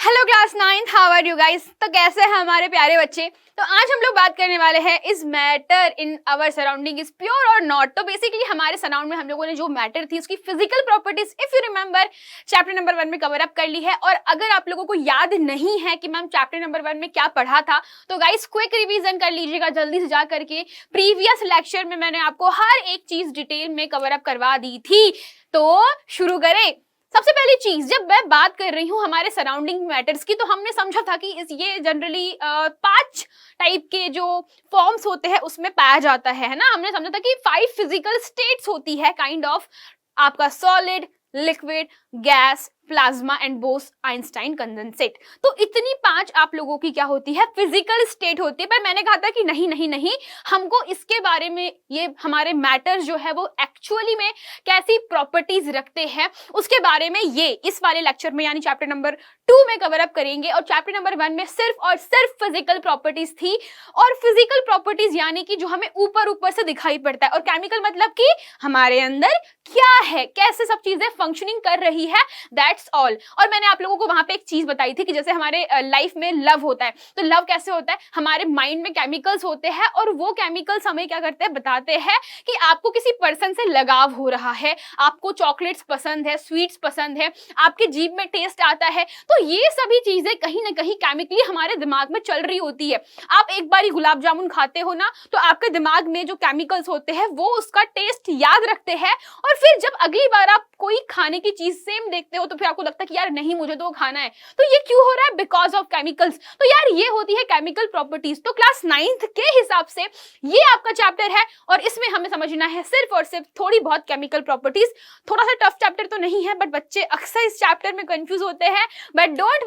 Hello class 9th, how are you guys. तो कैसे हैं हमारे प्यारे बच्चे। तो आज हम लोग बात करने वाले हैं is matter in our surrounding is pure और नॉट। तो बेसिकली हमारे सराउंड में हम लोगों ने जो मैटर थी उसकी physical properties if you remember chapter number 1 में कवर अप कर ली है। और अगर आप लोगों को याद नहीं है कि मैम चैप्टर नंबर 1 में क्या पढ़ा था तो गाइस क्विक रिवीजन कर लीजिएगा जल्दी से जा करके। प्रीवियस लेक्चर में मैंने आपको हर एक चीज डिटेल में कवर अप करवा दी थी। तो शुरू करें। सबसे पहली चीज, जब मैं बात कर रही हूँ हमारे सराउंडिंग मैटर्स की, तो हमने समझा था कि ये जनरली 5 टाइप के जो फॉर्म्स होते हैं उसमें पाया जाता है ना। हमने समझा था कि 5 फिजिकल स्टेट्स होती है काइंड ऑफ आपका solid, liquid, gas, plasma and boss Einstein condensate. तो इतनी 5 आप लोगों की क्या होती है, फिजिकल स्टेट होती है। पर मैंने कहा था कि नहीं नहीं नहीं, हमको इसके बारे में, ये हमारे मैटर्स जो है वो एक्चुअली में कैसी प्रॉपर्टीज रखते हैं उसके बारे में ये इस वाले लेक्चर में यानी चैप्टर नंबर 2 में कवर अप करेंगे। और चैप्टर नंबर 1 में सिर्फ और सिर्फ फिजिकल प्रॉपर्टीज थी। और फिजिकल प्रॉपर्टीज यानी कि जो हमें ऊपर ऊपर से दिखाई पड़ता है, और केमिकल मतलब कि हमारे अंदर क्या है, कैसे सब चीजें फंक्शनिंग कर रही है, दैट्स ऑल। और मैंने आप लोगों को वहां पे एक चीज बताई थी कि जैसे हमारे लाइफ में लव होता है, तो लव कैसे होता है, हमारे माइंड में केमिकल्स होते हैं और वो केमिकल्स हमें क्या करते हैं, बताते हैं कि आपको किसी पर्सन से लगाव हो रहा है, आपको चॉकलेट्स पसंद है, स्वीट्स पसंद है, आपके जीभ में टेस्ट आता है। तो ये सभी चीजें कहीं ना कहीं केमिकली हमारे दिमाग में चल रही होती है। आप एक बार गुलाब जामुन खाते हो ना, तो आपके दिमाग में जो केमिकल्स होते हैं वो उसका टेस्ट याद रखते हैं। और फिर जब अगली बार आप कोई खाने की चीज सेम देखते हो तो फिर आपको लगता है कि यार नहीं, मुझे तो खाना है। तो ये क्यों हो रहा है, बिकॉज ऑफ केमिकल्स। तो यार ये होती है केमिकल प्रॉपर्टीज। तो क्लास 9th के हिसाब से ये आपका चैप्टर है और इसमें हमें समझना है सिर्फ और सिर्फ थोड़ी बहुत केमिकल प्रॉपर्टीज। थोड़ा सा टफ चैप्टर तो नहीं है, बट बच्चे अक्सर इस चैप्टर में कंफ्यूज होते हैं। But don't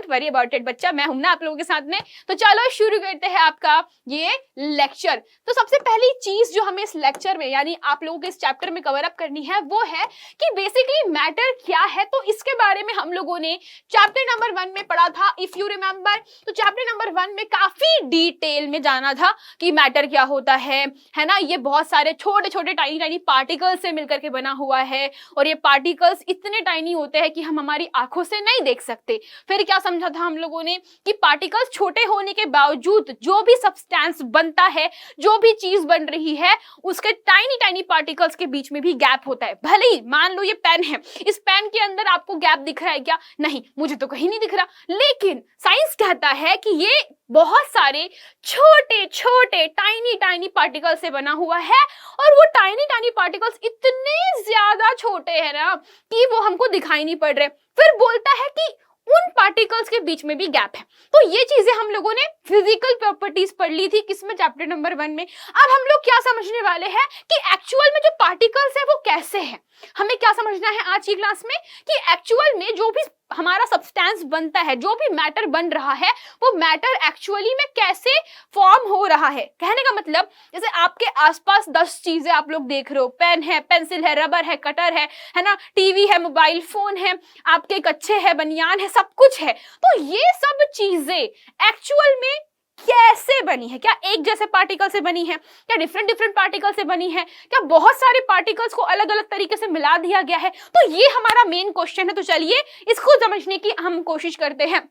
worry about it बच्चा, मैं हूं ना आप लोगों के साथ में। तो चलो शुरू करते हैं आपका ये लेक्चर। तो सबसे पहली चीज जो हमें इस लेक्चर में यानी आप लोगों के इस चैप्टर में कवर अप करनी है वो है कि बेसिकली मैटर क्या है। तो इसके बारे में हम लोगों ने चैप्टर नंबर 1 में पढ़ा था इफ यू रिमेंबर। तो चैप्टर नंबर 1 में काफी डिटेल में जाना था कि मैटर क्या होता है ना। ये बहुत सारे छोटे छोटे टाइनी टाइनी पार्टिकल्स से मिलकर के बना हुआ है और ये पार्टिकल्स इतने टाइनी होते हैं कि हम हमारी आंखों से नहीं देख सकते। फिर क्या समझा था हम लोगों ने कि पार्टिकल्स छोटे होने के बावजूद जो भी सब्सटेंस बनता है, जो भी चीज बन रही है, उसके टाइनी टाइनी पार्टिकल्स के बीच में भी गैप होता है। भले ही मान लो ये पेन है, इस पेन के अंदर आपको गैप दिख रहा है क्या, नहीं, मुझे तो कहीं नहीं दिख रहा। लेकिन साइंस कहता है कि ये बहुत सारे छोटे छोटे टाइनी टाइनी पार्टिकल से बना हुआ है और वो टाइनी टाइनी पार्टिकल्स इतने ज्यादा छोटे हैं ना कि वो हमको दिखाई नहीं पड़ रहे। फिर बोलता है कि उन पार्टिकल्स के बीच में भी गैप है। तो ये चीजें हम लोगों ने फिजिकल प्रॉपर्टीज पढ़ ली थी किसमें, चैप्टर नंबर 1 में। अब हम लोग क्या समझने वाले हैं कि एक्चुअल में जो पार्टिकल्स है वो कैसे हैं। हमें क्या समझना है आज की क्लास में कि एक्चुअल में जो भी हमारा सब्सटेंस बनता है, जो भी मैटर बन रहा है, वो मैटर एक्चुअली में कैसे फॉर्म हो रहा है। कहने का मतलब जैसे आपके आसपास 10 चीजें आप लोग देख रहे हो, पेन है, पेंसिल है, रबर है, कटर है ना, टीवी है, मोबाइल फोन है, आपके कच्छे है, बनियान है, सब कुछ है। तो ये सब चीजें एक्चुअल में कैसे बनी है, क्या एक जैसे पार्टिकल से बनी है, क्या डिफरेंट डिफरेंट पार्टिकल से बनी है, क्या बहुत सारे पार्टिकल्स को अलग अलग तरीके से मिला दिया गया है। तो ये हमारा मेन क्वेश्चन है। तो चलिए इसको समझने की हम कोशिश करते हैं।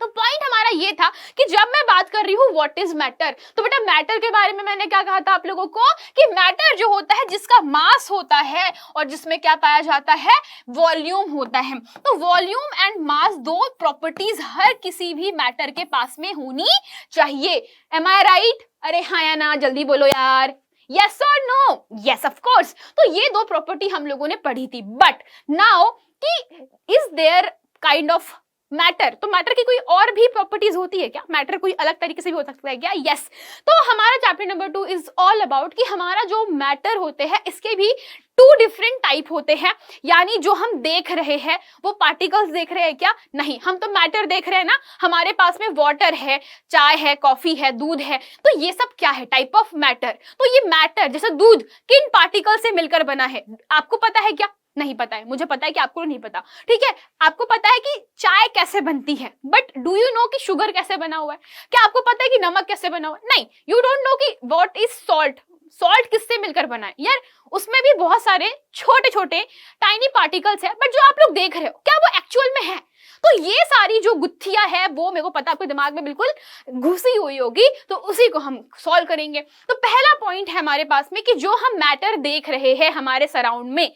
तो पॉइंट हमारा ये था कि जब मैं बात कर रही हूँ व्हाट इज मैटर, तो बेटा मैटर के बारे में मैंने क्या कहा था आप लोगों को कि मैटर जो होता है जिसका मास होता है और जिसमें क्या पाया जाता है, वॉल्यूम होता है। तो वॉल्यूम एंड मास दो प्रॉपर्टीज हर किसी भी मैटर के पास में होनी चाहिए। एम आई राइट? अरे हाँ या ना, जल्दी बोलो यार, यस और नो? Yes of course. तो ये दो प्रॉपर्टी हम लोगों ने पढ़ी थी। बट नाउ कि is there kind of matter, तो मैटर की कोई और भी प्रॉपर्टीज होती है क्या, मैटर कोई अलग तरीके से भी हो सकता है क्या? यस। तो हमारा chapter number 2 is all about कि हमारा जो मैटर होते हैं इसके भी 2 डिफरेंट टाइप होते हैं। यानी जो हम देख रहे हैं वो पार्टिकल्स देख रहे हैं क्या, नहीं, हम तो मैटर देख रहे हैं ना। हमारे पास में वाटर है, चाय है, कॉफी है, दूध है, तो ये सब क्या है, टाइप ऑफ मैटर। तो ये मैटर जैसे दूध किन पार्टिकल से मिलकर बना है, आपको पता है क्या? नहीं पता है। मुझे पता है कि आपको नहीं पता, ठीक है। आपको पता है कि चाय कैसे बनती है, बट डू यू नो कि शुगर कैसे बना हुआ है? क्या आपको पता है कि नमक कैसे बना हुआ है? नहीं, यू डोंट नो कि व्हाट इज सॉल्ट, सॉल्ट किससे मिलकर बना है यार। उसमें भी बहुत सारे छोटे छोटे टाइनी पार्टिकल्स है, बट जो आप लोग देख रहे हो क्या वो एक्चुअल में है? तो ये सारी जो गुत्थियां है वो मेरे को पता आपके दिमाग में बिल्कुल घुसी हुई होगी, तो उसी को हम सॉल्व करेंगे। तो पहला पॉइंट है हमारे पास में कि जो हम मैटर देख रहे हैं हमारे सराउंड में,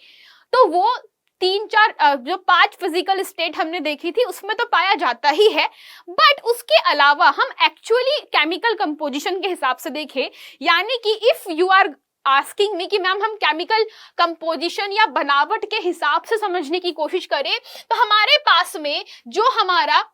तो वो 5 फिजिकल स्टेट हमने देखी थी उसमें तो पाया जाता ही है, बट उसके अलावा हम एक्चुअली केमिकल कंपोजिशन के हिसाब से देखें, यानी कि if you are asking me कि मैम हम केमिकल कंपोजिशन या बनावट के हिसाब से समझने की कोशिश करें, तो हमारे पास में जो हमारा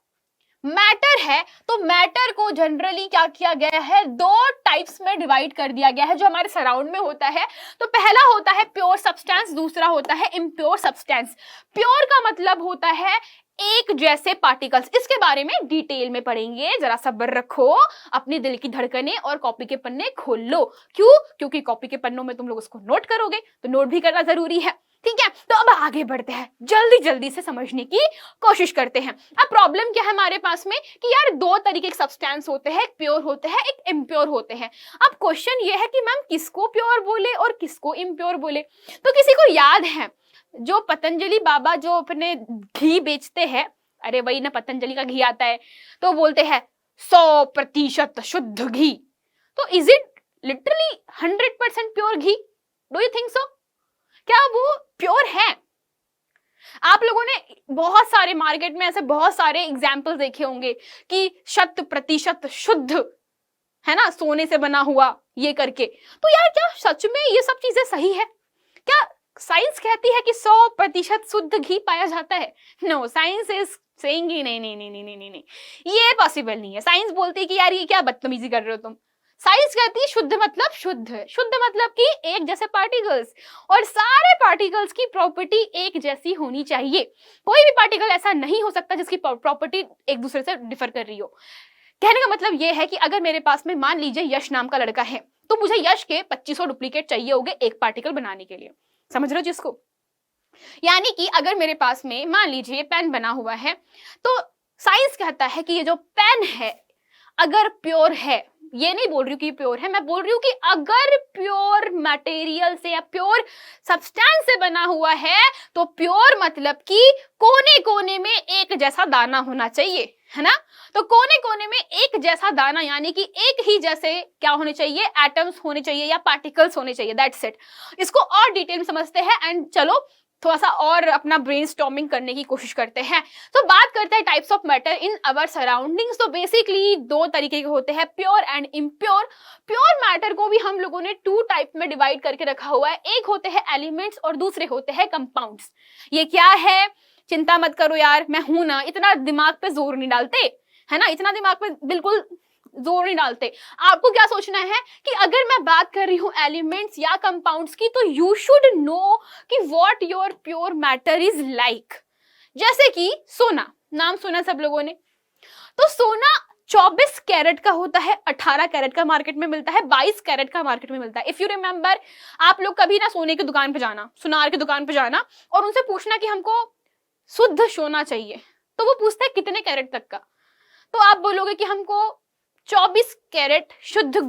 मैटर है, तो मैटर को जनरली क्या किया गया है, 2 टाइप्स में डिवाइड कर दिया गया है जो हमारे सराउंड में होता है। तो पहला होता है प्योर सब्सटेंस, दूसरा होता है इम्प्योर सब्सटेंस। प्योर का मतलब होता है एक जैसे पार्टिकल्स। इसके बारे में डिटेल में पढ़ेंगे, जरा सब्र रखो, अपने दिल की धड़कने और कॉपी के पन्ने खोल लो। क्यों? क्योंकि कॉपी के पन्नों में तुम लोग उसको नोट करोगे, तो नोट भी करना जरूरी है। ठीक है, तो अब आगे बढ़ते हैं, जल्दी जल्दी से समझने की कोशिश करते हैं। अब प्रॉब्लम क्या है हमारे पास में कि यार 2 तरीके के सब्सटेंस होते हैं, एक प्योर होते हैं, एक इम्प्योर होते हैं। अब क्वेश्चन ये है कि मैम किसको प्योर बोले और किसको इम्प्योर बोले? तो किसी को याद है जो पतंजलि बाबा जो अपने घी बेचते हैं, अरे वही ना पतंजलि का घी आता है, तो बोलते हैं 100% शुद्ध घी। तो is it literally 100% pure ghee? Do you think so? क्या वो प्योर है? आप लोगों ने बहुत सारे मार्केट में ऐसे बहुत सारे एग्जाम्पल देखे होंगे कि 100% शुद्ध है ना, सोने से बना हुआ ये करके। तो यार क्या सच में ये सब चीजें सही है? क्या साइंस कहती है कि 100% शुद्ध घी पाया जाता है? नो, साइंस इज सेइंग नहीं नहीं नहीं नहीं नहीं नहीं, ये पॉसिबल नहीं है। साइंस बोलती है कि यार ये क्या बदतमीजी कर रहे हो तुम। साइंस कहती है शुद्ध मतलब शुद्ध, शुद्ध मतलब कि एक जैसे पार्टिकल्स, और सारे पार्टिकल्स की प्रॉपर्टी एक जैसी होनी चाहिए। कोई भी पार्टिकल ऐसा नहीं हो सकता जिसकी प्रॉपर्टी एक दूसरे से डिफर कर रही हो। कहने का मतलब यह है कि अगर मेरे पास में मान लीजिए यश नाम का लड़का है, तो मुझे यश के 2500 डुप्लीकेट चाहिए होंगे एक पार्टिकल बनाने के लिए। समझ रहे हो जिसको? यानी कि अगर मेरे पास में मान लीजिए पेन बना हुआ है, तो साइंस कहता है कि ये जो पेन है अगर प्योर है, ये नहीं बोल रही हूँ कि प्योर है, मैं बोल रही हूँ कि अगर प्योर मटेरियल से या प्योर सब्सटेंस से बना हुआ है, तो प्योर मतलब कि कोने कोने में एक जैसा दाना होना चाहिए, है ना? तो कोने कोने में एक जैसा दाना यानी कि एक ही जैसे क्या होने चाहिए, एटम्स होने चाहिए या पार्टिकल्स होने चाहिए। That's it. इसको और डिटेल में समझते हैं एंड चलो थोड़ा सा और अपना ब्रेनस्टॉर्मिंग करने की कोशिश करते हैं। तो बात करते हैं types of matter in our surroundings. तो बेसिकली 2 तरीके के होते हैं, pure and impure. Pure matter को भी हम लोगों ने 2 टाइप में डिवाइड करके रखा हुआ है, एक होते हैं एलिमेंट्स और दूसरे होते हैं कंपाउंड्स। ये क्या है? चिंता मत करो यार, मैं हूं ना, इतना दिमाग पे जोर नहीं डालते, है ना, इतना दिमाग पे बिल्कुल जोर नहीं डालते। आपको क्या सोचना है कि अगर मैं बात कर रही हूं एलिमेंट्स या कंपाउंड्स की, तो यू शुड नो कि what your pure matter is like. जैसे कि सोना, नाम सुना सब लोगों ने, तो सोना 24 कैरेट का होता है, 18 कैरेट का मार्केट में मिलता है, 22 कैरेट का मार्केट में मिलता है। इफ यू रिमेंबर, आप लोग कभी ना सोने की दुकान पे जाना, सुनार की दुकान पे जाना और उनसे पूछना कि हमको शुद्ध सोना चाहिए, तो वो पूछते हैं कितने कैरेट तक का, तो आप बोलोगे कि हमको 24 कैरेट शुद्ध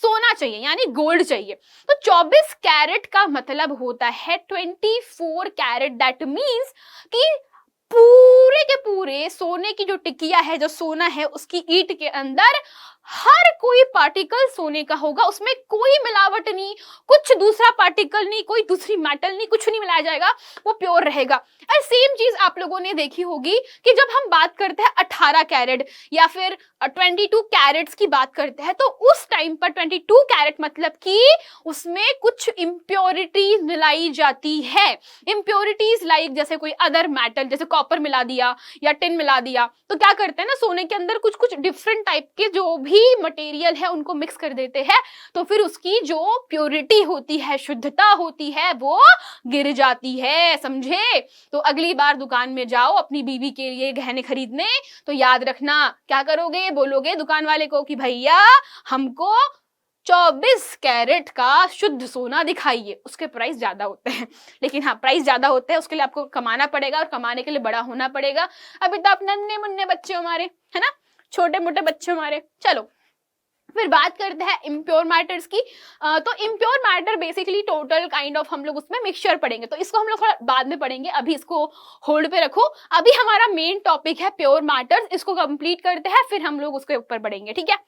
सोना चाहिए, यानी गोल्ड चाहिए। तो 24 कैरेट का मतलब होता है 24 कैरेट। दैट मींस कि पूरे के पूरे सोने की जो टिकिया है, जो सोना है, उसकी ईंट के अंदर हर कोई पार्टिकल सोने का होगा, उसमें कोई मिलावट नहीं, कुछ दूसरा पार्टिकल नहीं, कोई दूसरी मेटल नहीं, कुछ नहीं मिलाया जाएगा, वो प्योर रहेगा। और सेम चीज आप लोगों ने देखी होगी कि जब हम बात करते हैं 18 कैरेट या फिर 22 कैरेट्स की बात करते हैं, तो उस टाइम पर 22 कैरेट मतलब कि उसमें कुछ इम्प्योरिटीज मिलाई जाती है। इम्प्योरिटीज लाइक जैसे कोई अदर मेटल, जैसे कॉपर मिला दिया या टिन मिला दिया, तो क्या करते हैं ना, सोने के अंदर कुछ कुछ डिफरेंट टाइप के जो भी मटेरियल है उनको मिक्स कर देते हैं, तो फिर उसकी जो प्योरिटी होती है, शुद्धता होती है, वो गिर जाती है। समझे? तो अगली बार दुकान में जाओ अपनी बीवी के लिए गहने खरीदने, तो याद रखना क्या करोगे, बोलोगे दुकान वाले को कि भैया हमको 24 कैरेट का शुद्ध सोना दिखाइए। उसके प्राइस ज्यादा होते हैं, लेकिन हाँ प्राइस ज्यादा होते हैं, उसके लिए आपको कमाना पड़ेगा और कमाने के लिए बड़ा होना पड़ेगा। अभी तो आप नन्हे मुन्ने बच्चे हमारे, है ना, छोटे मोटे बच्चे हमारे। चलो फिर बात करते हैं इम्प्योर मैटर्स की। तो impure matter basically total kind of हम लोग उसमें मिक्सचर पढ़ेंगे, तो इसको हम लोग थोड़ा बाद में पढ़ेंगे, अभी इसको होल्ड पे रखो। अभी हमारा मेन टॉपिक है प्योर मैटर्स, इसको कंप्लीट करते हैं फिर हम लोग उसके ऊपर बढ़ेंगे, ठीक है।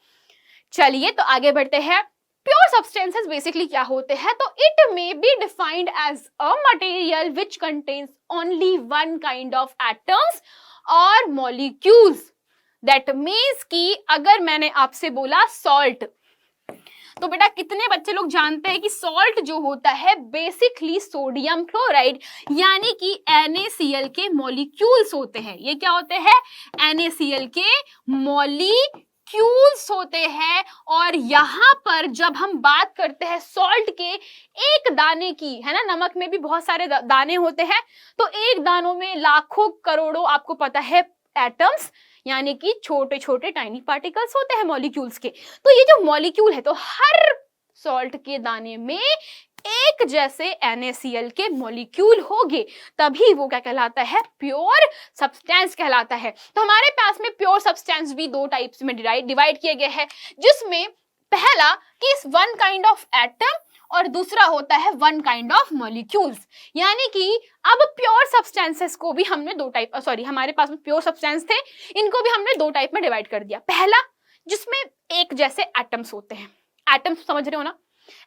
चलिए तो आगे बढ़ते हैं। प्योर सब्सटेंसेस बेसिकली क्या होते हैं, तो it may be defined as a material which contains only one kind of atoms और मॉलिक्यूल्स। दैट मीन्स कि अगर मैंने आपसे बोला सॉल्ट, तो बेटा कितने बच्चे लोग जानते हैं कि सॉल्ट जो होता है बेसिकली सोडियम क्लोराइड यानी कि NaCl के मॉलिक्यूल्स होते हैं। ये क्या होते हैं, NaCl के मॉलिक्यूल्स होते हैं। और यहां पर जब हम बात करते हैं सॉल्ट के एक दाने की, है ना, नमक में भी बहुत सारे दाने होते हैं, तो एक दानों में लाखों करोड़ों आपको पता है एटम्स यानी कि छोटे छोटे टाइनी पार्टिकल्स होते हैं मॉलिक्यूल्स के। तो ये जो मॉलिक्यूल है, तो हर सॉल्ट के दाने में एक जैसे NaCl के मॉलिक्यूल होंगे, तभी वो क्या कहलाता है, प्योर सब्सटेंस कहलाता है। तो हमारे पास में प्योर सब्सटेंस भी दो टाइप्स में डिवाइड किए गए हैं, जिसमें पहला कि इस वन काइंड ऑफ एटम और दूसरा होता है वन काइंड ऑफ मॉलिक्यूल्स। यानी कि अब प्योर सब्सटेंसेस को भी हमने दो टाइप, हमारे पास में प्योर सब्सटेंस थे, इनको भी हमने दो टाइप में डिवाइड कर दिया। पहला जिसमें एक जैसे एटम्स होते हैं, एटम्स समझ रहे हो ना,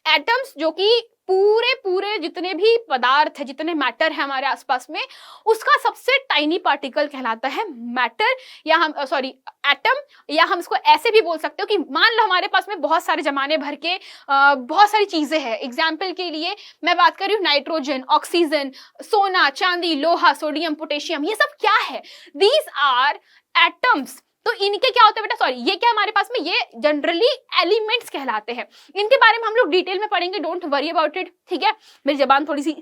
एटम्स जो कि पूरे जितने भी पदार्थ है, जितने मैटर है हमारे आसपास में, उसका सबसे टाइनी पार्टिकल कहलाता है मैटर, या हम एटम, या हम इसको ऐसे भी बोल सकते हो कि मान लो हमारे पास में बहुत सारे जमाने भर के बहुत सारी चीजें हैं। एग्जाम्पल के लिए मैं बात कर रही हूँ नाइट्रोजन, ऑक्सीजन, सोना, चांदी, लोहा, सोडियम, पोटेशियम, ये सब क्या है, दीज आर एटम्स। तो इनके क्या होते हैं बेटा, ये क्या हमारे पास में, ये जनरली एलिमेंट्स कहलाते हैं। इनके बारे में हम लोग डिटेल में पढ़ेंगे, डोंट वरी अबाउट इट, ठीक है। मेरी जबान थोड़ी सी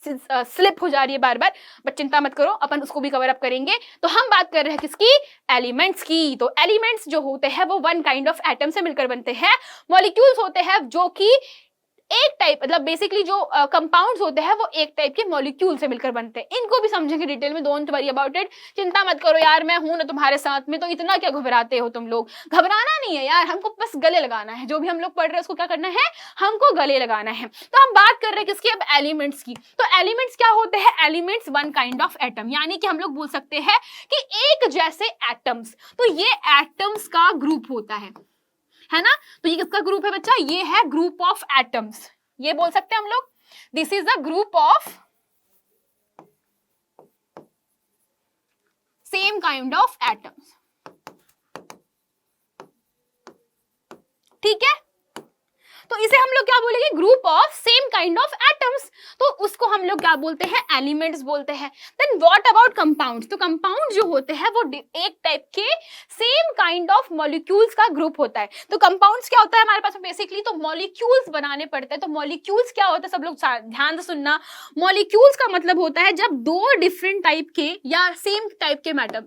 स्लिप हो जा रही है बार बार, बट चिंता मत करो, अपन उसको भी कवर अप करेंगे। तो हम बात कर रहे हैं किसकी, एलिमेंट्स की। तो एलिमेंट्स जो होते हैं वो वन काइंड ऑफ एटम से मिलकर बनते हैं। मॉलिक्यूल्स होते हैं जो कि एक टाइप, मतलब बेसिकली जो कंपाउंड्स होते हैं वो एक टाइप के मॉलिक्यूल से मिलकर बनते हैं। इनको भी समझेंगे डिटेल में, डोंट वरी अबाउट इट, चिंता मत करो यार, मैं हूं ना तुम्हारे साथ में, तो इतना क्या घबराते हो तुम लोग। घबराना नहीं है यार, हमको बस गले लगाना है, जो भी हम लोग पढ़ रहे हैं उसको क्या करना है, हमको गले लगाना है। तो हम बात कर रहे हैं किसकी, अब एलिमेंट्स की। तो एलिमेंट्स क्या होते हैं, elements one kind of atom, यानी कि हम लोग बोल सकते हैं कि एक जैसे एटम्स। तो ये एटम्स का ग्रुप होता है ना। तो ये किसका ग्रुप है बच्चा, ये है ग्रुप ऑफ एटम्स, ये बोल सकते हैं हम लोग, this is the group of same kind of atoms, ठीक है। तो इसे हम लोग क्या बोलेंगे, group of same kind of atoms, तो उसको हम लोग क्या बोलते हैं, एलिमेंट्स बोलते हैं। देन व्हाट अबाउट कंपाउंड्स, तो कंपाउंड जो होते हैं वो एक टाइप के सेम काइंड ऑफ मॉलिक्यूल्स का ग्रुप होता है। तो कंपाउंड्स क्या होता है हमारे पास में बेसिकली, तो मॉलिक्यूल्स बनाने पड़ते हैं। तो मॉलिक्यूल्स क्या होता है, सब लोग ध्यान से सुनना, मॉलिक्यूल्स का मतलब होता है जब दो डिफरेंट टाइप के या सेम टाइप के मैटर,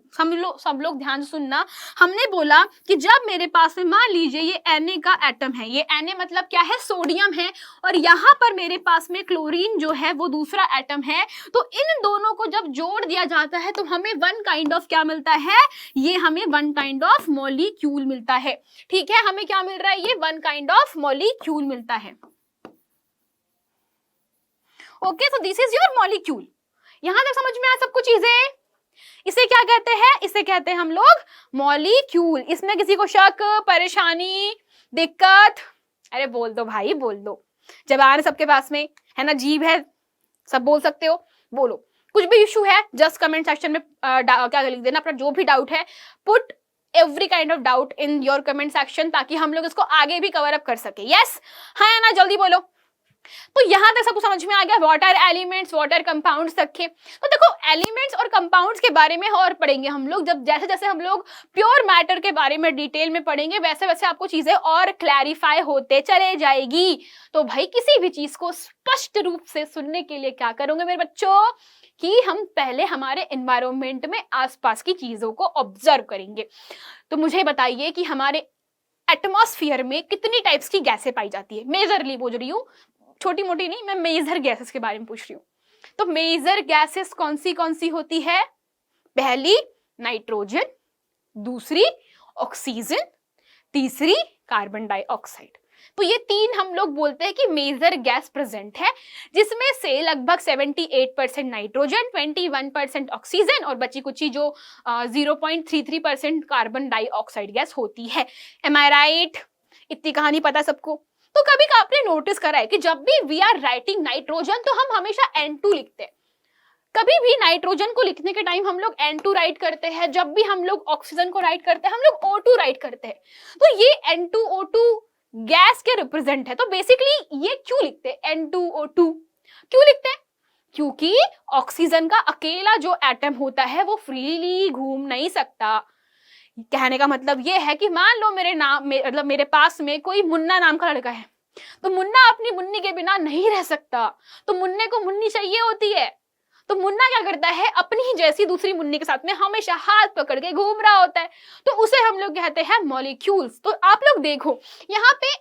सब लोग ध्यान से सुनना, हमने बोला कि जब मेरे पास में मान लीजिए ये Na का एटम है, ये Na मतलब क्या है, सोडियम है, और यहां पर मेरे पास में क्लोरीन जो है वो दूसरा एटम है, तो इन दोनों को जब जोड़ दिया जाता है तो हमें वन काइंड ऑफ क्या मिलता है, ये हमें वन काइंड ऑफ मॉलिक्यूल मिलता है, ठीक है। हमें क्या मिल रहा है, ये वन काइंड ऑफ मॉलिक्यूल मिलता है। Okay, so this is your molecule. यहां तक समझ में आया सबको चीजें। इसे क्या कहते हैं, इसे कहते हैं हम लोग मॉलिक्यूल। इसमें किसी को शक, परेशानी, दिक्कत, अरे बोल दो भाई, बोल दो, जबान सबके पास में है ना, जीभ है, सब बोल सकते हो, बोलो। कुछ भी इशू है जस्ट कमेंट सेक्शन में क्या लिख देना, अपना जो भी डाउट है, put every kind of doubt in your comment section, ताकि हम लोग इसको आगे भी कवर अप कर सके। यस, हाँ या ना, जल्दी बोलो। तो यहां तक सबको समझ में आ गया, what are elements, what are compounds तक के। तो देखो एलिमेंट्स और कंपाउंड्स के बारे में और पढ़ेंगे हम लोग, जब जैसे जैसे हम लोग प्योर मैटर के बारे में डिटेल में पढ़ेंगे, वैसे वैसे आपको चीजें और क्लैरिफाई होते चले जाएगी। तो भाई किसी भी चीज को स्पष्ट रूप से सुनने के लिए क्या करोगे मेरे बच्चों, कि हम पहले हमारे एनवायरमेंट में आसपास की चीजों को ऑब्जर्व करेंगे। तो मुझे बताइए कि हमारे एटमॉस्फेयर में कितनी टाइप्स की गैसें पाई जाती है, मेजरली बोल रही हूँ, छोटी मोटी नहीं, मैं मेजर गैसेस के बारे में पूछ रही हूँ। तो मेजर गैसेस कौन सी होती है, पहली नाइट्रोजन, दूसरी ऑक्सीजन, तीसरी कार्बन डाइऑक्साइड। तो ये तीन हम लोग बोलते हैं कि मेजर गैस प्रेजेंट है, जिसमें से लगभग 78% नाइट्रोजन, 21% ऑक्सीजन और बची कुची जो 0.33% कार्बन डाइऑक्साइड गैस होती है। एम आई राइट? इतनी कहानी पता सबको। तो कभी आपने नोटिस करा है कि जब भी वी आर राइटिंग नाइट्रोजन तो हम हमेशा N2 लिखते हैं। कभी भी नाइट्रोजन को लिखने के टाइम हम लोग N2 राइट करते हैं, जब भी हम लोग ऑक्सीजन को राइट करते हैं हम लोग O2 राइट करते हैं। तो ये N2O2 गैस के रिप्रेजेंट है। तो बेसिकली ये क्यों लिखते हैं N2O2? क्यों लिखते हैं? क्योंकि ऑक्सीजन का अकेला जो एटम होता है वो फ्रीली घूम नहीं सकता। कहने का मतलब ये है कि मान लो मतलब मेरे पास में कोई मुन्ना नाम का लड़का है, तो मुन्ना अपनी मुन्नी के बिना नहीं रह सकता, तो मुन्ने को मुन्नी चाहिए होती है। तो मुन्ना क्या करता है, अपनी ही जैसी दूसरी मुन्नी के साथ में हमेशा हाथ पकड़ के घूम रहा होता है, तो उसे हम लोग कहते हैं मॉलिक्यूल्स। तो आप लोग देखो यहाँ पे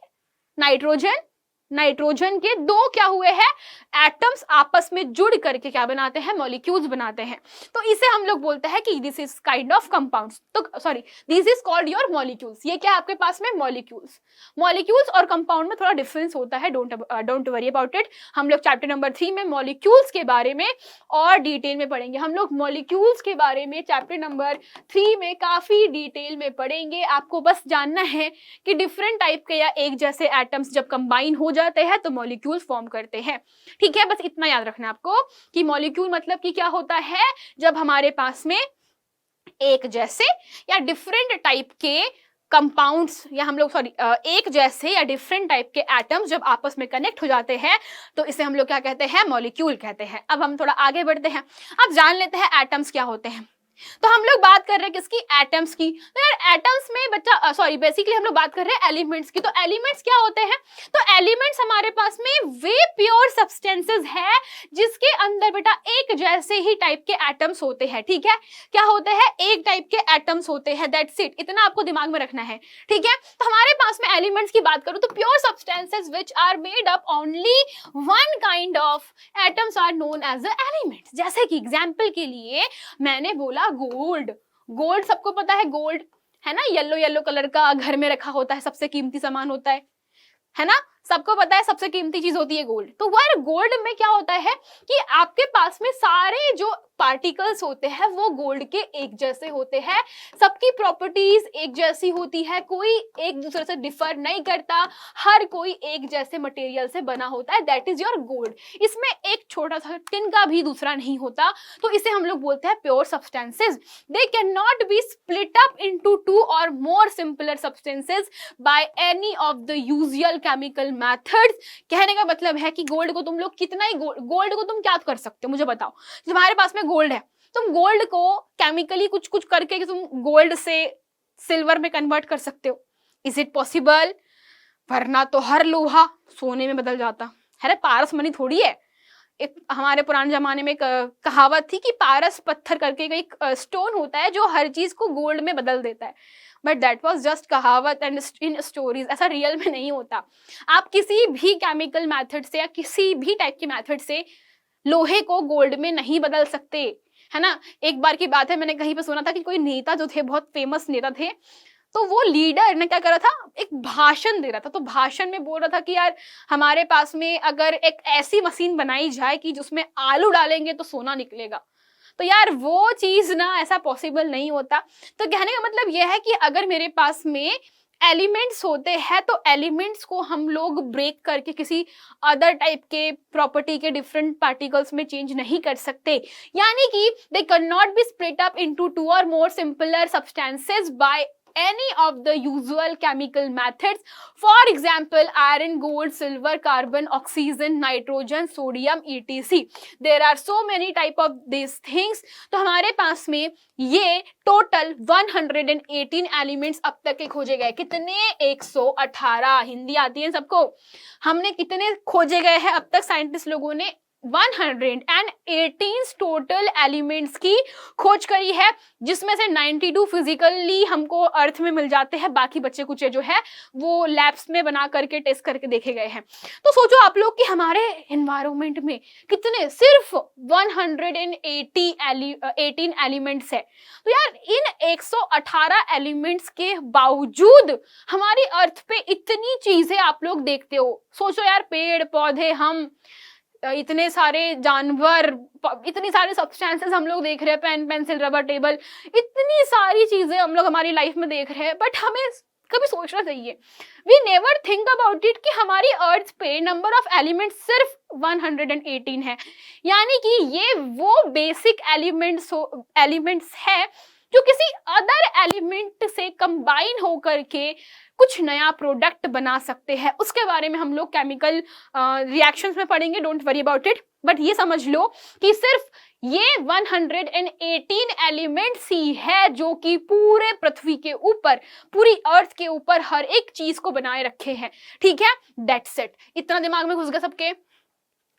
नाइट्रोजन के दो क्या हुए हैं, एटम्स आपस में जुड़ करके क्या बनाते हैं, मॉलिक्यूल्स बनाते हैं। तो इसे हम लोग बोलते हैं कि this is kind of compounds. तो sorry, this is called your molecules. ये क्या आपके पास में मॉलिक्यूल्स और कंपाउंड में थोड़ा डिफरेंस होता है, डोंट वरी अबाउट इट। हम लोग चैप्टर नंबर 3 में मॉलिक्यूल्स के बारे में और डिटेल में पढ़ेंगे। हम लोग मॉलिक्यूल्स के बारे में चैप्टर नंबर 3 में काफी डिटेल में पढ़ेंगे। आपको बस जानना है कि डिफरेंट टाइप के या एक जैसे एटम्स जब कंबाइन हो जाते हैं तो मॉलिक्यूल्स फॉर्म करते हैं। ठीक है, बस इतना याद रखना आपको कि मॉलिक्यूल मतलब कि क्या होता है, जब हमारे पास में एक जैसे या डिफरेंट टाइप के कंपाउंड्स या हम लोग एक जैसे या डिफरेंट टाइप के एटम्स जब आपस में कनेक्ट हो जाते हैं तो इसे हम लोग क्या कहते हैं, मॉलिक्यूल कहते हैं। अब हम थोड़ा आगे बढ़ते हैं, अब जान लेते हैं एटम्स क्या होते हैं। तो हम लोग बात कर रहे हैं किसकी, एटम्स की। तो यार एटम्स में बेसिकली हम लोग बात कर रहे हैं एलिमेंट्स की। तो एलिमेंट्स क्या होते हैं, तो एलिमेंट्स हमारे पास में वे प्योर सब्सटेंसेस है जिसके अंदर बेटा एक जैसे ही टाइप के एटम्स होते हैं। ठीक है, क्या होते हैं, एक टाइप के एटम्स होते हैं, दैट्स इट। इतना आपको दिमाग में रखना है। ठीक है, तो हमारे पास में एलिमेंट्स की बात करूं तो pure substances which are made up only one kind of atoms are known as elements. जैसे कि एग्जाम्पल के लिए मैंने बोला गोल्ड सबको पता है, गोल्ड है ना, येलो येलो कलर का घर में रखा होता है, सबसे कीमती सामान होता है ना, सबको पता है सबसे कीमती चीज होती है गोल्ड। तो वह गोल्ड में क्या होता है कि आपके पास में सारे जो पार्टिकल्स होते हैं वो गोल्ड के एक जैसे होते हैं, सबकी प्रॉपर्टीज एक जैसी होती है, कोई एक दूसरे से डिफर नहीं करता, हर कोई एक जैसे मटेरियल से बना होता है, दैट इज योर गोल्ड। इसमें एक छोटा सा तिनका भी दूसरा नहीं होता, तो इसे हम लोग बोलते हैं pure substances. They can not be split up into two or more simpler substances by any of the usual chemical methods. कहने का मतलब है कि गोल्ड को तुम लोग कितना ही गोल्ड को तुम क्या कर सकते हो, मुझे बताओ। तुम्हारे पास में गोल्ड है, तुम गोल्ड को केमिकली कुछ कुछ करके तुम गोल्ड से सिल्वर में कन्वर्ट कर सकते हो, इज इट पॉसिबल? वरना तो हर लोहा सोने में बदल जाता है। पारस मनी थोड़ी है। एक हमारे पुराने जमाने में कहावत थी कि पारस पत्थर करके एक स्टोन होता है जो हर चीज को गोल्ड में बदल देता है, बट दैट वॉज जस्ट कहावत एंड इन स्टोरीज, ऐसा रियल में नहीं होता। आप किसी भी केमिकल मेथड से या किसी भी टाइप के मेथड से लोहे को गोल्ड में नहीं बदल सकते, है ना। एक बार की बात है, मैंने कहीं पे सुना था कि कोई नेता जो थे, बहुत फेमस नेता थे, तो वो लीडर ने क्या करा था, एक भाषण दे रहा था। तो भाषण में बोल रहा था कि यार हमारे पास में अगर एक ऐसी मशीन बनाई जाए कि जिसमें आलू डालेंगे तो सोना निकलेगा, तो यार वो चीज ना ऐसा पॉसिबल नहीं होता। तो कहने का मतलब यह है कि अगर मेरे पास में एलिमेंट्स होते हैं तो एलिमेंट्स को हम लोग ब्रेक करके किसी अदर टाइप के प्रॉपर्टी के डिफरेंट पार्टिकल्स में चेंज नहीं कर सकते, यानी कि they can not be split up into two or more simpler substances by any of the usual chemical methods. For example, iron, gold, silver, carbon, oxygen, nitrogen, sodium, etc. There are so many type of these things. तो हमारे पास में ये total 118 elements अब तक के खोजे गए। कितने? 118। हिंदी आती है सबको? हमने कितने खोजे गए हैं अब तक साइंटिस्ट लोगों ने? 118 टोटल एलिमेंट्स की खोज करी है, जिसमें से 92 फिजिकली हमको अर्थ में मिल जाते हैं, बाकी बच्चे कुछ जो है वो लैब्स में बना करके टेस्ट करके देखे गए हैं। तो सोचो आप लोग कि हमारे एनवायरनमेंट में कितने, सिर्फ 118 एलिमेंट्स है। तो यार इन 118 एलिमेंट्स के बावजूद हमारी अर्थ पे इतनी चीजें आप लोग देखते हो। सोचो यार, पेड़ पौधे, हम इतने सारे जानवर, इतनी सारे सब्सटेंसेस हम लोग देख रहे हैं, पेन पेंसिल रबर टेबल, इतनी सारी चीजें हम लोग हमारी लाइफ में देख रहे हैं, बट हमें कभी सोचना चाहिए, we never think about it कि हमारी अर्थ पे नंबर ऑफ एलिमेंट्स सिर्फ 118 है। यानी कि ये वो बेसिक एलिमेंट्स है जो किसी अदर एलिमेंट से कंबाइन होकर के कुछ नया प्रोडक्ट बना सकते हैं। उसके बारे में हम लोग केमिकल रिएक्शंस में पढ़ेंगे, don't worry about it. But ये समझ लो कि सिर्फ ये 118 एलिमेंट्स ही है जो कि पूरे पृथ्वी के ऊपर, पूरी अर्थ के ऊपर हर एक चीज को बनाए रखे हैं। ठीक है, दैट्स इट। इतना दिमाग में घुस गया सबके?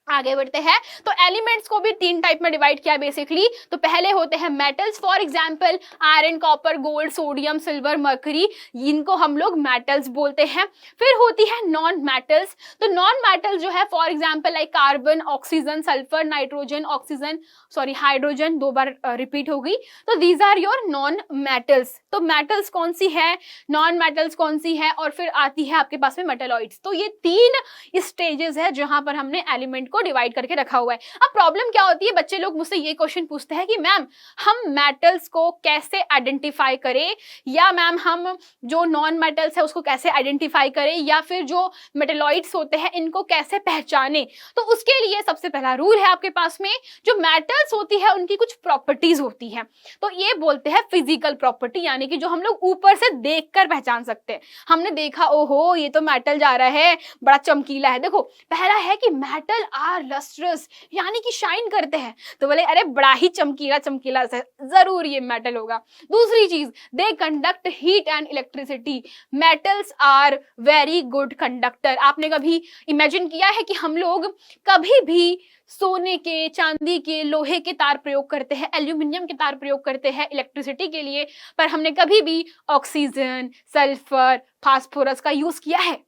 आगे बढ़ते हैं। तो एलिमेंट्स को भी 3 टाइप में डिवाइड किया बेसिकली। तो पहले होते हैं metals, for example iron, copper, gold, sodium, silver, mercury, इनको हम लोग मेटल्स बोलते हैं। फिर होती है नॉन मेटल्स। तो नॉन मेटल जो है for example like carbon, oxygen, sulphur, nitrogen, oxygen, sorry hydrogen, 2 बार रिपीट हो गई। तो these are your non metals. तो मेटल्स कौन सी है, नॉन मेटल्स कौन सी है, और फिर आती है आपके पास में मेटेलॉइड्स। तो ये 3 स्टेजेस है जहां पर हमने एलिमेंट को डिवाइड करके रखा हुआ है। अब प्रॉब्लम क्या होती है, बच्चे लोग मुझसे ये क्वेश्चन पूछते हैं कि मैम हम मेटल्स को कैसे आइडेंटिफाई करें, या मैम हम जो नॉन मेटल्स है उसको कैसे आइडेंटिफाई करें, या फिर जो मेटेलॉइड्स होते हैं इनको कैसे पहचाने। तो उसके लिए सबसे पहला रूल है आपके पास में, जो मेटल्स होती है उनकी कुछ प्रॉपर्टीज होती है। तो ये बोलते हैं फिजिकल प्रॉपर्टी, यानी कि जो हम लोग ऊपर से देखकर पहचान सकते हैं। हमने देखा ओहो ये तो मेटल जा रहा है, बड़ा चमकीला है। देखो पहला है कि मेटल आर लस्ट्रस, यानी कि शाइन करते हैं। तो बोले अरे बड़ा ही चमकीला चमकीला से, जरूर ये मेटल होगा। दूसरी चीज, they conduct heat and electricity. Metals are very good conductor. आपने कभी इमेजिन किया है कि हम लोग कभी भी सोने के, चांदी के, लोहे के तार प्रयोग करते हैं, एल्यूमिनियम के तार प्रयोग करते हैं इलेक्ट्रिसिटी के लिए, पर हमने कभी भी ऑक्सीजन, सल्फर, फास्फोरस का यूज किया है?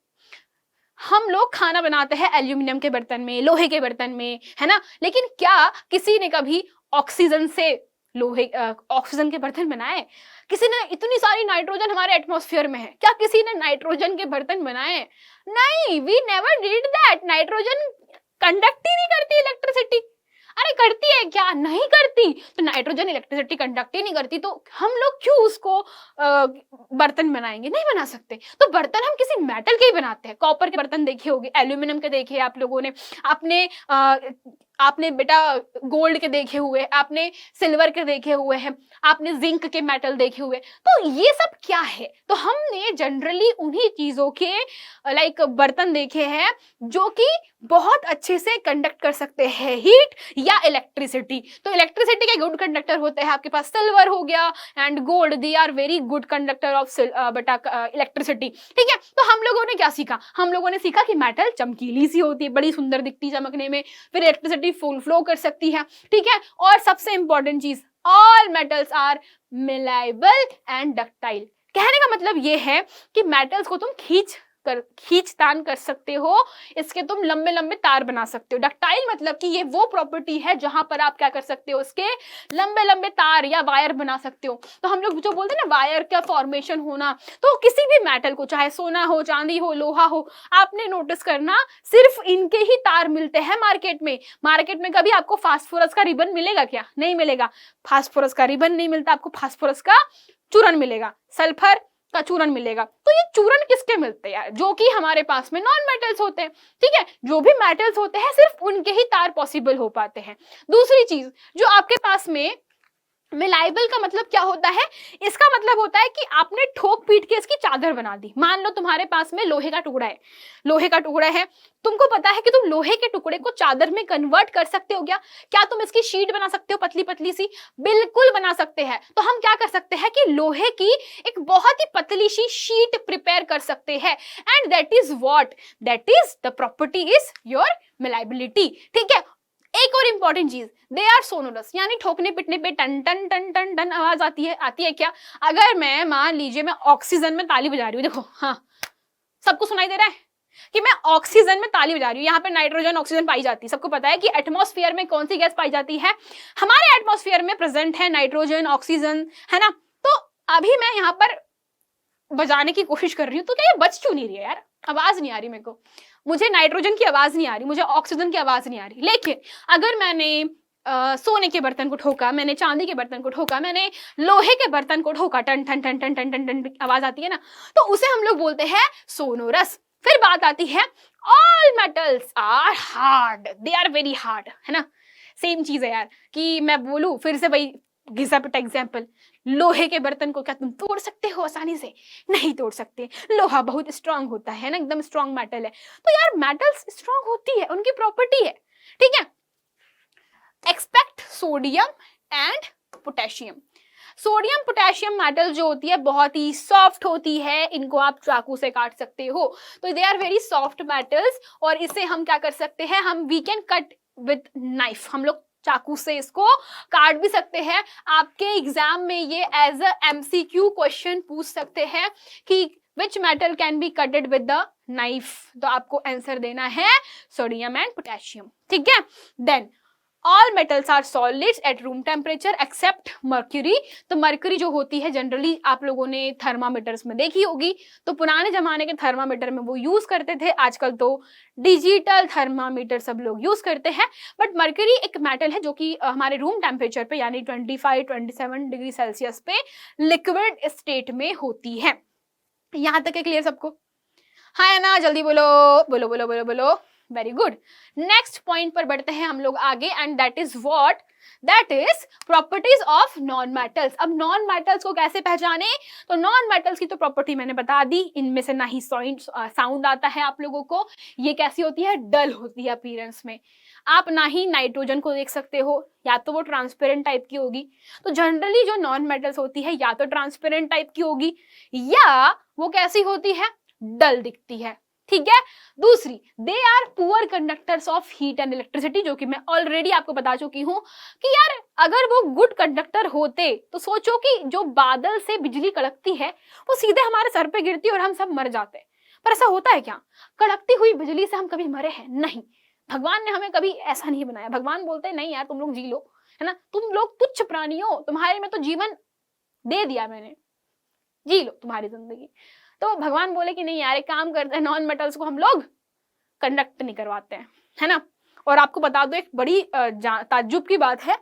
हम लोग खाना बनाते हैं एल्यूमिनियम के बर्तन में, लोहे के बर्तन में, है ना। लेकिन क्या किसी ने कभी ऑक्सीजन से ऑक्सीजन के बर्तन बनाए? किसी ने, इतनी सारी नाइट्रोजन हमारे एटमॉस्फेयर में है, क्या किसी ने नाइट्रोजन के बर्तन बनाए? नहीं, we never did that. Nitrogen conduct ही नहीं करती इलेक्ट्रिसिटी। अरे करती है क्या? नहीं करती। तो नाइट्रोजन इलेक्ट्रिसिटी कंडक्ट ही नहीं करती, तो हम लोग क्यों उसको बर्तन बनाएंगे? नहीं बना सकते। तो बर्तन हम किसी मेटल के ही बनाते हैं। कॉपर के बर्तन देखे होंगे, एल्यूमिनियम के देखे आप लोगों ने, आपने बेटा गोल्ड के देखे हुए, आपने सिल्वर के देखे हुए हैं, आपने जिंक के मेटल देखे हुए। तो ये सब क्या है? तो हमने जनरली उन्हीं चीजों के लाइक बर्तन देखे हैं जो कि बहुत अच्छे से कंडक्ट कर सकते हैं हीट या इलेक्ट्रिसिटी। तो इलेक्ट्रिसिटी के गुड कंडक्टर होते हैं आपके पास सिल्वर हो गया and gold, they are very good conductor of electricity. ठीक है, तो हम लोगों ने क्या सीखा? हम लोगों ने सीखा कि मेटल चमकीली सी होती है, बड़ी सुंदर दिखती चमकने में, फिर इलेक्ट्रिसिटी फुल फ्लो कर सकती है। ठीक है, और सबसे इंपॉर्टेंट चीज, all metals are malleable and ductile. कहने का मतलब ये है कि मेटल्स को तुम खींच तान कर सकते हो, इसके तुम लंबे लंबे तार बना सकते हो। डक्टाइल मतलब कि ये वो प्रॉपर्टी है जहां पर आप क्या कर सकते हो, उसके लंबे लंबे तार या वायर बना सकते हो। तो हम लोग जो बोलते हैं ना वायर का फॉर्मेशन होना, तो किसी भी मेटल को, चाहे सोना हो, चांदी हो, लोहा हो, आपने नोटिस करना सिर्फ इनके ही तार मिलते हैं मार्केट में। मार्केट में कभी आपको फास्फोरस का रिबन मिलेगा क्या? नहीं मिलेगा। फास्फोरस का रिबन नहीं मिलता आपको, फास्फोरस का चूरन मिलेगा, सल्फर का चूरन मिलेगा। तो ये चूरन किसके मिलते हैं? जो कि हमारे पास में नॉन मेटल्स होते हैं। ठीक है, जो भी मेटल्स होते हैं सिर्फ उनके ही तार पॉसिबल हो पाते हैं। दूसरी चीज, जो आपके पास में मिलाइबल का मतलब क्या होता है? इसका मतलब होता है कि आपने ठोक पीट के इसकी चादर बना दी। मान लो तुम्हारे पास में लोहे का टुकड़ा है, तुमको पता है कि तुम लोहे के टुकड़े को चादर में कन्वर्ट कर सकते हो क्या तुम इसकी शीट बना सकते हो पतली पतली सी? बिल्कुल बना सकते हैं। तो हम क्या कर सकते हैं कि लोहे की एक बहुत ही पतली सी शीट प्रिपेयर कर सकते हैं, and that is the property is your malleability. ठीक है, एक और इंपॉर्टेंट चीज, दे आर सोनोरस, यानी ठोकने पिटने पे टन टन टन टन टन आवाज आती है क्या? अगर मैं मान लीजिए मैं ऑक्सीजन में ताली बजा रही हूँ, देखो हाँ सबको सुनाई दे रहा है कि मैं ऑक्सीजन में ताली बजा रही हूँ। यहाँ पे नाइट्रोजन ऑक्सीजन पाई जाती है, सबको पता है कि एटमॉस्फेयर में कौन सी गैस पाई जाती है, हमारे एटमॉस्फेयर में प्रेजेंट है नाइट्रोजन ऑक्सीजन, है ना। तो अभी मैं यहाँ पर बजाने की कोशिश कर रही हूँ, तो क्या ये बच क्यों नहीं रही है यार? आवाज नहीं आ रही मेरे को, मुझे नाइट्रोजन की आवाज नहीं आ रही, मुझे ऑक्सीजन की आवाज नहीं आ रही। लेकिन अगर मैंने सोने के बर्तन को ठोका, मैंने चांदी के बर्तन को ठोका, मैंने लोहे के बर्तन को ठोका, टन टन टन टन टन टन टन आवाज आती है ना, तो उसे हम लोग बोलते हैं सोनोरस। फिर बात आती है, all metals are hard, they are very hard, है ना। सेम चीज है यार कि मैं बोलूं फिर से वही घिसा पिटा एग्जाम्पल, लोहे के बर्तन को क्या तुम तोड़ सकते हो आसानी से? नहीं तोड़ सकते, लोहा बहुत स्ट्रांग होता है ना, एकदम स्ट्रांग मेटल है। तो यार मेटल्स स्ट्रांग होती है, उनकी प्रॉपर्टी है, ठीक है। Expect sodium and potassium. Sodium potassium metal जो होती है बहुत ही सॉफ्ट होती है, इनको आप चाकू से काट सकते हो, तो they are very soft metals, और इसे हम क्या कर सकते हैं, हम we can cut with knife, हम लोग चाकू से इसको काट भी सकते हैं। आपके एग्जाम में ये एज अ एमसीक्यू क्वेश्चन पूछ सकते हैं कि which metal can be कटेड with the knife, तो आपको आंसर देना है सोडियम एंड पोटेशियम, ठीक है। Then all metals are solids at room temperature except mercury. तो मर्क्यूरी जो होती है जनरली आप लोगों ने थर्मामीटर्स में देखी होगी, तो पुराने जमाने के थर्मामीटर में वो यूज करते थे, आजकल तो डिजिटल थर्मामीटर सब लोग यूज करते हैं। बट मर्क्यूरी एक मेटल है जो कि हमारे रूम टेम्परेचर पे यानी 25-27 डिग्री सेल्सियस पे लिक्विड स्टेट में होती है। यहां तक है क्लियर सबको? हाँ है ना, जल्दी बोलो बोलो बोलो बोलो बोलो, वेरी गुड। नेक्स्ट पॉइंट पर बढ़ते हैं हम लोग आगे, and that is what, that is properties of non metals. अब नॉन मेटल्स को कैसे पहचाने? तो नॉन मेटल्स की तो प्रॉपर्टी मैंने बता दी, इनमें से ना ही साउंड आता है आप लोगों को, ये कैसी होती है, डल होती है अपीयरेंस में। आप ना ही नाइट्रोजन को देख सकते हो, या तो वो ट्रांसपेरेंट टाइप की होगी, तो जनरली जो नॉन मेटल्स होती है या तो ट्रांसपेरेंट टाइप की होगी या वो कैसी होती है, डल दिखती है, ठीक है। दूसरी, they are poor conductors of heat and electricity, जो कि मैं ऑलरेडी आपको बता चुकी हूं कि यार अगर वो गुड कंडक्टर होते तो सोचो कि जो बादल से बिजली कड़कती है वो सीधे हमारे सर पे गिरती और हम सब मर जाते। पर ऐसा होता है क्या? कड़कती हुई बिजली से हम कभी मरे हैं? नहीं, भगवान ने हमें कभी ऐसा नहीं बनाया। भगवान बोलते हैं नहीं यार तुम लोग जी लो, है ना, तुम लोग तुच्छ प्राणी हो, तुम्हारे में तो जीवन दे दिया मैंने, जी लो तुम्हारी जिंदगी। तो भगवान बोले कि नहीं यार एक काम करते हैं, नॉन मेटल्स को हम लोग कंडक्ट नहीं करवाते हैं, है ना। और आपको बता दो एक बड़ी ताज्जुब की बात है,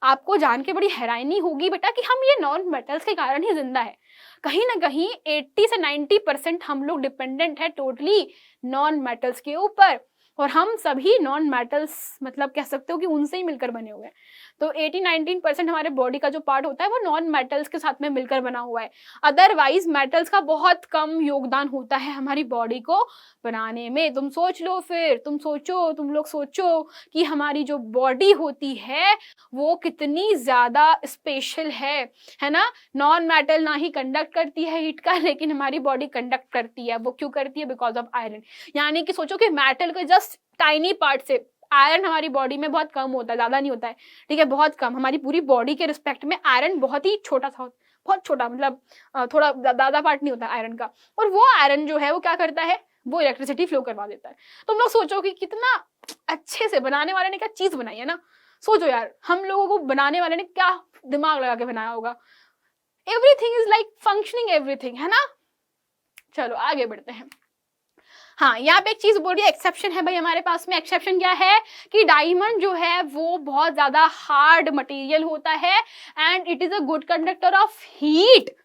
आपको जान के बड़ी हैरानी होगी बेटा कि हम ये नॉन मेटल्स के कारण ही जिंदा है। कहीं ना कहीं 80 से 90% हम लोग डिपेंडेंट है टोटली नॉन मेटल्स के ऊपर, और हम सभी नॉन मेटल्स मतलब कह सकते हो कि उनसे ही मिलकर बने हुए हैं। तो 80-19% हमारे बॉडी का जो पार्ट होता है वो नॉन मेटल्स के साथ में मिलकर बना हुआ है। अदरवाइज मेटल्स का बहुत कम योगदान होता है हमारी बॉडी को बनाने में। तुम सोच लो, फिर तुम सोचो, तुम लोग सोचो कि हमारी जो बॉडी होती है वो कितनी ज्यादा स्पेशल है ना। नॉन मेटल ना ही कंडक्ट करती है हीट का, लेकिन हमारी बॉडी कंडक्ट करती है। वो क्यों करती है? Because of iron. यानी कि सोचो कि मेटल के जस्ट टाइनी पार्ट से आयरन हमारी बॉडी में बहुत कम होता है, ज्यादा नहीं होता है, ठीक है, बहुत कम। हमारी पूरी बॉडी के रिस्पेक्ट में आयरन बहुत ही छोटा सा, बहुत छोटा, मतलब थोड़ा ज्यादा पार्ट नहीं होता आयरन का। और वो आयरन जो है वो क्या करता है, वो इलेक्ट्रिसिटी फ्लो करवा देता है। तुम लोग सोचो कि कितना अच्छे से बनाने वाले ने क्या चीज बनाई है ना। सोचो यार हम लोगों को बनाने वाले ने क्या दिमाग लगा के बनाया होगा। Everything is like functioning everything, है ना। चलो आगे बढ़ते हैं। हाँ, यहाँ पे एक चीज बोल रही है, एक्सेप्शन है भाई हमारे पास में। एक्सेप्शन क्या है कि डायमंड जो है वो बहुत ज्यादा हार्ड मटेरियल होता है and it is a good conductor of heat.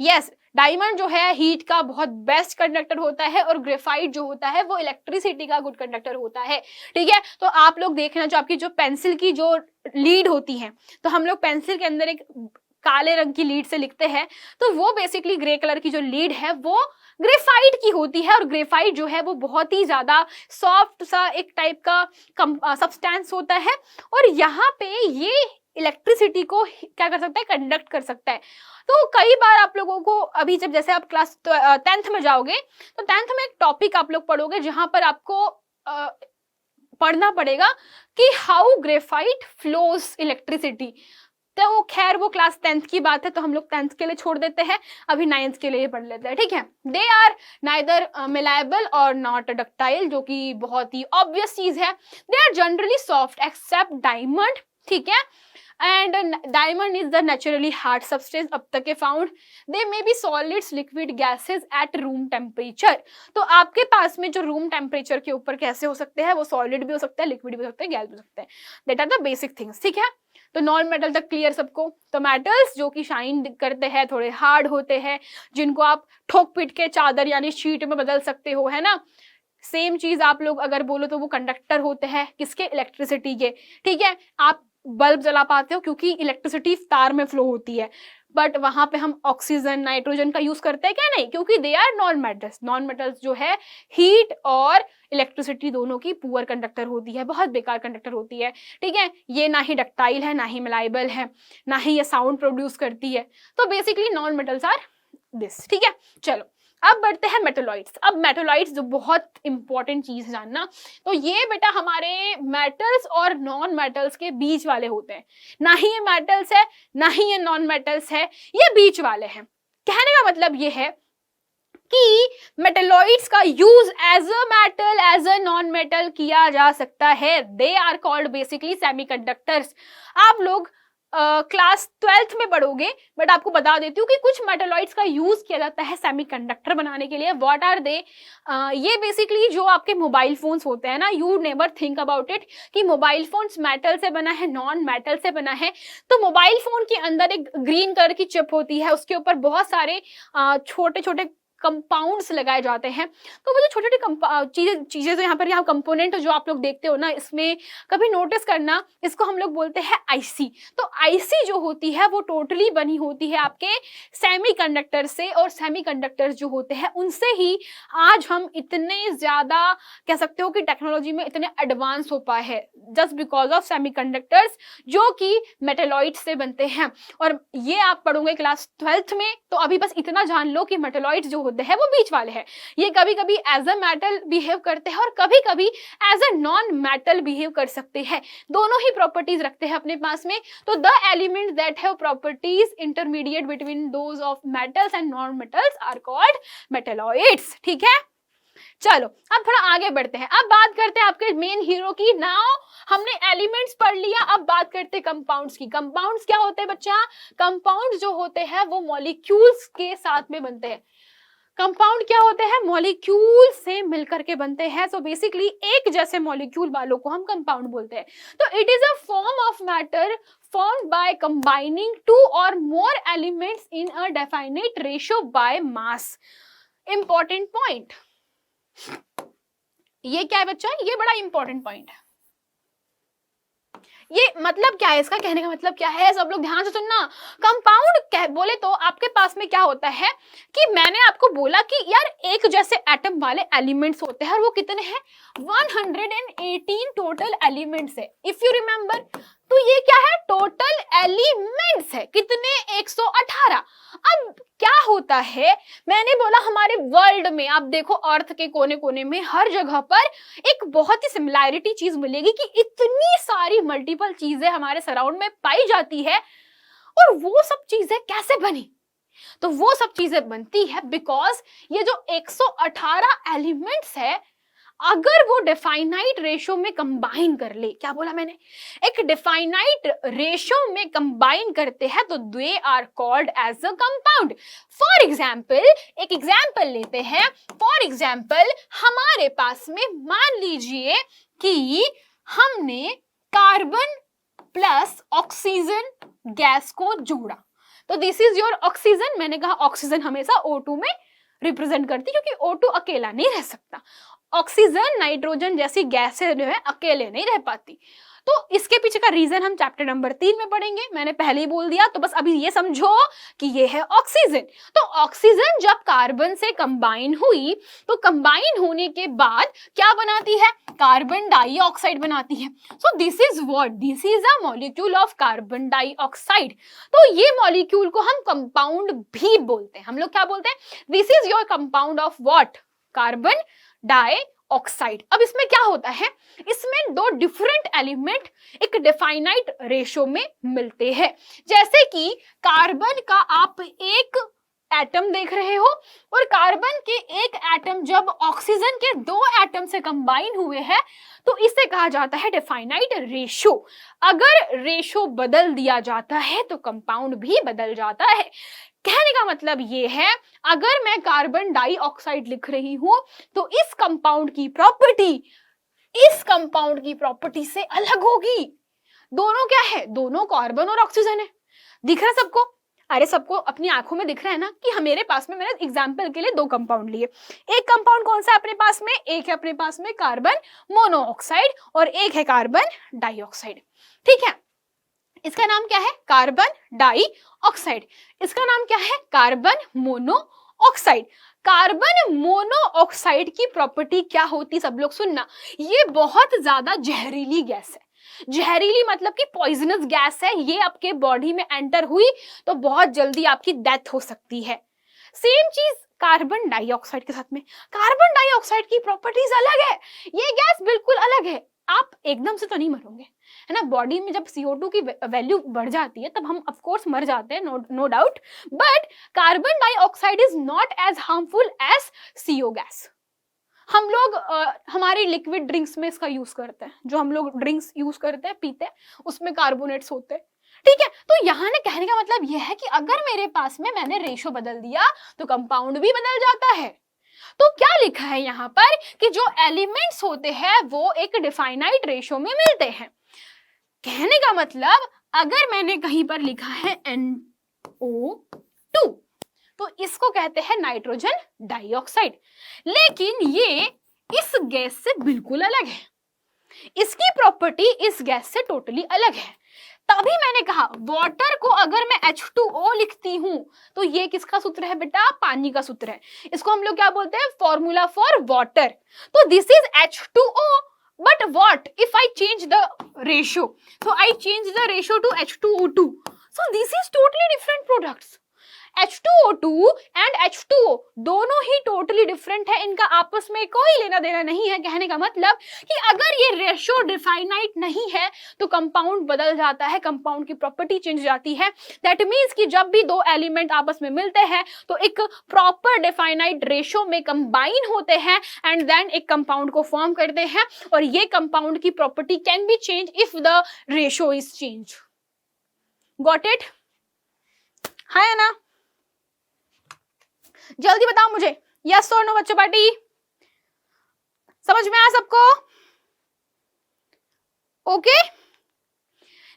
Yes, diamond जो है हीट का बहुत बेस्ट कंडक्टर होता है, और ग्रेफाइट जो होता है वो इलेक्ट्रिसिटी का गुड कंडक्टर होता है, ठीक है। तो आप लोग देखना, जो आपकी जो पेंसिल की जो लीड होती है, तो हम लोग पेंसिल के अंदर एक काले रंग की लीड से लिखते हैं, तो वो बेसिकली ग्रे कलर की जो लीड है वो ग्रेफाइट की होती है। और ग्रेफाइट जो है वो बहुत ही ज्यादा सॉफ्ट सा एक टाइप का सब्सटेंस होता है, और यहाँ पे ये इलेक्ट्रिसिटी को क्या कर सकता है, कंडक्ट कर सकता है। तो कई बार आप लोगों को अभी जैसे आप क्लास 10th में जाओगे तो 10th में एक टॉपिक आप लोग पढ़ोगे जहां पर आपको पढ़ना पड़ेगा कि हाउ ग्रेफाइट फ्लोज इलेक्ट्रिसिटी। तो खैर वो क्लास 10th की बात है, तो हम लोग 10th के लिए छोड़ देते हैं, अभी 9th के लिए पढ़ लेते हैं, ठीक है। दे आर नाइदर मिलायबल और नॉट डक्टाइल, जो कि बहुत ही ऑब्वियस चीज है। They are generally soft except diamond, ठीक है, and diamond is the naturally hard substance अब तक के found. They may be solids, liquid, gases at room temperature. तो आपके पास में जो room temperature के ऊपर कैसे हो सकते हैं, वो solid भी हो सकता है, liquid भी हो सकता है, गैस भी हो सकते हैं. That are the basic things, ठीक है। तो नॉन मेटल तक क्लियर सबको। तो मेटल्स जो कि शाइन करते हैं, थोड़े हार्ड होते हैं, जिनको आप ठोक पीट के चादर यानी शीट में बदल सकते हो, है ना। सेम चीज आप लोग अगर बोलो तो वो कंडक्टर होते हैं, किसके, इलेक्ट्रिसिटी के, ठीक है। आप बल्ब जला पाते हो क्योंकि इलेक्ट्रिसिटी तार में फ्लो होती है, बट वहां पे हम ऑक्सीजन नाइट्रोजन का यूज करते हैं क्या, नहीं, क्योंकि they are non metals. Non metals जो है हीट और इलेक्ट्रिसिटी दोनों की पुअर कंडक्टर होती है, बहुत बेकार कंडक्टर होती है, ठीक है। ये ना ही डक्टाइल है, ना ही मलाइबल है, ना ही ये साउंड प्रोड्यूस करती है। तो basically non metals are this, ठीक है। चलो अब बढ़ते हैं मेटलॉइड्स। अब मेटलॉइड्स जो बहुत इंपॉर्टेंट चीज है जानना, तो ये बेटा हमारे मेटल्स और नॉन मेटल्स के बीच वाले होते हैं। ना ही ये मेटल्स है, ना ही ये नॉन मेटल्स है, ये बीच वाले हैं। कहने का मतलब ये है कि मेटलॉइड्स का use as a metal, as a non metal किया जा सकता है। They are called basically semiconductors. आप लोग क्लास 12th में पढ़ोगे, बट आपको बता देती हूँ कि कुछ मेटलॉइड्स का यूज किया जाता है सेमीकंडक्टर बनाने के लिए। What are they? ये बेसिकली जो आपके मोबाइल फोन्स होते हैं ना, you never think about it कि मोबाइल फोन्स मेटल से बना है, नॉन मेटल से बना है। तो मोबाइल फोन के अंदर एक ग्रीन कलर की चिप होती है, उसके ऊपर बहुत सारे छोटे छोटे कंपाउंड्स लगाए जाते हैं। तो वो जो छोटे छोटे चीजें जो यहाँ पर यहाँ कंपोनेंट जो आप लोग देखते हो ना, इसमें कभी नोटिस करना, इसको हम लोग बोलते हैं आईसी। तो आईसी जो होती है वो टोटली बनी होती है आपके सेमीकंडक्टर से, और सेमीकंडक्टर्स जो होते हैं उनसे ही आज हम इतने ज्यादा कह सकते हो कि टेक्नोलॉजी में इतने एडवांस हो पाए हैं, जस्ट बिकॉज ऑफ सेमीकंडक्टर्स जो कि मेटलॉइड से बनते हैं। और ये आप पढ़ोगे क्लास 12th में। तो अभी बस इतना जान लो कि मेटलॉइड्स जो है वो बीच वाले हैं। ये कभी कभी एज अ मेटल बिहेव करते हैं और कभी कभी as a non metal behave कर सकते हैं। दोनों ही प्रॉपर्टीज रखते हैं अपने पास में। तो the elements that have properties intermediate between those of metals and non metals are called metalloids, ठीक है। चलो अब थोड़ा आगे बढ़ते हैं। अब बात करते हैं आपके मेन हीरो की। नाउ हमने एलिमेंट्स पढ़ लिया, अब बात करते हैं कंपाउंड्स की। कंपाउंड्स क्या होते हैं बच्चा? कंपाउंड्स जो होते हैं वो मॉलिक्यूल्स के साथ में बनते हैं। कंपाउंड क्या होते हैं? मॉलिक्यूल से मिलकर के बनते हैं। सो बेसिकली एक जैसे मॉलिक्यूल वालों को हम कंपाउंड बोलते हैं। तो it is a form of matter formed by combining two or more elements in a definite ratio by mass. Important point. ये क्या है बच्चा? ये बड़ा इंपॉर्टेंट पॉइंट है। ये मतलब क्या है, इसका कहने का मतलब क्या है, सब लोग ध्यान से सुनना। कंपाउंड बोले तो आपके पास में क्या होता है कि मैंने आपको बोला कि यार एक जैसे एटम वाले एलिमेंट्स होते हैं, और वो कितने हैं? 118 टोटल एलिमेंट्स है, इफ यू रिमेंबर। तो ये क्या है? टोटल एलिमेंट्स है कितने? 118। अब क्या होता है, मैंने बोला हमारे वर्ल्ड में आप देखो, अर्थ के कोने कोने में हर जगह पर एक बहुत ही सिमिलैरिटी चीज मिलेगी कि इतनी सारी मल्टीपल चीजें हमारे सराउंड में पाई जाती है। और वो सब चीजें कैसे बनी? तो वो सब चीजें बनती है बिकॉज ये जो 118 एलिमेंट्स है, अगर वो डिफाइनाइट रेशियो में कंबाइन कर ले, क्या बोला मैंने? एक डिफाइनाइट रेशियो में कंबाइन करते हैं तो they are called as a compound. For example, एक एग्जाम्पल लेते हैं। फॉर एग्जाम्पल हमारे पास में मान लीजिए कि हमने कार्बन प्लस ऑक्सीजन गैस को जोड़ा, तो दिस इज योर ऑक्सीजन। मैंने कहा ऑक्सीजन हमेशा O2 में रिप्रेजेंट करती है क्योंकि O2 अकेला नहीं रह सकता। ऑक्सीजन नाइट्रोजन जैसी गैसें जो है अकेले नहीं रह पाती। तो इसके पीछे का रीजन हम चैप्टर नंबर 3 में पढ़ेंगे, मैंने पहले ही बोल दिया। तो बस अभी ये समझो कि ये है ऑक्सीजन। तो ऑक्सीजन जब कार्बन से कंबाइन हुई, तो कंबाइन होने के बाद क्या बनाती है? कार्बन डाइऑक्साइड बनाती है। So this is what? This is a molecule of carbon dioxide. तो ये मॉलिक्यूल को हम कंपाउंड भी बोलते हैं। हम लोग क्या बोलते हैं? This is your compound of what? Carbon dioxide. अब इसमें क्या होता है, इसमें दो डिफरेंट एलिमेंट एक डेफाइनाइट रेशो में मिलते हैं। जैसे कि कार्बन का आप एक एटम देख रहे हो और कार्बन के एक एटम जब ऑक्सीजन के दो एटम से कंबाइन हुए हैं तो इसे कहा जाता है डेफाइनाइट रेशो। अगर रेशो बदल दिया जाता है तो कंपाउंड भी बदल जाता है। कहने का मतलब ये है, अगर मैं कार्बन डाइऑक्साइड लिख रही हूं तो इस कंपाउंड की प्रॉपर्टी इस कंपाउंड की प्रॉपर्टी से अलग होगी। दोनों क्या है, दोनों कार्बन और ऑक्सीजन है। दिख रहा है सबको? अरे सबको अपनी आंखों में दिख रहा है ना कि मेरे पास में, मैंने एग्जांपल के लिए दो कंपाउंड लिए। एक कंपाउंड कौन सा है अपने पास में, एक है अपने पास में कार्बन मोनोऑक्साइड और एक है कार्बन डाइऑक्साइड। ठीक है, इसका नाम क्या है, कार्बन डाइऑक्साइड। इसका नाम क्या है, कार्बन मोनोऑक्साइड। कार्बन मोनोऑक्साइड की प्रॉपर्टी क्या होती, सब लोग सुनना, ये बहुत ज्यादा जहरीली गैस है। जहरीली मतलब कि पॉइजनस गैस है। ये आपके बॉडी में एंटर हुई तो बहुत जल्दी आपकी डेथ हो सकती है। सेम चीज कार्बन डाइऑक्साइड के साथ में। कार्बन डाइऑक्साइड की प्रॉपर्टीज अलग है, ये गैस बिल्कुल अलग है। आप एकदम से तो नहीं मरोगे, है ना। बॉडी में जब CO2 की वैल्यू बढ़ जाती है तब हम ऑफ कोर्स मर जाते हैं, no doubt. But carbon dioxide is not as harmful as CO gas. हम लोग हमारी लिक्विड ड्रिंक्स में इसका यूज करते हैं, जो हम लोग ड्रिंक्स यूज करते हैं पीते हैं उसमें कार्बोनेट्स होते हैं। ठीक है, तो यहाँ ने कहने का मतलब यह है कि अगर मेरे पास में मैंने रेशो बदल दिया तो कंपाउंड भी बदल जाता है। तो क्या लिखा है यहाँ पर कि जो एलिमेंट्स होते हैं वो एक डिफाइनाइट रेशो में मिलते हैं। कहने का मतलब अगर मैंने कहीं पर लिखा है NO2 तो इसको कहते हैं नाइट्रोजन डाइऑक्साइड, लेकिन ये इस गैस से बिल्कुल अलग है। इसकी प्रॉपर्टी इस गैस से टोटली अलग है। तभी मैंने कहा वाटर को अगर मैं H2O लिखती हूं तो ये किसका सूत्र है बेटा, पानी का सूत्र है। इसको हम लोग क्या बोलते हैं, फॉर्मूला फॉर वाटर। तो this is H2O, but what if I change the ratio? So I change the ratio to H2O2. So this is totally different products. H2O2 and H2O दोनों ही टोटली डिफरेंट है, इनका आपस में कोई लेना देना नहीं है। कहने का मतलब कि अगर ये रेशो डिफाइनाइट नहीं है तो कंपाउंड बदल जाता है, कंपाउंड की प्रॉपर्टी चेंज हो जाती है। दैट मीन्स कि जब भी दो एलिमेंट आपस में मिलते हैं तो एक प्रॉपर डिफाइनाइट रेशो में कंबाइन होते हैं एंड देन एक कंपाउंड को फॉर्म करते हैं, और ये कंपाउंड की property can be change if the ratio is change. Got it? है ना? जल्दी बताओ मुझे, यस और नो बच्चों पार्टी, समझ में आया सबको? ओके,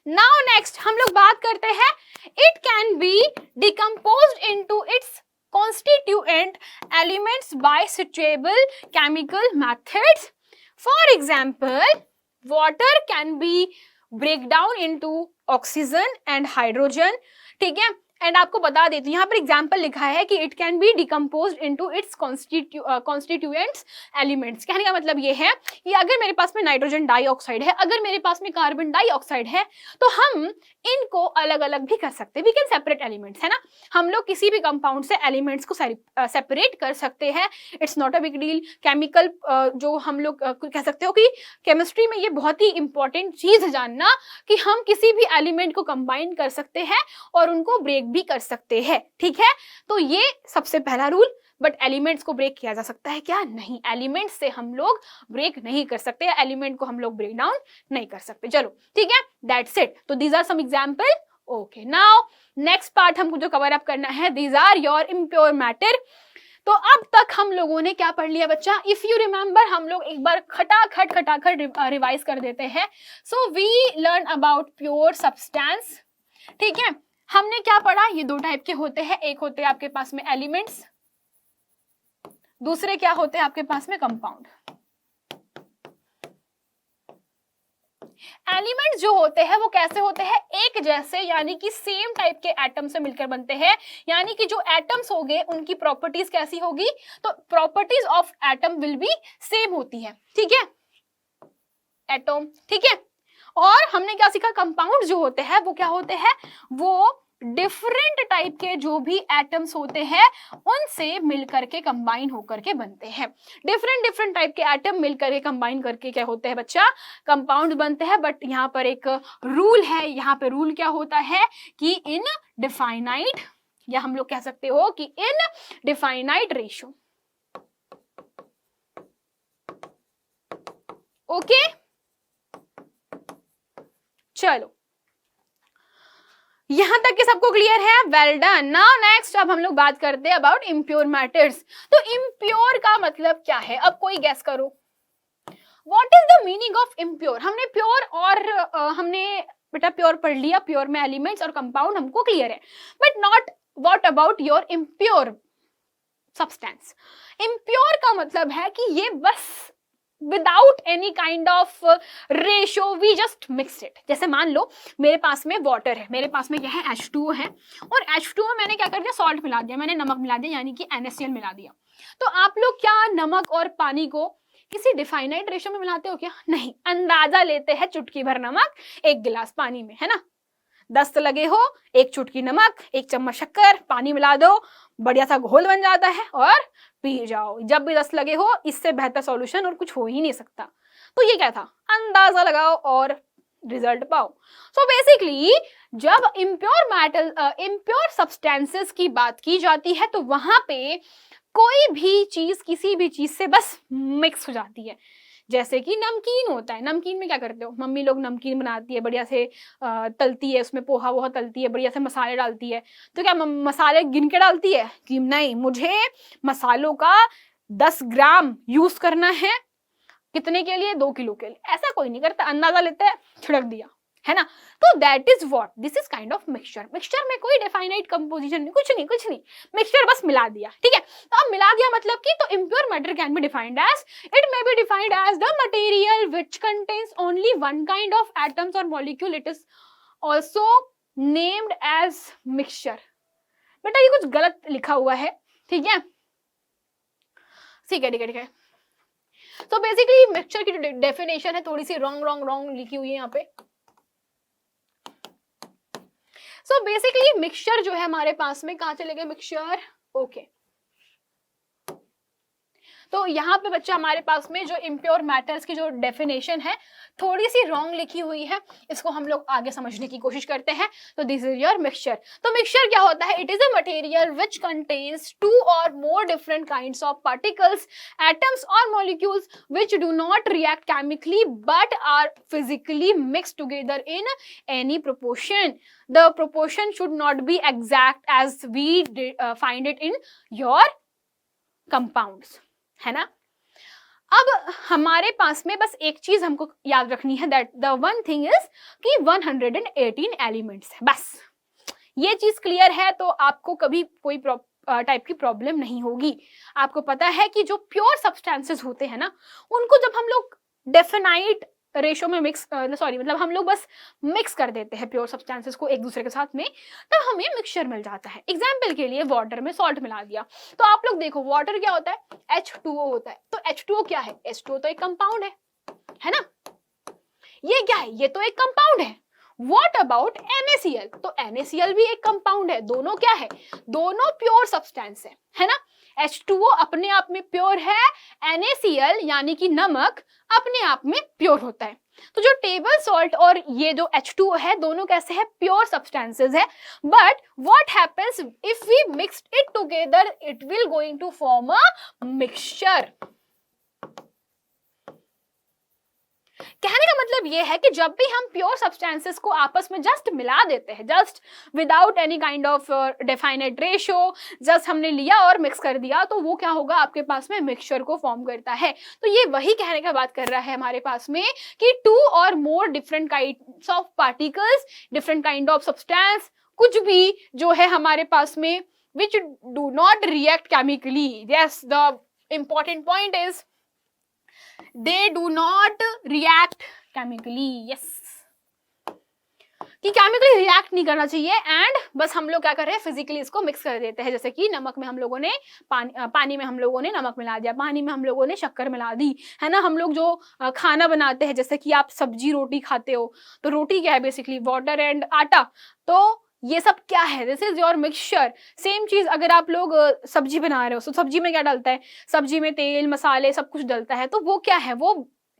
नाउ नेक्स्ट हम लोग बात करते हैं it can be decomposed into its constituent elements by suitable chemical methods. For example, water can be break down into oxygen and hydrogen. ठीक है, एंड आपको बता देती हूँ यहाँ पर एग्जाम्पल लिखा है कि it can be decomposed into its constituents elements. कहने का मतलब ये है कि अगर मेरे पास में नाइट्रोजन डाइऑक्साइड है, अगर मेरे पास में कार्बन डाइऑक्साइड है, तो हम इनको अलग अलग भी कर सकते हैं। वी कैन सेपरेट एलिमेंट्स, है ना। हम लोग किसी भी कंपाउंड से एलिमेंट्स को सेपरेट कर सकते हैं। It's not a big deal. Chemical जो हम लोग कह सकते हो कि केमिस्ट्री में ये बहुत ही इंपॉर्टेंट चीज जानना कि हम किसी भी एलिमेंट को कंबाइन कर सकते हैं और उनको ब्रेक भी कर सकते हैं। ठीक है, तो ये सबसे पहला रूल। बट एलिमेंट्स को ब्रेक किया जा सकता है क्या? नहीं, एलिमेंट्स से हम लोग ब्रेक नहीं कर सकते, एलिमेंट को हम लोग ब्रेक डाउन नहीं कर सकते। चलो ठीक है, दैट्स इट। तो these are some example. Okay, now next part हमको जो कवर अप करना है, these are your impure matter. तो अब तक हम लोगों ने क्या पढ़ लिया बच्चा? इफ यू रिमेंबर, हम लोग एक बार खटाखट रिवाइज कर देते हैं। So we learn about pure substance. ठीक है, हमने क्या पढ़ा? ये दो टाइप के होते हैं, एक होते हैं आपके पास में एलिमेंट्स, दूसरे क्या होते हैं आपके पास में कंपाउंड। एलिमेंट्स जो होते हैं वो कैसे होते हैं? एक जैसे, यानी कि सेम टाइप के एटम से मिलकर बनते हैं। यानी कि जो एटम्स होंगे उनकी प्रॉपर्टीज कैसी होगी? तो properties of atom will be same होती है। ठीक है, एटम। ठीक है, और हमने क्या सीखा? कंपाउंड जो होते हैं वो क्या होते हैं? वो डिफरेंट टाइप के जो भी एटम्स होते हैं उनसे मिलकर के कंबाइन होकर के बनते हैं। डिफरेंट टाइप के एटम मिलकर के कंबाइन करके क्या होते हैं बच्चा, कंपाउंड बनते हैं। बट यहाँ पर एक रूल है, यहाँ पे रूल क्या होता है कि इन डिफाइनाइट, या हम लोग कह सकते हो कि इन डिफाइनाइट रेशियो। ओके चलो यहां तक के सबको क्लियर है, वेल डन। नाउ नेक्स्ट अब हम लोग बात करते हैं अबाउट इम्प्योर मैटर्स। तो इम्प्योर का मतलब क्या है, अब कोई गेस करो, what is the meaning of impure. हमने प्योर और हमने बेटा प्योर पढ़ लिया, प्योर में एलिमेंट्स और कंपाउंड हमको क्लियर है, but not what about your impure substance. Impure का मतलब है कि ये बस without any kind of ratio we just mix it. जैसे मान लो मेरे पास में वाटर है, मेरे पास में क्या है H2O है, और H2O में मैंने क्या कर दिया, सॉल्ट मिला दिया, मैंने नमक मिला दिया, यानी कि NaCl मिला दिया। तो आप लोग क्या नमक और पानी को किसी डिफाइनाइट रेशियो में मिलाते हो क्या? नहीं, अंदाजा लेते हैं चुटकी भर नमक 1 गिलास पानी में, है ना। 10 लगे हो, 1 चुटकी नमक, 1 चम्मच शक्कर, पानी मिला दो, बढ़िया सा घोल बन जाता है और पी जाओ। जब भी 10 लगे हो, इससे बेहतर सॉल्यूशन और कुछ हो ही नहीं सकता। तो ये क्या था, अंदाजा लगाओ और रिजल्ट पाओ। सो बेसिकली जब इम्प्योर सब्सटेंसेस की बात की जाती है तो वहां पे कोई भी चीज किसी भी चीज से बस मिक्स हो जाती है। जैसे कि नमकीन होता है, नमकीन में क्या करते हो, मम्मी लोग नमकीन बनाती है, बढ़िया से तलती है, उसमें पोहा वोहा तलती है, बढ़िया से मसाले डालती है। तो क्या मसाले गिन के डालती है कि नहीं, मुझे मसालों का 10 ग्राम यूज करना है, कितने के लिए, 2 किलो के लिए? ऐसा कोई नहीं करता, अंदाजा लेते हैं, छिड़क दिया, है ना। तो that is what, this is kind of mixture. Mixture में कोई डिफाइनाइट कंपोजिशन नहीं, कुछ नहीं, मिक्सचर बस मिला दिया, ठीक है। तो अब मिला दिया मतलब कि, तो impure matter can be defined as, it may be defined as the material which contains only one kind of atoms or molecule, it is also named as mixture. बेटा ये कुछ गलत लिखा हुआ है, ठीक है, ठीक है। तो बेसिकली मिक्सचर की जो डेफिनेशन है थोड़ी सी रॉन्ग लिखी हुई है यहाँ पे। सो बेसिकली मिक्सचर जो है हमारे पास में, कहां चले गए मिक्सचर, ओके। तो यहाँ पे बच्चा हमारे पास में जो इम्प्योर मैटर्स की जो डेफिनेशन है थोड़ी सी रॉन्ग लिखी हुई है, इसको हम लोग आगे समझने की कोशिश करते हैं। तो दिस इज योर मिक्सचर। तो मिक्सचर क्या होता है, it is a material which contains 2 or more different kinds of particles, atoms or molecules which do not react chemically but are physically mixed together in any proportion. The proportion should not be exact as we find it in your compounds, है ना। अब हमारे पास में बस एक चीज हमको याद रखनी है, that the one thing is कि 118 एलिमेंट्स है, बस ये चीज क्लियर है तो आपको कभी कोई टाइप की प्रॉब्लम नहीं होगी। आपको पता है कि जो प्योर सब्सटेंसेस होते हैं ना, उनको जब हम लोग डेफिनाइट रेशो में मतलब हम लोग बस मिक्स कर देते हैं प्योर सब्सटेंसेस को एक दूसरे के साथ में, तब हमें मिक्सचर मिल जाता है। एग्जाम्पल के लिए वाटर में सॉल्ट मिला दिया, तो आप लोग देखो वाटर क्या होता है, H2O होता है। तो H2O क्या है, H2O तो एक कंपाउंड है ना। ये क्या है, ये तो एक कंपाउंड है। What about NaCl? तो NaCl भी एक कंपाउंड है। दोनों क्या है, दोनों प्योर सब्सटेंस है ना। H2O अपने आप में प्योर है, NaCl यानी कि नमक अपने आप में प्योर होता है। तो जो टेबल सॉल्ट और ये जो H2O है, दोनों कैसे है, प्योर सब्सटेंसेस है। But what happens if we mixed it together, it will going to form a mixture. कहने का मतलब ये है कि जब भी हम प्योर सब्सटेंसेस को आपस में जस्ट मिला देते हैं, just without any kind of definite ratio, just हमने लिया और मिक्स कर दिया, तो वो क्या होगा, आपके पास में मिक्सचर को फॉर्म करता है। तो ये वही कहने का बात कर रहा है हमारे पास में कि 2 or more different kinds of particles, different kind of substance, कुछ भी जो है हमारे पास में which do not react chemically. Yes, the important point is they do not react chemically. Yes, कि केमिकली रिएक्ट नहीं करना चाहिए, एंड बस हम लोग क्या कर रहे हैं, फिजिकली इसको मिक्स कर देते हैं। जैसे कि नमक में हम लोगों ने पानी में हम लोगों ने नमक मिला दिया, पानी में हम लोगों ने शक्कर मिला दी, है ना। हम लोग जो खाना बनाते हैं, जैसे कि आप सब्जी रोटी खाते हो, तो रोटी क्या है, बेसिकली वाटर एंड आटा। तो ये सब क्या है, this is your mixture. Same चीज अगर आप लोग सब्जी बना रहे हो, तो सब्जी में क्या डलता है, सब्जी में तेल मसाले सब कुछ डलता है, तो वो क्या है, वो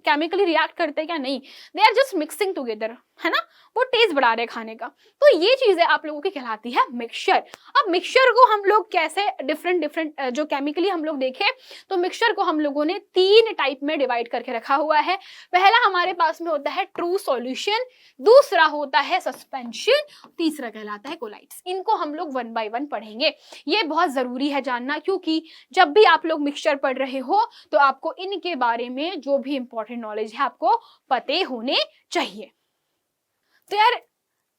केमिकली रिएक्ट करते हैं क्या, नहीं, they are just mixing together, है ना, वो टेस्ट बढ़ा रहे हैं खाने का। तो ये चीजें आप लोगों की कहलाती है मिक्सचर। अब मिक्सचर को हम लोग कैसे डिफरेंट डिफरेंट जो केमिकली हम लोग देखें, तो मिक्सचर को हम लोगों ने 3 टाइप में डिवाइड करके रखा हुआ है। पहला हमारे पास में होता है ट्रू सॉल्यूशन, दूसरा होता है सस्पेंशन, तीसरा कहलाता है कोलाइड्स। इनको हम लोग 1 बाय 1 पढ़ेंगे। ये बहुत जरूरी है जानना, क्योंकि जब भी आप लोग मिक्सचर पढ़ रहे हो तो आपको इनके बारे में जो भी इंपॉर्टेंट नॉलेज है आपको पते होने चाहिए। तो यार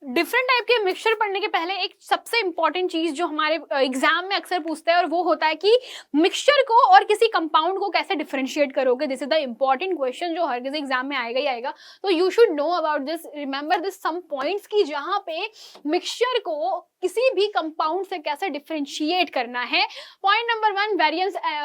डिफरेंट टाइप के मिक्सचर पढ़ने के पहले एक सबसे इंपॉर्टेंट चीज जो हमारे एग्जाम में अक्सर पूछते हैं, और वो होता है कि मिक्सचर को और किसी कंपाउंड को कैसे डिफरेंशिएट करोगे। This is the important question जो हर किसी एग्जाम में आएगा ही आएगा। तो you should know about this, remember this some points की जहां पे मिक्सचर को किसी भी कंपाउंड से कैसे डिफरेंशिएट करना है। Point number 1,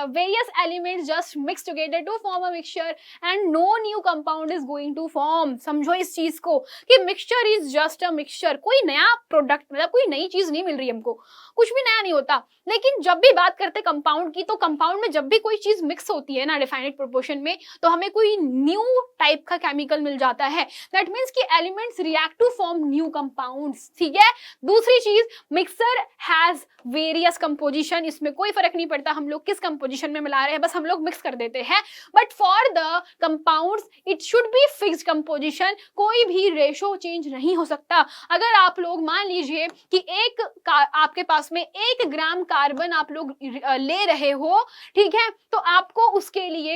various elements just mix together to form a mixture and no new compound is going to form. समझो इस चीज को कि mixture is just a mixture, कोई नया प्रोडक्ट, मतलब कोई नई चीज नहीं मिल रही हमको, कुछ भी नया नहीं होता। लेकिन जब भी बात करते कंपाउंड की, तो कंपाउंड में जब भी कोई चीज मिक्स होती है ना डिफाइनेट प्रोपोर्शन में, तो हमें कोई न्यू टाइप का केमिकल मिल जाता है। दैट मीन्स कि elements react to form new compounds, ठीक है। दूसरी चीज, मिक्सर हैज वेरियस कंपोजिशन, इसमें कोई फर्क नहीं पड़ता हम लोग किस कंपोजिशन में मिला रहे हैं, बस हम लोग मिक्स कर देते हैं। But for the compounds it should be fixed composition, कोई भी रेशो चेंज नहीं हो सकता। अगर आप लोग मान लीजिए कि आपके पास में 1 ग्राम कार्बन आप लोग ले रहे हो, ठीक है, तो आपको उसके लिए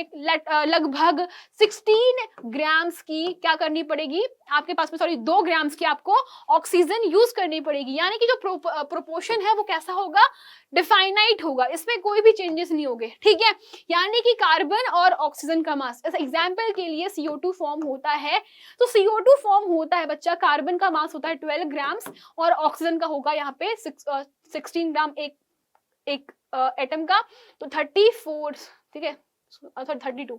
लगभग 16 ग्राम्स की क्या करनी पड़ेगी, आपके पास में 2 ग्राम्स की आपको ऑक्सीजन यूज करनी पड़ेगी। यानी कि जो प्रोपोर्शन है वो कैसा होगा, डिफाइनाइट होगा, इसमें कोई भी चेंजेस नहीं होंगे, ठीक है। यानी कि कार्बन और ऑक्सीजन का मास, एग्जांपल के लिए CO2 फॉर्म होता है, तो CO2 फॉर्म होता है बच्चा, कार्बन का मास होता है 12 ग्राम्स और ऑक्सीजन का होगा यहाँ पे 16 ग्राम एक एटम का, तो 34, ठीक है, 32।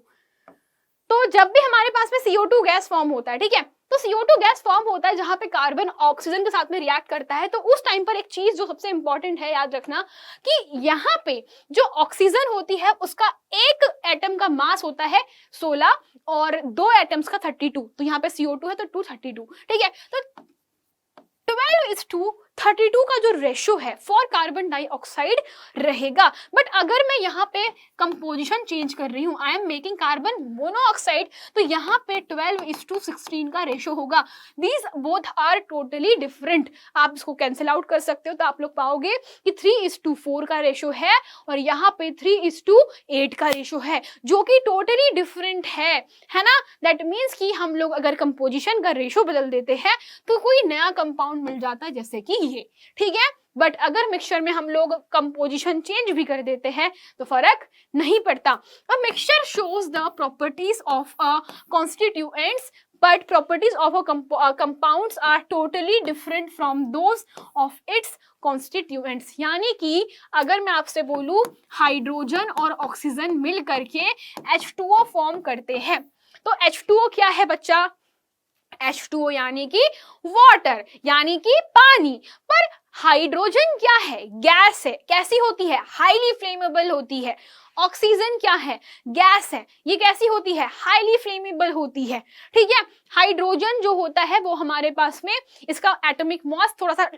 तो जब भी हमारे पास में CO2 गैस फॉर्म होता है, ठीक है, तो CO2 गैस फॉर्म होता है जहां पे कार्बन ऑक्सीजन के साथ में रिएक्ट करता है, तो उस टाइम पर एक चीज जो सबसे इंपॉर्टेंट है याद रखना कि यहाँ पे जो ऑक्सीजन होती है उसका एक एटम का मास होता है 16 और 2 एटम्स का 32, तो यहाँ पे CO2 है तो 232, ठीक है। तो 12:32 का जो रेशो है फॉर कार्बन डाइऑक्साइड रहेगा। बट अगर मैं यहाँ पे कंपोजिशन चेंज कर रही हूँ, I am making carbon monoxide, तो यहाँ पे 12:16 का रेशो होगा। These both are totally different. आप इसको कैंसिल आउट कर सकते हो, तो आप लोग पाओगे कि 3:4 का रेशो है और यहाँ पे 3:8 का रेशो है, जो कि टोटली डिफरेंट है ना। दैट मीन्स कि हम लोग अगर कंपोजिशन का रेशो बदल देते हैं तो कोई नया कंपाउंड मिल जाता है, जैसे कि ये, ठीक है। बट अगर मिक्सचर में हम लोग कंपोजिशन चेंज भी कर देते हैं तो फर्क नहीं पड़ता। अब mixture shows the properties of a constituents but properties of a compounds are totally different from those of its constituents। यानी कि अगर मैं आपसे बोलूं हाइड्रोजन और ऑक्सीजन मिल करके H2O फॉर्म करते हैं, तो H2O क्या है बच्चा, H2O यानी कि वाटर, यानी कि पानी। पर हाइड्रोजन क्या है, गैस है, कैसी होती है, हाईली फ्लेमेबल होती है। ऑक्सीजन क्या है, गैस है, ये कैसी होती है, हाईली फ्लेमेबल होती है, ठीक है। हाइड्रोजन जो होता है वो हमारे पास में इसका एटॉमिक मास थोड़ा सा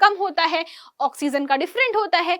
कम होता है, ऑक्सीजन का डिफरेंट होता है।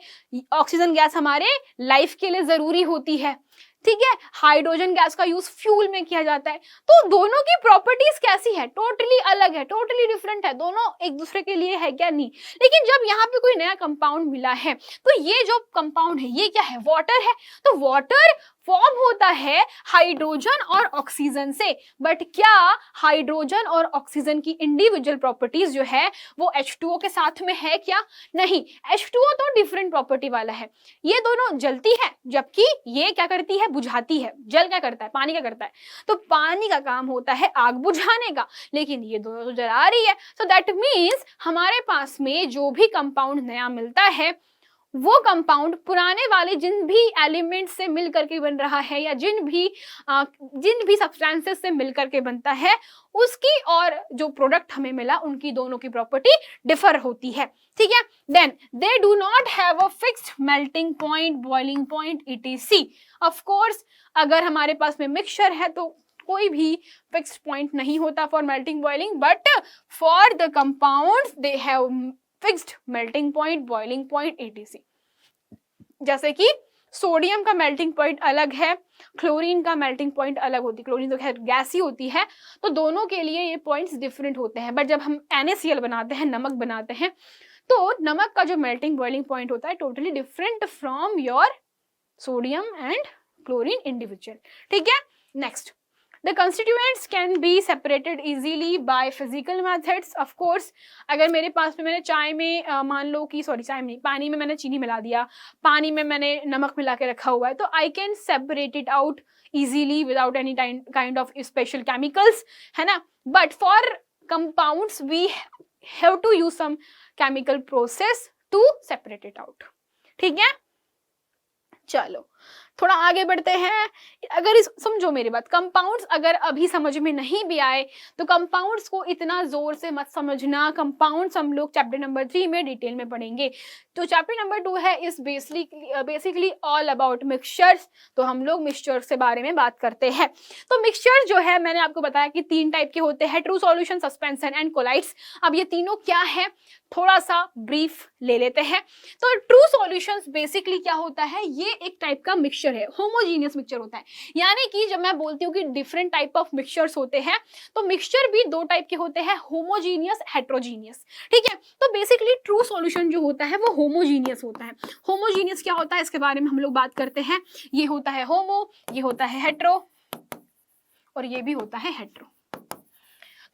ऑक्सीजन गैस हमारे लाइफ के लिए जरूरी होती है, ठीक है। हाइड्रोजन गैस का यूज फ्यूल में किया जाता है। तो दोनों की प्रॉपर्टीज कैसी है, टोटली अलग है, टोटली डिफरेंट है, दोनों एक दूसरे के लिए है क्या, नहीं। लेकिन जब यहाँ पे कोई नया कंपाउंड मिला है, तो ये जो कंपाउंड है ये क्या है, वाटर है। तो वाटर फॉर्म होता है हाइड्रोजन और ऑक्सीजन से। बट क्या हाइड्रोजन और ऑक्सीजन की इंडिविजुअल प्रॉपर्टीज जो है वो H2O के साथ में है क्या, नहीं। H2O तो डिफरेंट प्रॉपर्टी वाला है, ये दोनों जलती है, जबकि ये क्या करती है, बुझाती है। जल क्या करता है, पानी क्या करता है, तो पानी का काम होता है आग बुझाने का, लेकिन ये दोनों तो जला रही है। सो दैट मीन्स हमारे पास में जो भी कंपाउंड नया मिलता है वो कंपाउंड पुराने वाले जिन भी एलिमेंट से मिल करके बन रहा है या जिन भी सब्सटेंसेस से मिल करके बनता है, उसकी और जो प्रोडक्ट हमें मिला उनकी दोनों की प्रॉपर्टी डिफर होती है। ठीक है, then they do not have a fixed melting point, boiling point, etc। Of course अगर हमारे पास में मिक्सचर है तो कोई भी फिक्स्ड पॉइंट नहीं होता for melting boiling, but for the compounds they have fixed melting point, boiling point, etc। जैसे कि सोडियम का मेल्टिंग पॉइंट अलग है, क्लोरीन का मेल्टिंग पॉइंट अलग होती है। क्लोरीन तो खैर गैस ही होती है, तो दोनों के लिए ये पॉइंट्स डिफरेंट होते हैं। बट जब हम NaCl बनाते हैं, नमक बनाते हैं, तो नमक का जो मेल्टिंग बॉइलिंग पॉइंट होता है totally different from your sodium and chlorine individual. ठीक है, next, The constituents can be separated easily by physical methods. Of course, अगर मेरे पास में मैंने चाय में मान लो कि चाय में नहीं, पानी में मैंने चीनी मिला दिया, पानी में मैंने नमक मिला के रखा हुआ है, तो I can separate it out easily without any kind of special chemicals, है ना। But for compounds we have to use some chemical process to separate it out। ठीक है, चलो थोड़ा आगे बढ़ते हैं। अगर समझो मेरी बात, कंपाउंड्स अगर अभी समझ में नहीं भी आए तो कंपाउंड्स को इतना जोर से मत समझना। कंपाउंड्स हम लोग चैप्टर नंबर 3 में डिटेल में पढ़ेंगे। तो चैप्टर नंबर 2 है इस बेसिकली ऑल अबाउट मिक्सचर्स। तो हम लोग मिक्सचर्स के बारे में बात करते हैं। तो मिक्सचर जो है मैंने आपको बताया कि 3 टाइप के होते हैं, true solution, suspension and colloids. अब ये तीनों क्या है थोड़ा सा ब्रीफ ले लेते हैं। तो ट्रू सॉल्यूशंस बेसिकली क्या होता है, ये एक टाइप का मिक्सचर है, होमोजीनियस मिक्सचर होता है। यानी कि जब मैं बोलती हूँ कि डिफरेंट टाइप ऑफ मिक्सचर्स होते हैं, तो मिक्सचर भी 2 टाइप के होते हैं, होमोजीनियस, हेट्रोजीनियस। ठीक है, तो बेसिकली ट्रू सॉल्यूशन जो होता है वो होमोजीनियस होता है। होमोजीनियस क्या होता है इसके बारे में हम लोग बात करते हैं। ये होता है होमो, ये होता है हेट्रो, और ये भी होता है हेट्रो।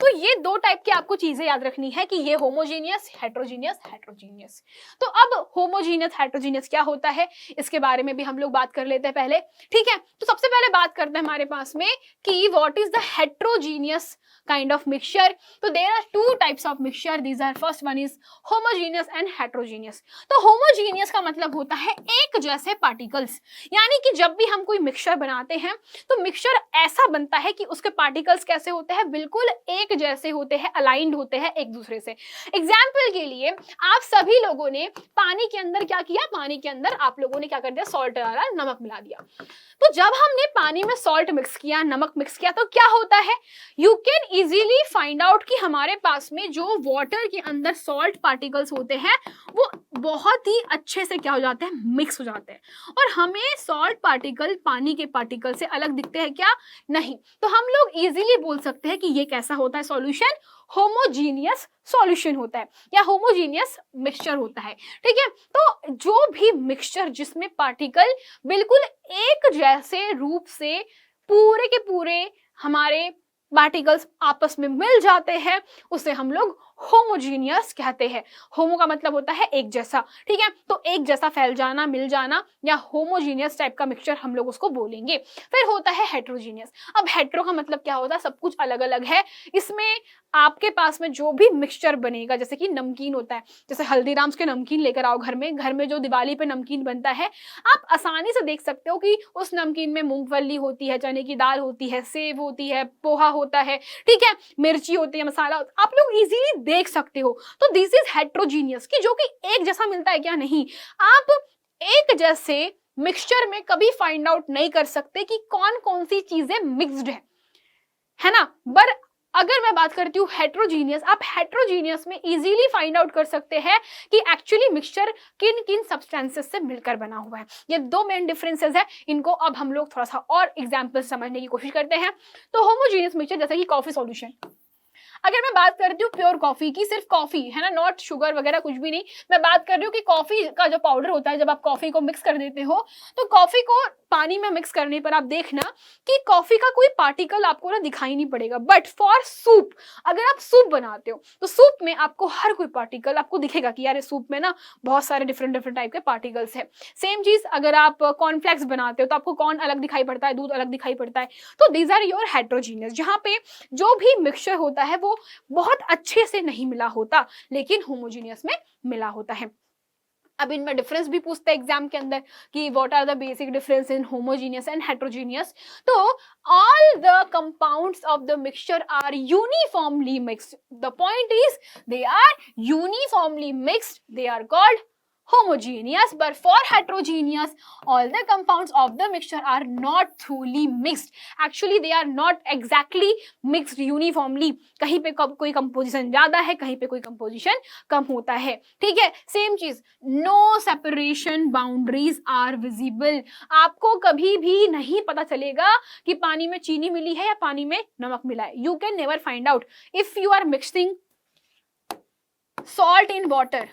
तो ये 2 टाइप की आपको चीजें याद रखनी है कि ये होमोजीनियस, हेट्रोजीनियस, हेट्रोजीनियस। तो अब होमोजीनियस, हेट्रोजीनियस क्या होता है इसके बारे में भी हम लोग बात कर लेते हैं पहले। ठीक है, तो सबसे पहले बात करते हैं हमारे पास में कि what is the heterogeneous kind of mixture। तो there are 2 types of mixture, these are first one is homogeneous and heterogeneous। तो homogeneous का मतलब होता है एक जैसे पार्टिकल्स, यानी कि जब भी हम कोई मिक्सचर बनाते हैं तो मिक्सचर ऐसा बनता है कि उसके पार्टिकल्स कैसे होते हैं, बिल्कुल एक जैसे होते हैं, अलाइंड होते हैं एक दूसरे से। एग्जाम्पल के लिए आप सभी लोगों ने पानी के अंदर क्या किया, पानी के अंदर आप लोगों ने क्या कर दिया, सॉल्ट डाला, नमक मिला दिया। तो जब हमने पानी में सॉल्ट मिक्स किया, नमक मिक्स किया, तो क्या होता है, you can easily find out कि हमारे पास में जो वाटर के अंदर सॉल्ट पार्टिकल्स होते हैं वो बहुत ही अच्छे से क्या हो जाते हैं, मिक्स हो जाते हैं। और हमें सॉल्ट पार्टिकल पानी के पार्टिकल से अलग दिखते हैं क्या, नहीं। तो हम लोग इजीली बोल सकते हैं कि ये कैसा होता है सॉल्यूशन, होमोजीनियस सॉल्यूशन होता है या होमोजीनियस मिक्सचर होता है। ठीक है, तो जो भी मिक्सचर जिसमें पार्टिकल बिल्कुल एक जैसे रूप से पूरे के पूरे हमारे पार्टिकल्स आपस में मिल जाते हैं उसे हम लोग होमोजीनियस कहते हैं। होमो का मतलब होता है एक जैसा। ठीक है, तो एक जैसा फैल जाना, मिल जाना, या होमोजीनियस टाइप का मिक्सचर हम लोग उसको बोलेंगे। फिर होता है हेट्रोजीनियस। अब हेट्रो का मतलब क्या होता है, सब कुछ अलग अलग है। इसमें आपके पास में जो भी मिक्सचर बनेगा, जैसे कि नमकीन होता है, जैसे हल्दीराम्स के नमकीन लेकर आओ घर में जो दिवाली पे नमकीन बनता है, आप आसानी से देख सकते हो कि उस नमकीन में मूंगफली होती है, चने की दाल होती है, सेव होती है, पोहा होता है, ठीक है, मिर्ची होती है, मसाला होता है, आप लोग इजीली देख सकते हो। तो दिस इज हेट्रोजीनियस, कि जो कि एक जैसा मिलता है क्या, नहीं। आप एक जैसे मिक्सचर में कभी फाइंड आउट नहीं कर सकते कि कौन कौन सी चीजें मिक्स्ड है ना। पर अगर मैं बात करती हूँ हेट्रोजीनियस, आप हेट्रोजीनियस में इजीली फाइंड आउट कर सकते हैं कि एक्चुअली मिक्सचर किन किन सब्सटेंसेस से मिलकर बना हुआ है। ये 2 मेन डिफरेंसेस है, इनको अब हम लोग थोड़ा सा और एग्जांपल समझने की कोशिश करते हैं। तो होमोजीनियस मिक्सचर जैसे कि कॉफी सॉल्यूशन, अगर मैं बात करती हूँ प्योर कॉफी की, सिर्फ कॉफी है ना, नॉट शुगर वगैरह कुछ भी नहीं, मैं बात कर रही हूँ कि कॉफी का जो पाउडर होता है, जब आप कॉफी को मिक्स कर देते हो तो कॉफी को पानी में मिक्स करने पर आप देखना कि कॉफी का कोई पार्टिकल आपको ना दिखाई नहीं पड़ेगा। बट फॉर सूप, अगर आप सूप बनाते हो तो सूप में आपको हर कोई पार्टिकल आपको दिखेगा कि यार सूप में ना बहुत सारे डिफरेंट टाइप के पार्टिकल्स है। सेम चीज अगर आप कॉर्नफ्लेक्स बनाते हो तो आपको कॉर्न अलग दिखाई पड़ता है, दूध अलग दिखाई पड़ता है। तो दीज आर योर हेट्रोजीनियस, जहाँ पे जो भी मिक्सचर होता है वो बहुत अच्छे से नहीं मिला होता, लेकिन होमोजीनियस में मिला होता है। अब इनमें डिफरेंस भी पूछते हैं एग्जाम के अंदर कि what are the basic difference in homogeneous and heterogeneous. तो all the compounds of the mixture are uniformly mixed, the point is they are uniformly mixed, they are called homogeneous. But for heterogeneous, all the compounds of the mixture are not truly mixed. Actually they are not exactly mixed uniformly. कहीं पे कोई composition ज्यादा है, कहीं पे कोई composition कम होता है, ठीक है। सेम चीज, no separation boundaries are visible. आपको कभी भी नहीं पता चलेगा कि पानी में चीनी मिली है या पानी में नमक मिला है। You can never find out if you are mixing salt in water.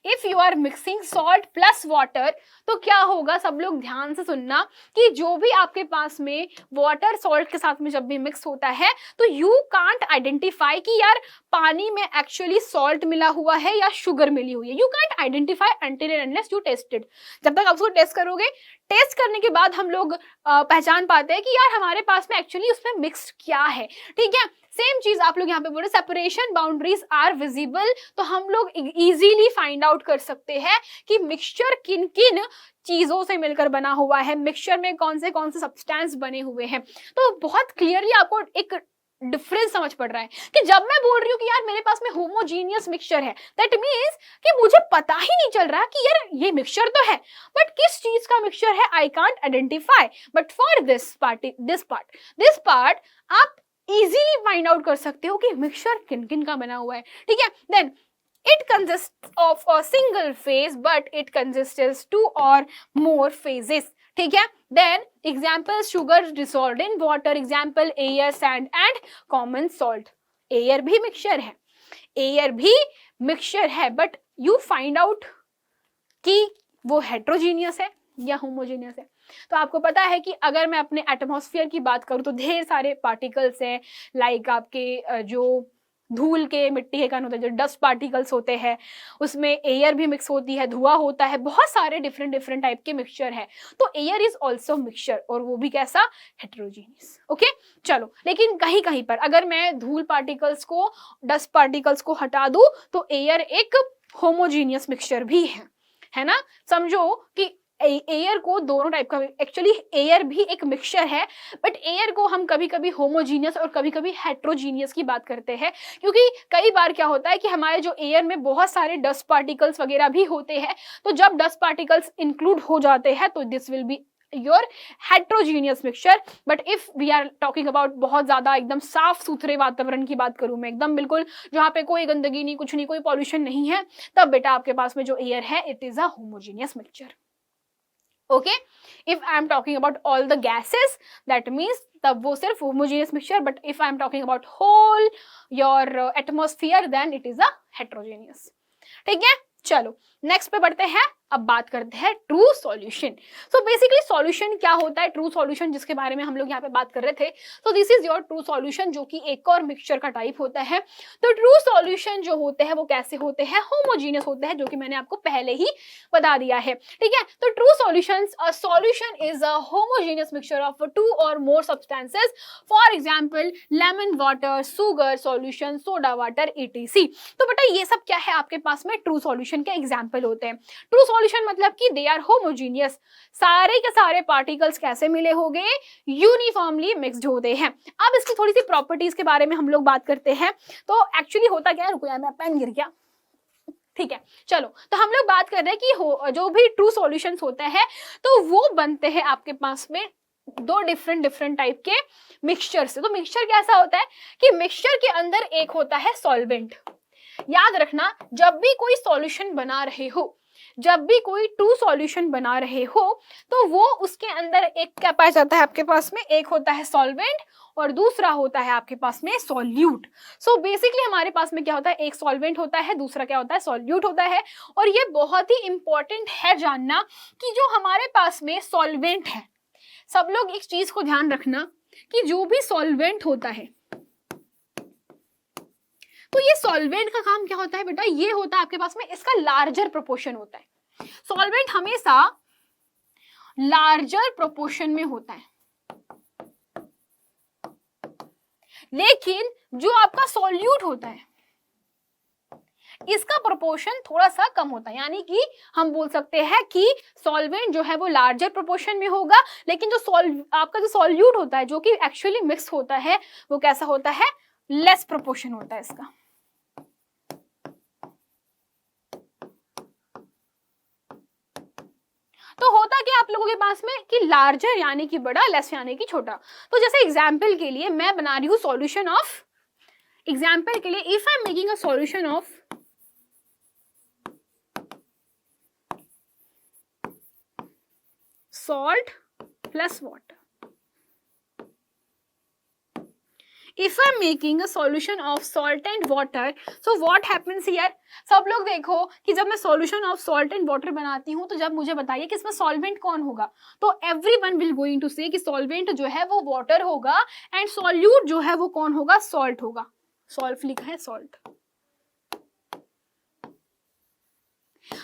If you are mixing salt plus water, तो क्या होगा, सब लोग ध्यान से सुनना कि जो भी आपके पास में वाटर सॉल्ट के साथ में जब भी मिक्स होता है तो यू कांट आइडेंटिफाई कि यार पानी में एक्चुअली सॉल्ट मिला हुआ है या शुगर मिली हुई है। You can't identify until and unless you tested. जब तक आप उसको टेस्ट करोगे, टेस्ट करने के बाद हम लोग पहचान पाते हैं कि यार हमारे पास में एक्चुअली उसमें मिक्स्ड क्या है, ठीक है। सेम चीज आप लोग यहाँ पे बोले सेपरेशन बाउंड्रीज आर विजिबल, तो हम लोग इजीली फाइंड आउट कर सकते हैं कि मिक्सचर किन किन चीजों से मिलकर बना हुआ है, मिक्सचर में कौन से सब्सटेंस बने हुए हैं। तो बहुत क्लियरली आपको एक डिफरेंस समझ पड़ रहा है कि जब मैं बोल रही हूँ कि यार मेरे पास में होमोजीनियस मिक्सचर है, दैट मीन्स कि मुझे पता ही नहीं चल रहा कि यार ये मिक्सचर तो है बट किस चीज का मिक्सचर है I can't identify. But for this part आप इजीली फाइंड आउट कर सकते हो कि मिक्सचर किन किन का बना हुआ है, ठीक है। Then it consists of a single phase but it consists two or more phases, ठीक है। then example sugar dissolved in water, example air, sand and common salt। air भी मिक्सचर है, एयर भी मिक्सचर है, बट यू फाइंड आउट कि वो heterogeneous है या होमोजीनियस है। तो आपको पता है कि अगर मैं अपने एटमॉस्फेयर की बात करूं तो ढेर सारे पार्टिकल्स हैं, लाइक आपके जो धूल के मिट्टी के कण होते हैं, जो डस्ट पार्टिकल्स होते हैं, उसमें एयर भी मिक्स होती है, धुआं होता है, बहुत सारे डिफरेंट टाइप के मिक्सचर है। तो एयर इज ऑल्सो मिक्सचर, और वो भी कैसा, हेट्रोजीनियस। ओके चलो, लेकिन कहीं कहीं पर अगर मैं धूल पार्टिकल्स को, डस्ट पार्टिकल्स को हटा दूं तो एयर एक होमोजीनियस मिक्सचर भी है ना। समझो कि एयर को दोनों टाइप का, एक्चुअली एयर भी एक मिक्सचर है, बट एयर को हम कभी कभी होमोजीनियस और कभी कभी हेट्रोजीनियस की बात करते हैं, क्योंकि कई बार क्या होता है कि हमारे जो एयर में बहुत सारे डस्ट पार्टिकल्स वगैरह भी होते हैं, तो जब डस्ट पार्टिकल्स इंक्लूड हो जाते हैं तो this will be your heterogeneous mixture. But if we are talking about बहुत ज्यादा एकदम साफ सुथरे वातावरण की बात करूं मैं, एकदम बिल्कुल जहां पे कोई गंदगी नहीं, कुछ नहीं, कोई पॉल्यूशन नहीं है, तब बेटा आपके पास में जो एयर है it is a homogeneous mixture. Okay, if I am talking about all the gases that means तब वो सिर्फ homogeneous mixture, but if I am talking about whole your atmosphere then it is a heterogeneous. ठीक है, चलो next पे बढ़ते हैं। अब बात करते हैं true solution. So basically solution क्या होता है, ट्रू सॉल्यूशन जिसके बारे में हम लोग यहाँ पे बात कर रहे थे, तो this is your true solution, जो कि एक और मिक्सचर का टाइप होता है। तो ट्रू सॉल्यूशन जो होते हैं वो कैसे होते हैं, होमोजीनियस होते हैं, जो कि मैंने आपको पहले ही बता दिया है। ठीक है, तो true solutions, a solution is a homogeneous mixture of two or more substances, for example lemon water, sugar solution, soda water, etc। तो बेटा ये सब क्या है आपके पास में ट्रू सॉल्यूशन के एग्जांपल होते हैं। ट्रू सॉल्यूशन मतलब कि दे आर होमोजीनियस, सारे के सारे पार्टिकल्स कैसे मिले होंगे, यूनिफॉर्मली मिक्स्ड होते हैं। अब इसकी थोड़ी सी प्रॉपर्टीज के बारे में हम लोग बात करते हैं। तो एक्चुअली होता क्या है, रुको यार मैं पेन गिर गया। ठीक है, चलो तो हम लोग बात कर रहे हैं कि जो भी ट्रू सॉल्यूशंस होते हैं तो वो बनते हैं आपके पास में दो डिफरेंट टाइप के मिक्सचर से। तो मिक्सचर कैसा होता है कि मिक्सचर के अंदर एक होता है सॉल्वेंट। याद रखना, जब भी कोई सॉल्यूशन बना रहे हो, जब भी कोई ट्रू सॉल्यूशन बना रहे हो, तो वो उसके अंदर एक क्या पाया जाता है आपके पास में, एक होता है सॉल्वेंट और दूसरा होता है आपके पास में सॉल्यूट। सो बेसिकली हमारे पास में क्या होता है, एक सॉल्वेंट होता है, दूसरा क्या होता है, सॉल्यूट होता है। और ये बहुत ही इंपॉर्टेंट है जानना कि जो हमारे पास में सॉल्वेंट है, सब लोग एक चीज को ध्यान रखना कि जो भी सॉल्वेंट होता है, तो ये सॉल्वेंट का काम क्या होता है बेटा, ये होता है आपके पास में इसका लार्जर प्रोपोर्शन होता है। सॉल्वेंट हमेशा लार्जर प्रोपोर्शन में होता है, लेकिन जो आपका सॉल्यूट होता है इसका प्रोपोर्शन थोड़ा सा कम होता है, यानी कि हम बोल सकते हैं कि सॉल्वेंट जो है वो लार्जर प्रोपोर्शन में होगा, लेकिन जो आपका जो सॉल्यूट होता है जो कि एक्चुअली मिक्स होता है वो कैसा होता है, लेस प्रोपोर्शन होता है इसका। तो होता क्या आप लोगों के पास में कि लार्जर यानी कि बड़ा, लेस यानी कि छोटा। तो जैसे एग्जाम्पल के लिए मैं बना रही हूं सॉल्यूशन ऑफ, एग्जाम्पल के लिए if I am making a solution of salt plus water. If I'm making a solution of salt and water, so what happens here? सब लोग देखो कि जब मैं solution of salt and water बनाती हूँ तो जब मुझे बताइए कि इसमें solvent कौन होगा, तो everyone will going to say कि solvent जो है वो water होगा and solute जो है वो कौन होगा, salt होगा। salt लिखा है salt।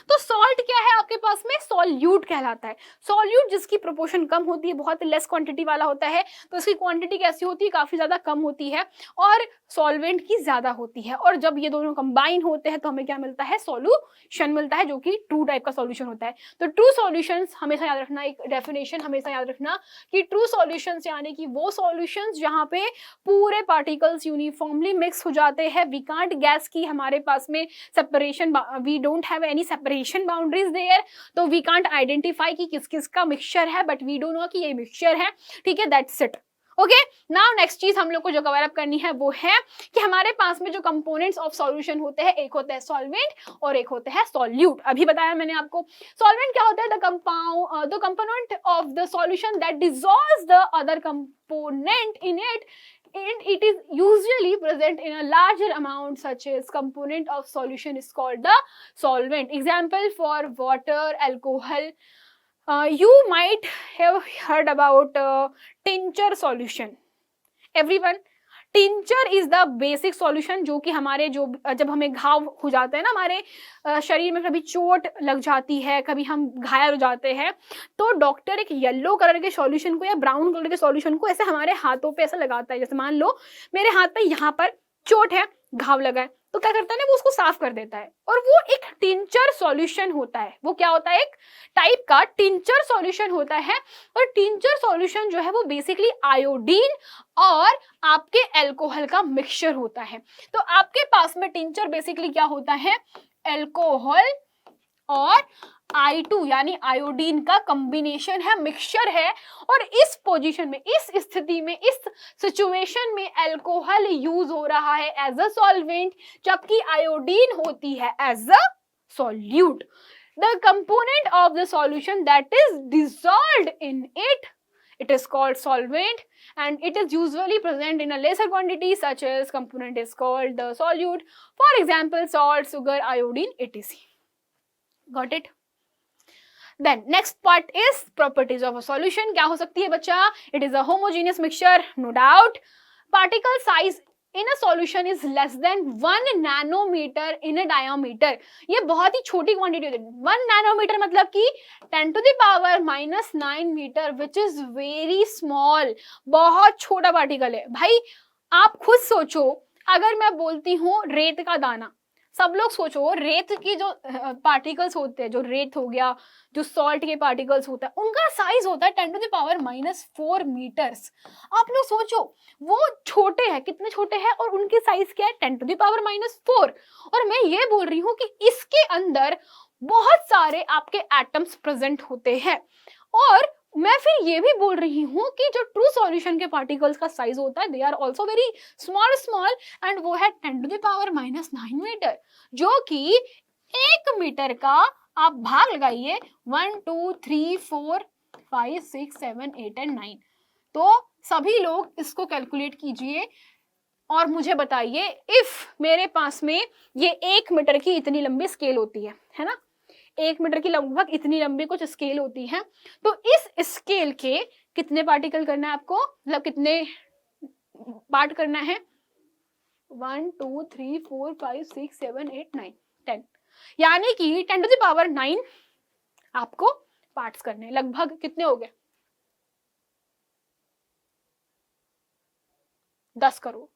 तो सॉल्ट क्या है आपके पास में, सॉल्यूट कहलाता है। सॉल्यूट जिसकी प्रोपोर्शन कम होती है, बहुत लेस क्वांटिटी वाला होता है, तो इसकी क्वांटिटी कैसी होती है, काफी ज्यादा कम होती है, और सॉल्वेंट की ज्यादा होती है। और जब ये दोनों कंबाइन होते हैं तो हमें क्या मिलता है, सॉल्यूशन मिलता है, जो कि ट्रू टाइप का सॉल्यूशन होता है। तो ट्रू सॉल्यूशंस हमेशा याद रखना, एक डेफिनेशन हमेशा याद रखना कि ट्रू सॉल्यूशंस यानी कि वो सॉल्यूशंस जहां पे पूरे पार्टिकल्स यूनिफॉर्मली मिक्स हो जाते हैं, वी कांट गैस की हमारे पास में separation, we don't have any separation boundaries there, तो वी कांट आइडेंटिफाई कि किस किस का मिक्सचर है, बट वी डू नो कि ये मिक्सचर है, ठीक है, that's it. Okay, now next चीज हम लोग को जो कवर अप करनी है वो है कि हमारे पास में जो कंपोनेंट्स ऑफ सॉल्यूशन होते हैं, एक होता है सॉल्वेंट और एक होता है सॉल्यूट। अभी बताया मैंने आपको, सॉल्वेंट क्या होता है, the component of the solution that dissolves the other component in it, and it is usually present in a larger amount, such as component of solution is called the solvent. Example for water, alcohol, you might have heard about tincture solution. Everyone, tincture is the basic solution, जो कि हमारे जो जब हमें घाव हो जाता है ना, हमारे शरीर में कभी चोट लग जाती है, कभी हम घायल हो जाते हैं, तो डॉक्टर एक येलो कलर के सॉल्यूशन को या ब्राउन कलर के सॉल्यूशन को ऐसे हमारे हाथों पे ऐसा लगाता है। जैसे मान लो मेरे हाथ पे यहाँ पर चोट है, घाव लगा है, तो क्या करता है ना, वो उसको साफ कर देता है, और वो एक टिंचर सॉल्यूशन होता है। वो क्या होता है, एक टाइप का टिंचर सॉल्यूशन होता है। और टिंचर सॉल्यूशन जो है वो बेसिकली आयोडीन और आपके अल्कोहल का मिक्सचर होता है। तो आपके पास में टिंचर बेसिकली क्या होता है, अल्कोहल और I2 यानी आयोडीन का कॉम्बिनेशन है, मिक्सचर है। और इस पोजीशन में, इस स्थिति में, इस सिचुएशन में अल्कोहल यूज हो रहा है एज अ सॉल्वेंट, जबकि आयोडीन होती है as a solute. The component of the solution that is dissolved in it, it is called solvent, and it is usually present in a lesser quantity, such as component is called the solute, for example salt, sugar, iodine, etc. Got it? Then next part is properties of a solution. क्या हो सकती है बच्चा, it is a homogeneous mixture, no doubt. Particle size in a solution is less than 1 nanometer in a diameter. ये बहुत ही छोटी quantity होती है। 1 नैनोमीटर मतलब कि 10⁻⁻9 metre, which is very small, बहुत छोटा पार्टिकल है। भाई आप खुद सोचो, अगर मैं बोलती हूँ रेत का दाना, सब लोग सोचो रेत की जो पार्टिकल्स होते हैं, जो रेत हो गया, जो सॉल्ट के पार्टिकल्स होता है, उनका साइज होता है 10⁻⁻4 मीटर्स। आप लोग सोचो वो छोटे हैं, कितने छोटे हैं, और उनकी साइज क्या है, 10⁻⁻4। और मैं ये बोल रही हूँ कि इसके अंदर बहुत सारे आपके एटम्स प्रेजेंट होते हैं। और मैं फिर ये भी बोल रही हूँ कि जो ट्रू सॉल्यूशन के पार्टिकल्स का साइज होता है, they are also very small, and वो है 10⁻⁻9 मीटर, जो कि 1 मीटर का आप भाग लगाइए 1 2 3 4 5 6 7 8 एंड 9। तो सभी लोग इसको कैलकुलेट कीजिए और मुझे बताइए, इफ मेरे पास में ये 1 मीटर की इतनी लंबी स्केल होती है ना, 1 मीटर की लगभग इतनी लंबी कुछ स्केल होती है, तो इस स्केल के कितने पार्टिकल करना है आपको, मतलब कितने पार्ट करना है, 1 2 3 4 5 6 7 8 9 10, यानी कि 10⁻⁹ आपको पार्ट्स करने हैं। लगभग कितने हो गए, 10 करोड़।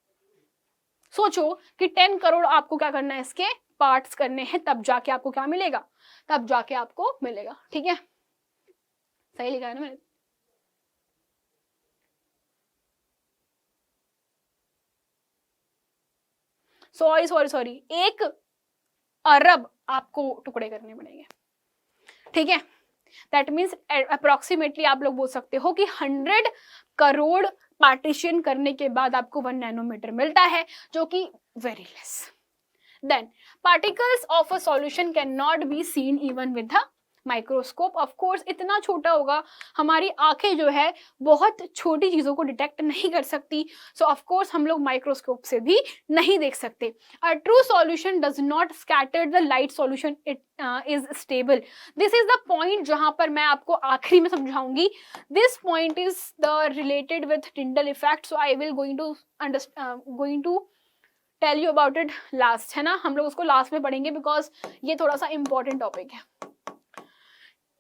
सोचो कि 10 करोड़ आपको क्या करना है, इसके पार्ट्स करने हैं, तब जाके आपको क्या मिलेगा, तब जाके आपको मिलेगा। ठीक है, सही लिखा है ना मैंने? सॉरी सॉरी सॉरी, 1 अरब आपको टुकड़े करने पड़ेंगे। ठीक है, दैट मीन्स अप्रोक्सीमेटली आप लोग बोल सकते हो कि 100 करोड़ पार्टीशन करने के बाद आपको 1 नैनोमीटर मिलता है, जो कि very less. Then particles of a solution can not be seen even with the microscope. Of course इतना छोटा होगा, हमारी आंखें जो है बहुत छोटी चीजों को डिटेक्ट नहीं कर सकती, सो ऑफ कोर्स हम लोग माइक्रोस्कोप से भी नहीं देख सकते। A true solution does not scatter the light solution, it is stable. This is the point जहां पर मैं आपको आखिरी में समझाऊंगी। This point is the related with Tyndall effect, so I will going to tell you about it last, है ना, हम लोग उसको लास्ट में पढ़ेंगे बिकॉज ये थोड़ा सा इंपॉर्टेंट टॉपिक है।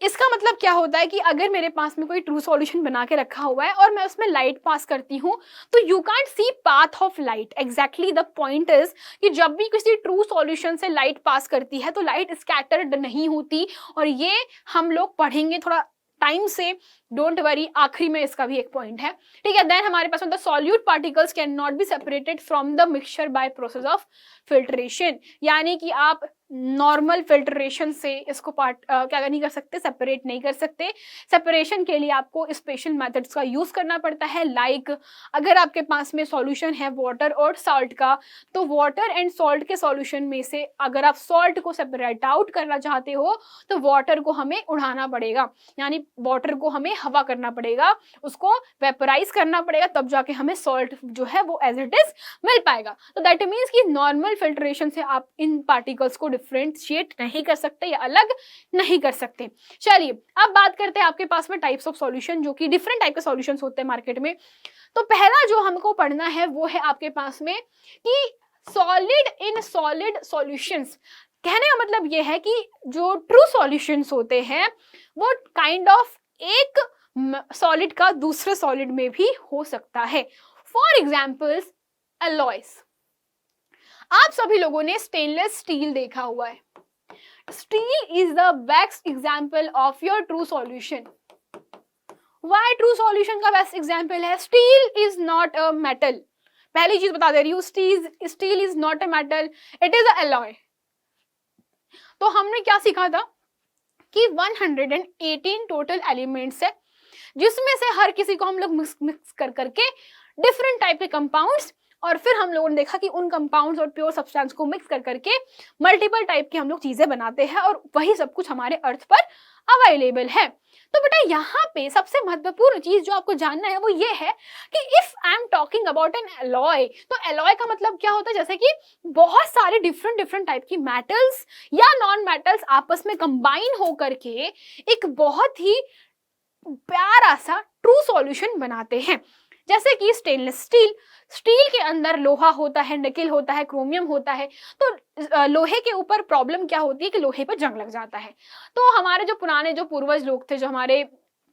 इसका मतलब क्या होता है कि अगर मेरे पास में कोई ट्रू सॉल्यूशन बना के रखा हुआ है और मैं उसमें लाइट पास करती हूँ, तो you can't see path of light. Exactly the point is कि जब भी किसी ट्रू सॉल्यूशन से लाइट पास करती है तो लाइट स्कैटर्ड नहीं होती, और ये हम लोग पढ़ेंगे थोड़ा टाइम से, डोंट वरी, आखिरी में इसका भी एक पॉइंट है। ठीक है, देन हमारे पास the solute particles can not be separated from the mixture by process of filtration, यानी कि आप नॉर्मल फिल्ट्रेशन से इसको क्या नहीं कर सकते, सेपरेट नहीं कर सकते। सेपरेशन के लिए आपको स्पेशल मेथड्स का यूज करना पड़ता है। लाइक अगर आपके पास में सॉल्यूशन है वाटर और सॉल्ट का, तो वाटर एंड सॉल्ट के सॉल्यूशन में से अगर आप सॉल्ट को सेपरेट आउट करना चाहते हो तो वाटर को हमें उड़ाना पड़ेगा, यानी वाटर को हमें हवा करना पड़ेगा, उसको वेपराइज करना पड़ेगा, तब जाके हमें सॉल्ट जो है वो एज इट इज मिल पाएगा। तो दैट मीन्स कि नॉर्मल फिल्ट्रेशन से आप इन पार्टिकल्स को डिफरेंशिएट नहीं कर सकते या अलग नहीं कर सकते। चलिए अब बात करते हैं आपके पास में टाइप्स ऑफ सॉल्यूशन, जो कि डिफरेंट टाइप के सॉल्यूशंस होते हैं मार्केट में। तो पहला जो हमको पढ़ना है वो है आपके पास में कि सॉलिड इन सॉलिड सॉल्यूशंस। कहने का मतलब ये है कि जो ट्रू सॉल्यूशंस होते हैं वो काइंड ऑफ एक सॉलिड का दूसरे सॉलिड में भी हो सकता है। For examples alloys. आप सभी लोगों ने स्टेनलेस स्टील देखा हुआ है। Steel is the best example of your true solution. Why true solution का बेस्ट एग्जाम्पल है? Steel is not a metal. पहली चीज बता दे रही हूँ, steel is not a metal, it is a alloy. तो हमने क्या सीखा था कि 118 टोटल एलिमेंट्स है, जिसमें से हर किसी को हम लोग मिक्स कर करके डिफरेंट टाइप के कंपाउंड्स, और फिर हम लोगों ने देखा कि उन कंपाउंड्स और प्योर सब्सटेंस को मिक्स कर करके मल्टीपल टाइप की हम लोग चीजें बनाते हैं, और वही सब कुछ हमारे अर्थ पर अवेलेबल है। तो बेटा यहाँ पे सबसे महत्वपूर्ण चीज जो आपको जानना है वो ये है कि if I am talking about an alloy, तो एलॉय का मतलब क्या होता है? जैसे कि बहुत सारे डिफरेंट टाइप की मेटल्स या नॉन मेटल्स आपस में कंबाइन होकर के एक बहुत ही प्यारा सा ट्रू सॉल्यूशन बनाते हैं। जैसे कि स्टेनलेस स्टील, स्टील के अंदर लोहा होता है, निकेल होता है, क्रोमियम होता है। तो लोहे के ऊपर प्रॉब्लम क्या होती है कि लोहे पर जंग लग जाता है। तो हमारे जो पुराने जो पूर्वज लोग थे, जो हमारे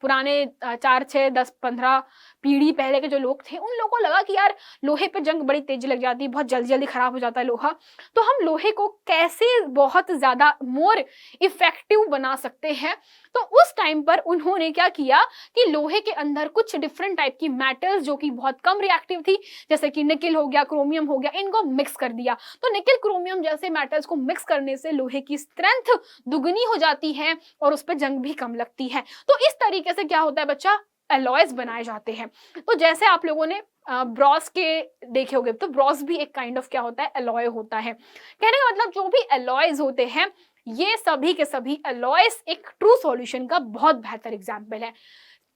पुराने 4, 6, 10, 15 पीढ़ी पहले के जो लोग थे, उन लोगों को लगा कि यार लोहे पे जंग बड़ी तेजी लग जाती है, बहुत जल्दी जल्दी खराब हो जाता है लोहा, तो हम लोहे को कैसे बहुत ज्यादा मोर इफेक्टिव बना सकते हैं। तो उस टाइम पर उन्होंने क्या किया कि लोहे के अंदर कुछ डिफरेंट टाइप की मेटल्स जो कि बहुत कम रिएक्टिव थी, जैसे कि निकेल हो गया, क्रोमियम हो गया, इनको मिक्स कर दिया। तो निकेल क्रोमियम जैसे मेटल्स को मिक्स करने से लोहे की स्ट्रेंथ दुगनी हो जाती है और उस पर जंग भी कम लगती है। तो इस तरीके से क्या होता है बच्चा, एलॉयज बनाए जाते हैं। तो जैसे आप लोगों ने ब्रॉस के देखे होंगे, तो ब्रॉस भी एक काइंड ऑफ क्या होता है, एलॉय होता है। कहने का मतलब जो भी एलॉयज होते हैं, ये सभी के सभी एलॉयज एक ट्रू सॉल्यूशन का बहुत बेहतर एग्जाम्पल है।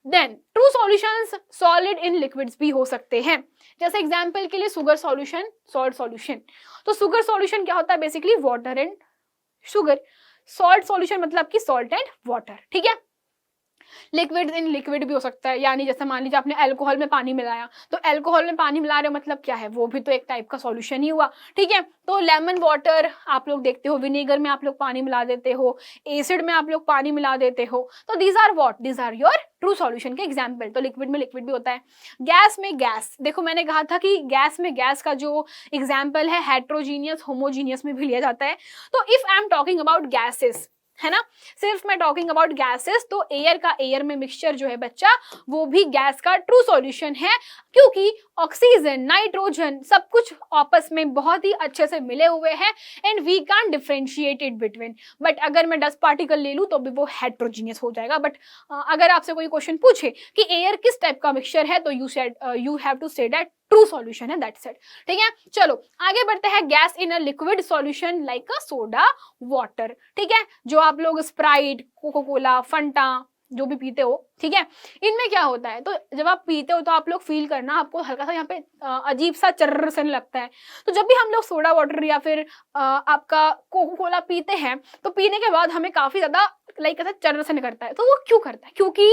Then true solutions solid in liquids भी हो सकते हैं। जैसे एग्जाम्पल के लिए शुगर सॉल्यूशन, सॉल्ट सॉल्यूशन। तो शुगर सॉल्यूशन क्या होता है? Basically water and sugar. Salt solution मतलब कि सॉल्ट एंड वाटर। ठीक है, लिक्विड इन लिक्विड भी हो सकता है, यानी जैसे मान लीजिए आपने अल्कोहल में पानी मिलाया, तो अल्कोहल में पानी मिला रहे हो मतलब क्या है, वो भी तो एक टाइप का सॉल्यूशन ही हुआ, ठीक है। तो लेमन वाटर आप लोग देखते हो, विनेगर में आप लोग पानी मिला देते हो, एसिड में आप लोग पानी मिला देते हो, तो these are what, these are your true solution के एग्जाम्पल। तो लिक्विड में लिक्विड भी होता है। गैस में गैस, देखो मैंने कहा था कि गैस में गैस का जो एग्जाम्पल है हेट्रोजीनियस होमोजीनियस में भी लिया जाता है। तो if I am talking about gases, है ना, सिर्फ मैं टॉकिंग अबाउट गैसेस, तो एयर का एयर में मिक्सचर जो है बच्चा, वो भी गैस का ट्रू सॉल्यूशन है, क्योंकि ऑक्सीजन नाइट्रोजन सब कुछ आपस में बहुत ही अच्छे से मिले हुए हैं and we can differentiate it between. But अगर मैं डस्ट पार्टिकल ले लूँ तो भी वो हेट्रोजीनियस हो जाएगा। बट अगर आपसे कोई क्वेश्चन पूछे कि एयर किस टाइप का मिक्सचर है, तो you have to say that true solution है, दैट्स इट, ठीक है। चलो आगे बढ़ते हैं। Gas in a liquid solution like a soda water, ठीक है, जो आप लोग स्प्राइट, कोको कोला, फंटा जो भी पीते हो, ठीक है, इनमें क्या होता है, तो जब आप पीते हो तो आप लोग फील करना, आपको हल्का सा यहाँ पे अजीब सा चर्र सा लगता है। तो जब भी हम लोग सोडा वाटर या फिर आपका कोको कोला पीते हैं, तो पीने के बाद हमें काफी ज्यादा लाइक ऐसा चर्र सा करता है। तो वो क्यों करता है, क्योंकि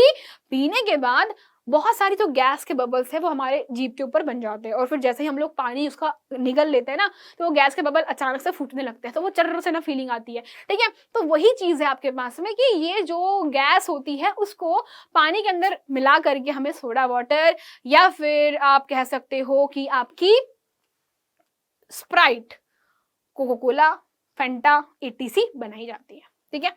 पीने के बाद बहुत सारी जो गैस के बबल्स है वो हमारे जीभ के ऊपर बन जाते हैं, और फिर जैसे ही हम लोग पानी उसका निगल लेते हैं ना, तो वो गैस के बबल अचानक से फूटने लगते हैं, तो वो चर्र से ना फीलिंग आती है, ठीक है। तो वही चीज है आपके पास में कि ये जो गैस होती है उसको पानी के अंदर मिला करके हमें सोडा वाटर या फिर आप कह सकते हो कि आपकी स्प्राइट, कोको कोला, फेंटा एटीसी बनाई जाती है, ठीक है।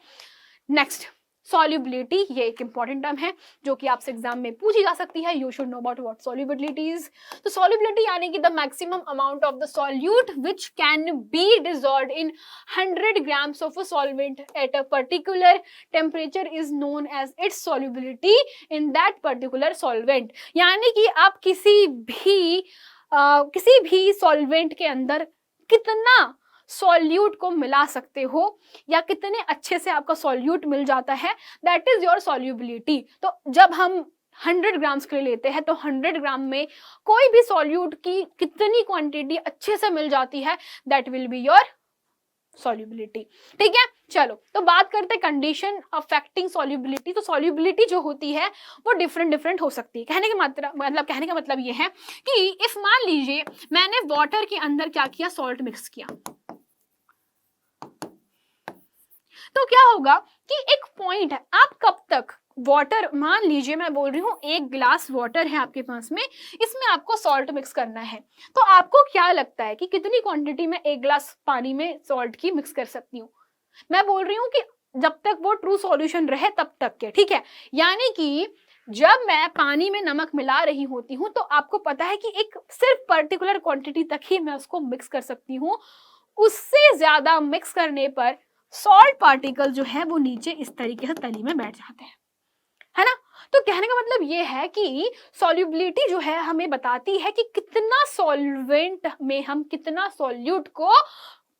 नेक्स्ट, सॉल्युबिलिटी, ये एक इंपॉर्टेंट टर्म है जो कि आपसे एग्जाम में पूछी जा सकती है। You should know about what solubility is. तो सॉल्युबिलिटी यानी कि the maximum amount of the solute which can be dissolved in 100 grams of a solvent at a particular temperature is known as its solubility in that particular solvent. यानी कि आप किसी भी solvent के अंदर कितना सॉल्यूट को मिला सकते हो या कितने अच्छे से आपका सॉल्यूट मिल जाता है, दैट इज योर सॉल्युबिलिटी। तो जब हम 100 ग्राम्स के लिए लेते हैं तो 100 ग्राम में कोई भी सॉल्यूट की कितनी क्वांटिटी अच्छे से मिल जाती है, that will be your solubility, ठीक है। चलो तो बात करते हैं कंडीशन अफेक्टिंग सॉल्युबिलिटी। तो सॉल्युबिलिटी जो होती है वो डिफरेंट हो सकती है। कहने का मतलब ये है कि इफ मान लीजिए मैंने वाटर के अंदर क्या किया, सॉल्ट मिक्स किया, तो क्या होगा कि एक पॉइंट है, आप कब तक वाटर, मान लीजिए मैं बोल रही हूँ 1 गिलास वाटर है आपके पास में, इसमें आपको सॉल्ट मिक्स करना है, तो आपको क्या लगता है कि कितनी क्वांटिटी में 1 गिलास पानी में सॉल्ट की मिक्स कर सकती हूँ? मैं बोल रही हूँ कि जब तक वो ट्रू सॉल्यूशन रहे तब तक के, ठीक है। यानी कि जब मैं पानी में नमक मिला रही होती हूँ तो आपको पता है कि एक सिर्फ पर्टिकुलर क्वांटिटी तक ही मैं उसको मिक्स कर सकती हूँ, उससे ज्यादा मिक्स करने पर सॉल्ट पार्टिकल जो है वो नीचे इस तरीके से तली में बैठ जाते हैं, है ना। तो कहने का मतलब ये है कि सॉल्युबिलिटी जो है हमें बताती है कि कितना सॉल्वेंट में हम कितना सॉल्यूट को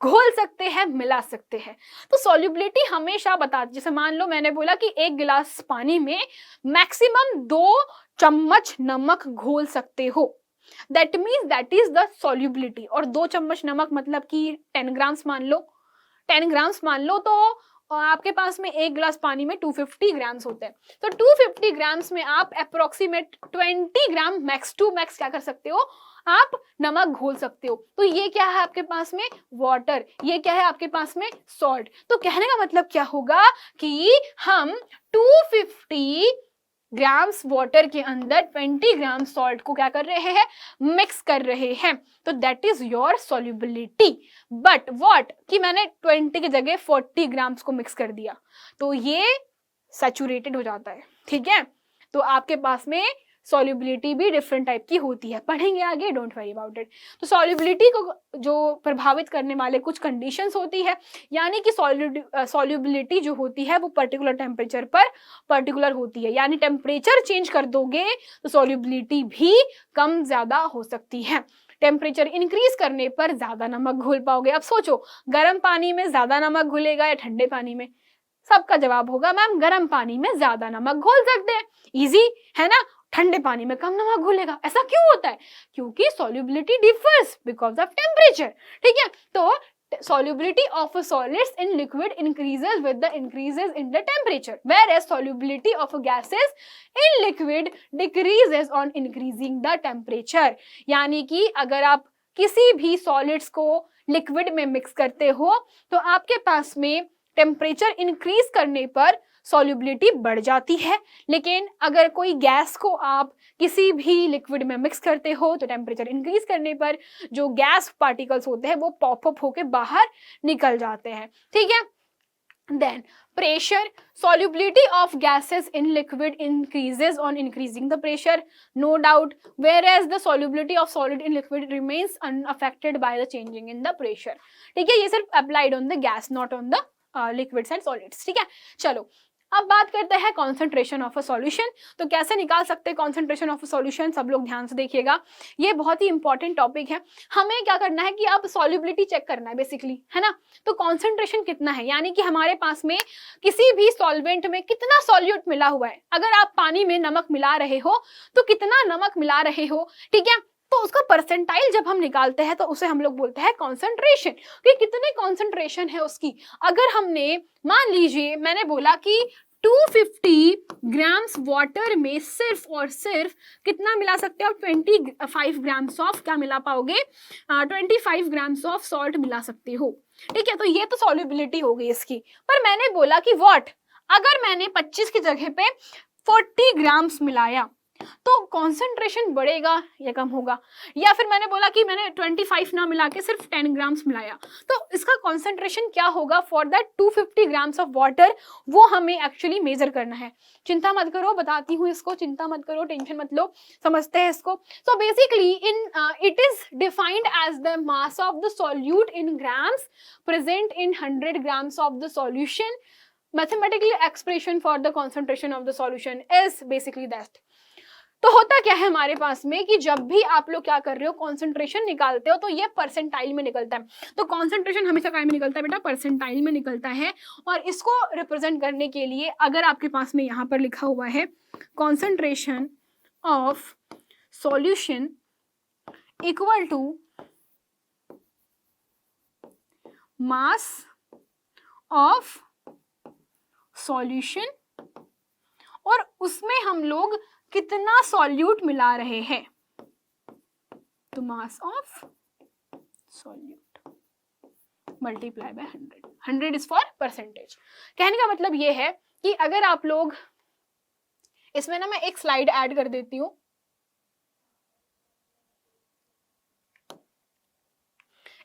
घोल सकते हैं, मिला सकते हैं। तो सॉल्युबिलिटी हमेशा बताती, जैसे मान लो मैंने बोला कि 1 गिलास पानी में मैक्सिमम 2 चम्मच नमक घोल सकते हो, that means that is the solubility. और 2 चम्मच नमक मतलब कि 10 ग्राम्स मान लो, 10 ग्राम्स मान लो, तो आपके पास में 1 गिलास पानी में 250 ग्राम्स होते हैं। तो 250 ग्राम्स में आप approximate 20 gram max to max क्या कर सकते हो, आप नमक घोल सकते हो। तो ये क्या है आपके पास में, वाटर, ये क्या है आपके पास में, सॉल्ट। तो कहने का मतलब क्या होगा कि हम 250 ग्राम्स वाटर के अंदर 20 ग्राम सॉल्ट को क्या कर रहे हैं, मिक्स कर रहे हैं। तो that is your solubility. But what कि मैंने 20 की जगह 40 ग्राम्स को मिक्स कर दिया तो ये सैचुरेटेड हो जाता है, ठीक है। तो आपके पास में सॉल्युबिलिटी भी डिफरेंट टाइप की होती है, पढ़ेंगे आगे, डोंट वरी अबाउट इट। तो सॉल्युबिलिटी को जो प्रभावित करने वाले कुछ कंडीशंस होती है, यानी कि सॉल्युबिलिटी जो होती है वो पर्टिकुलर टेम्परेचर पर पर्टिकुलर होती है, यानी टेम्परेचर चेंज कर दोगे तो सॉल्युबिलिटी भी कम ज्यादा हो सकती है। टेम्परेचर इंक्रीज करने पर ज्यादा नमक घोल पाओगे। अब सोचो गर्म पानी में ज्यादा नमक घुलेगा या ठंडे पानी में? सबका जवाब होगा मैम गर्म पानी में ज्यादा नमक घोल सकते हैं, इजी है ना। ठंडे पानी में कम नमक घुलेगा, ऐसा क्यों होता है? क्योंकि solubility differs because of temperature, ठीक है। तो solubility of solids in liquid increases with the increases in the temperature, whereas solubility of gases in liquid decreases on increasing the temperature. यानी कि अगर आप किसी भी सॉलिड्स को लिक्विड में मिक्स करते हो तो आपके पास में टेम्परेचर इंक्रीज करने पर सॉल्युबिलिटी बढ़ जाती है, लेकिन अगर कोई गैस को आप किसी भी लिक्विड में मिक्स करते हो तो टेम्परेचर इंक्रीज करने पर जो गैस पार्टिकल्स होते हैं वो पॉप अप होकर बाहर निकल जाते हैं. ठीक है. Then pressure, solubility of gases in liquid increases on increasing the pressure, no doubt, whereas the solubility of solid in liquid remains unaffected by the changing in the pressure. ठीक है, ये सिर्फ applied on the gas, not on the liquids and solids. ठीक है. चलो अब बात करते हैं कॉन्सेंट्रेशन ऑफ अ सॉल्यूशन. तो कैसे निकाल सकते हैं कॉन्सेंट्रेशन ऑफ अ सॉल्यूशन, सब लोग ध्यान से देखिएगा, ये बहुत ही इंपॉर्टेंट टॉपिक है. हमें क्या करना है कि अब सॉल्युबिलिटी चेक करना है बेसिकली, है ना. तो कॉन्सेंट्रेशन कितना है, यानी कि हमारे पास में किसी भी सॉल्वेंट में कितना सॉल्यूट मिला हुआ है. अगर आप पानी में नमक मिला रहे हो तो कितना नमक मिला रहे हो. ठीक है. तो उसका परसेंटाइल जब हम निकालते हैं तो उसे हम लोग बोलते हैं कॉन्सेंट्रेशन, कि कितने कॉन्सेंट्रेशन है उसकी. अगर हमने मान लीजिए मैंने बोला कि 250 ग्राम्स वाटर में सिर्फ और सिर्फ कितना मिला सकते हो, 25 ग्राम्स ऑफ क्या मिला पाओगे, 25 ग्राम्स ऑफ सॉल्ट मिला सकते हो. ठीक है. तो ये तो सॉल्युबिलिटी हो गई इसकी. पर मैंने बोला कि व्हाट, अगर मैंने 25 की जगह पे 40 ग्राम्स मिलाया तो कॉन्सेंट्रेशन बढ़ेगा या कम होगा. या फिर मैंने बोला कि मैंने 25 ना मिला के सिर्फ 10 ग्राम्स मिलाया, तो इसका कॉन्सेंट्रेशन क्या होगा for that 250 grams of water, वो हमें एक्चुअली मेजर करना है. चिंता मत करो, बताती हूँ इसको, चिंता मत करो, टेंशन मत लो, समझते हैं इसको. So basically it is defined as the mass of the solute in grams present in 100 grams of the solution. Mathematically expression for the concentration of the solution is basically that. तो होता क्या है हमारे पास में कि जब भी आप लोग क्या कर रहे हो, कॉन्सेंट्रेशन निकालते हो तो ये परसेंटाइल में निकलता है. तो कॉन्सेंट्रेशन हमेशा काय में निकलता है बेटा, परसेंटाइल में निकलता है. और इसको रिप्रेजेंट करने के लिए अगर आपके पास में यहाँ पर लिखा हुआ है concentration of solution equal to mass of solution, और उसमें हम लोग कितना सॉल्यूट मिला रहे हैं, तो mass of solute multiply by 100. 100 is for percentage. कहने का मतलब ये है कि अगर आप लोग इसमें ना, मैं एक स्लाइड ऐड कर देती हूं,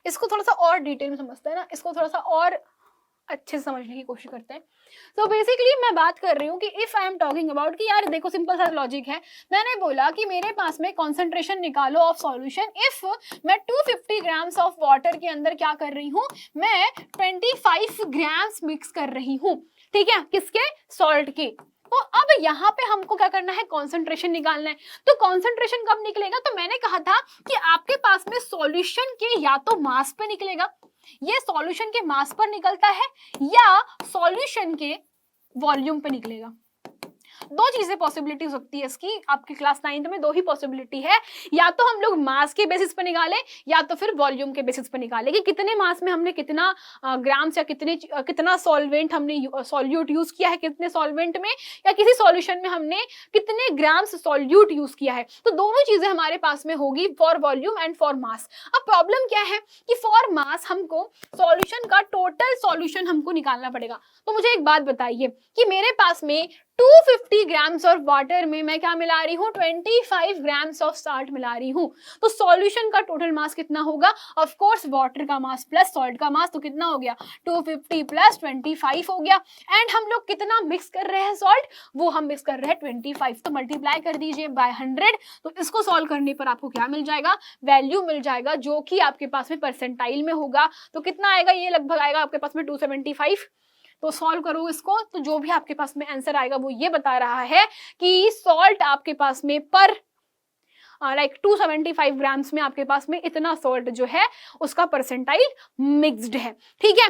इसको थोड़ा सा और डिटेल में समझते हैं ना, इसको थोड़ा सा और अच्छे से समझने की कोशिश करते हैं. तो बेसिकली मैं बात कर रही हूँ कि if I am talking about कि यार देखो सिंपल सा लॉजिक है. मैंने बोला कि मेरे पास में कॉन्सेंट्रेशन निकालो ऑफ सॉल्यूशन. इफ मैं 250 ग्राम्स ऑफ वाटर के अंदर क्या कर रही हूँ, मैं 25 ग्राम्स मिक्स कर रही हूँ. ठीक है. किसके, सॉल्ट के. तो अब यहाँ पे हमको क्या करना है, कॉन्सेंट्रेशन निकालना है. तो कॉन्सेंट्रेशन कब निकलेगा, तो मैंने कहा था कि आपके पास में सॉल्यूशन के या तो मास पे निकलेगा, ये सॉल्यूशन के मास पर निकलता है, या सॉल्यूशन के वॉल्यूम पे निकलेगा. दो चीजें पॉसिबिलिटी हो सकती है इसकी. आपकी क्लास 9th में दो ही पॉसिबिलिटी है, या तो हम लोग मास के बेसिस पे निकाले या तो फिर वॉल्यूम के बेसिस पे निकाले कि कितने मास में हमने कितना ग्राम्स या कितना सॉल्वेंट हमने सॉल्यूट यूज किया है, कितने सॉल्वेंट में या किसी सॉल्यूशन में हमने कितने ग्राम्स सॉल्यूट यूज किया है. तो दोनों चीजें हमारे पास में होगी, for volume and for mass. अब प्रॉब्लम क्या है कि फॉर मास हमको सॉल्यूशन का टोटल सॉल्यूशन हमको निकालना पड़ेगा. तो मुझे एक बात बताइए कि मेरे पास में 250 ग्राम्स ऑफ वाटर में मैं क्या मिला रही हूँ, 25 ग्राम्स ऑफ सॉल्ट मिला रही हूँ. तो सॉल्यूशन का टोटल मास कितना होगा, ऑफ कोर्स वाटर का मास प्लस सॉल्ट का मास. तो कितना हो गया, 250 प्लस 25 हो गया. एंड हम लोग कितना मिक्स कर रहे हैं सॉल्ट, वो हम मिक्स कर रहे हैं 25. तो मल्टीप्लाई कर दीजिए बाय 100. तो इसको सॉल्व करने पर आपको क्या मिल जाएगा, वैल्यू मिल जाएगा जो कि आपके पास में परसेंटाइल में होगा. तो कितना आएगा, ये लगभग आएगा आपके पास में 275. तो सॉल्व करो इसको, तो जो भी आपके पास में आंसर आएगा वो ये बता रहा है कि सॉल्ट आपके पास में पर लाइक 275 ग्राम्स में आपके पास में इतना सॉल्ट जो है उसका परसेंटाइल मिक्स्ड है. ठीक है.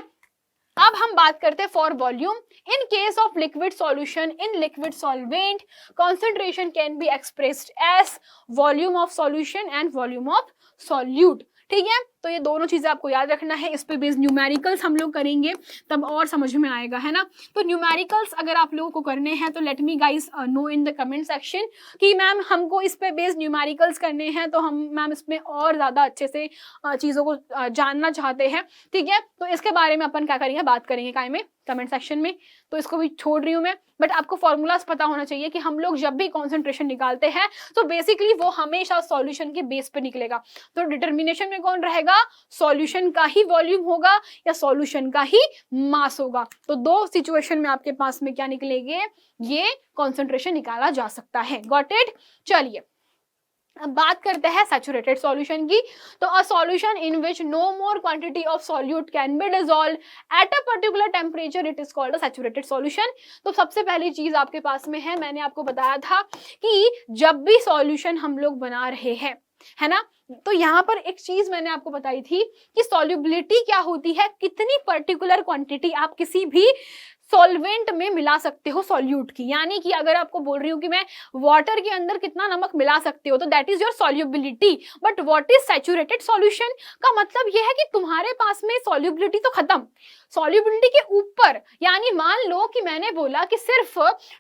अब हम बात करते हैं for volume. In case of liquid solution in liquid solvent concentration can be expressed as volume of solution and volume of solute. ठीक है. तो ये दोनों चीजें आपको याद रखना है। इस पे बेस्ड न्यूमेरिकल्स हम लोग करेंगे तब और समझ में आएगा, है ना। तो न्यूमेरिकल्स अगर आप लोगों को करने हैं तो let me guys no in the comment section कि मैम हमको इस पे बेस्ड न्यूमेरिकल्स करने हैं, तो हम मैम इसमें और ज्यादा अच्छे से चीजों को जानना चाहते हैं, ठीक है। तो इसके बारे में अपन क्या करेंगे, बात करेंगे काय में, कमेंट सेक्शन में। तो इसको भी छोड़ रही हूँ मैं, बट आपको फॉर्मूलाज पता होना चाहिए कि हम लोग जब भी कॉन्सेंट्रेशन निकालते हैं तो बेसिकली वो हमेशा सॉल्यूशन के बेस पे निकलेगा। तो डिटर्मिनेशन में कौन रहेगा, सॉल्यूशन का ही वॉल्यूम होगा या सॉल्यूशन का ही मास होगा। तो दो सिचुएशन में आपके पास में क्या निकलेंगे, ये कॉन्सेंट्रेशन निकाला जा सकता है। Got it. चलिए अब बात करते हैं सैचुरेटेड सॉल्यूशन की। तो a solution in which no more quantity of solute can be dissolved at a particular temperature, it is called a saturated solution. तो सबसे पहली चीज आपके पास में है, मैंने आपको बताया था कि जब भी सॉल्यूशन हम लोग बना रहे हैं, है ना, तो यहाँ पर एक चीज मैंने आपको बताई थी कि सॉल्युबिलिटी क्या होती है, कितनी पर्टिकुलर क्वांटिटी आप किसी भी सॉल्वेंट में मिला सकते हो सॉल्यूट की। यानी कि अगर आपको बोल रही हूँ कि मैं वाटर के अंदर कितना नमक मिला सकते हो, तो that is your solubility. But what is saturated solution का मतलब यह है कि तुम्हारे पास में सॉल्युबिलिटी तो खत्म, सॉल्युबिलिटी के ऊपर, यानी मान लो कि मैंने बोला कि सिर्फ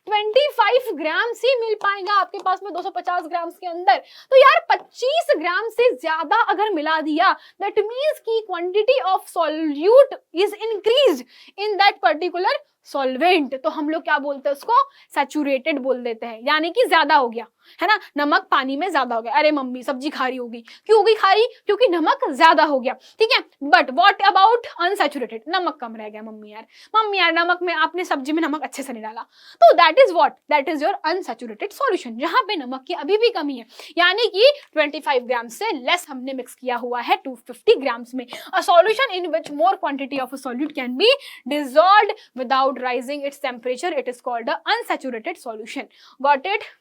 25 ग्राम ही मिल पाएगा आपके पास में 250 ग्राम के अंदर, तो यार 25 ग्राम से ज्यादा अगर मिला दिया, दैट मीन्स की quantity of solute is increased in that particular solvent. तो हम लोग क्या बोलते हैं उसको, सैचुरेटेड बोल देते हैं, यानी कि ज्यादा हो गया, है ना। नमक पानी में ज्यादा हो गया, अरे मम्मी सब्जी खारी होगी, क्यों होगी खारी, क्योंकि नमक ज्यादा हो गया, ठीक है। बट व्हाट अबाउट अनसैचुरेटेड, नमक कम रह गया, मम्मी यार नमक में आपने सब्जी में नमक अच्छे से नहीं डाला, तो that is what, that is your unsaturated solution, जहां पे नमक की अभी भी कमी है, यानी कि 25 ग्राम से लेस हमने मिक्स किया हुआ है 250 ग्राम्स में। अ solution in which more quantity of a solute can be dissolved without rising its temperature, it is called a unsaturated solution. Got it?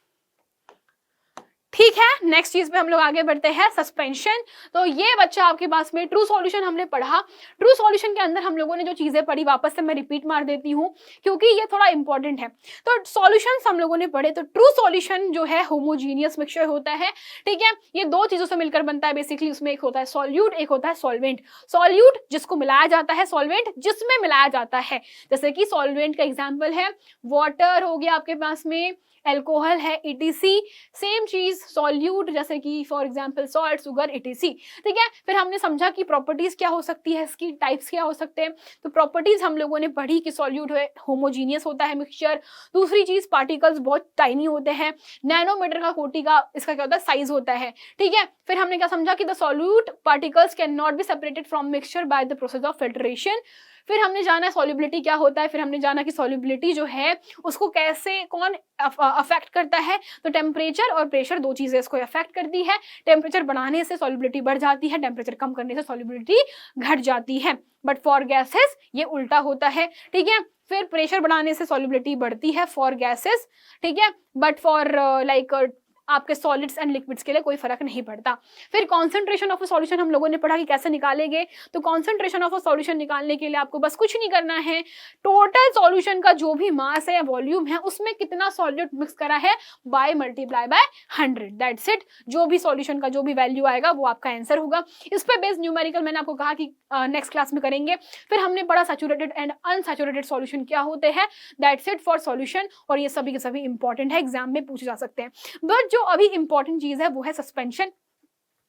ठीक है, नेक्स्ट चीज पे हम लोग आगे बढ़ते हैं, सस्पेंशन। तो ये बच्चा आपके पास में ट्रू सॉल्यूशन हमने पढ़ा। ट्रू सॉल्यूशन के अंदर हम लोगों ने जो चीजें पढ़ी वापस से मैं रिपीट मार देती हूँ क्योंकि ये थोड़ा इंपॉर्टेंट है। तो सॉल्यूशंस हम लोगों ने पढ़े, तो ट्रू सॉल्यूशन जो है होमोजीनियस मिक्सचर होता है, ठीक है। ये दो चीजों से मिलकर बनता है बेसिकली, उसमें एक होता है सॉल्यूट, एक होता है सॉल्वेंट। सॉल्यूट जिसको मिलाया जाता है, सॉल्वेंट जिसमें मिलाया जाता है, जैसे कि सॉल्वेंट का एग्जाम्पल है वाटर हो गया आपके पास में, एल्कोहल है ईटीसी, सेम चीज सॉल्यूट जैसे कि for example salt, sugar etc, ठीक है। फिर हमने समझा कि प्रॉपर्टीज क्या हो सकती है, इसकी टाइप्स क्या हो सकते हैं। तो प्रॉपर्टीज हम लोगों ने पढ़ी कि सॉल्यूट है होमोजीनियस होता है मिक्सचर। दूसरी चीज पार्टिकल्स बहुत टाइनी होते हैं, नैनोमीटर का कोटि का इसका क्या होता है, साइज होता है, ठीक है। फिर हमने क्या समझा कि the solute particles can not be separated from mixture by the process of filtration. फिर हमने जाना सॉल्युबिलिटी क्या होता है, फिर हमने जाना कि सॉल्युबिलिटी जो है उसको कैसे कौन अफेक्ट करता है। तो टेम्परेचर और प्रेशर दो चीजें इसको अफेक्ट करती है। टेम्परेचर बढ़ाने से सॉल्युबिलिटी बढ़ जाती है, टेम्परेचर कम करने से सॉल्युबिलिटी घट जाती है। बट फॉर गैसेस ये उल्टा होता है, ठीक है। फिर प्रेशर बढ़ाने से सॉल्युबिलिटी बढ़ती है फॉर गैसेस, ठीक है। बट फॉर लाइक आपके सॉलिड्स एंड लिक्विड्स के लिए कोई फर्क नहीं पड़ता। फिर कॉन्सेंट्रेशन ऑफ अ सॉल्यूशन हम लोगों ने पढ़ा कि कैसे निकालेंगे। तो कॉन्सेंट्रेशन ऑफ अ सॉल्यूशन निकालने के लिए आपको बस कुछ नहीं करना है, टोटल सॉल्यूशन का जो भी मास है या वॉल्यूम है उसमें कितना सॉल्यूट मिक्स करा है by multiply by 100, that's it. जो भी सॉल्यूशन का जो भी वैल्यू आएगा वो आपका आंसर होगा। इस पे बेस्ड न्यूमेरिकल मैंने आपको कहा कि नेक्स्ट क्लास में करेंगे। फिर हमने पढ़ा सैचुरेटेड एंड अनसैचुरेटेड सॉल्यूशन क्या होते हैं, दैट्स इट फॉर सॉल्यूशन। और ये सभी के सभी इंपॉर्टेंट है, एग्जाम में पूछे जा सकते हैं। बट जो अभी इंपॉर्टेंट चीज है वो है सस्पेंशन।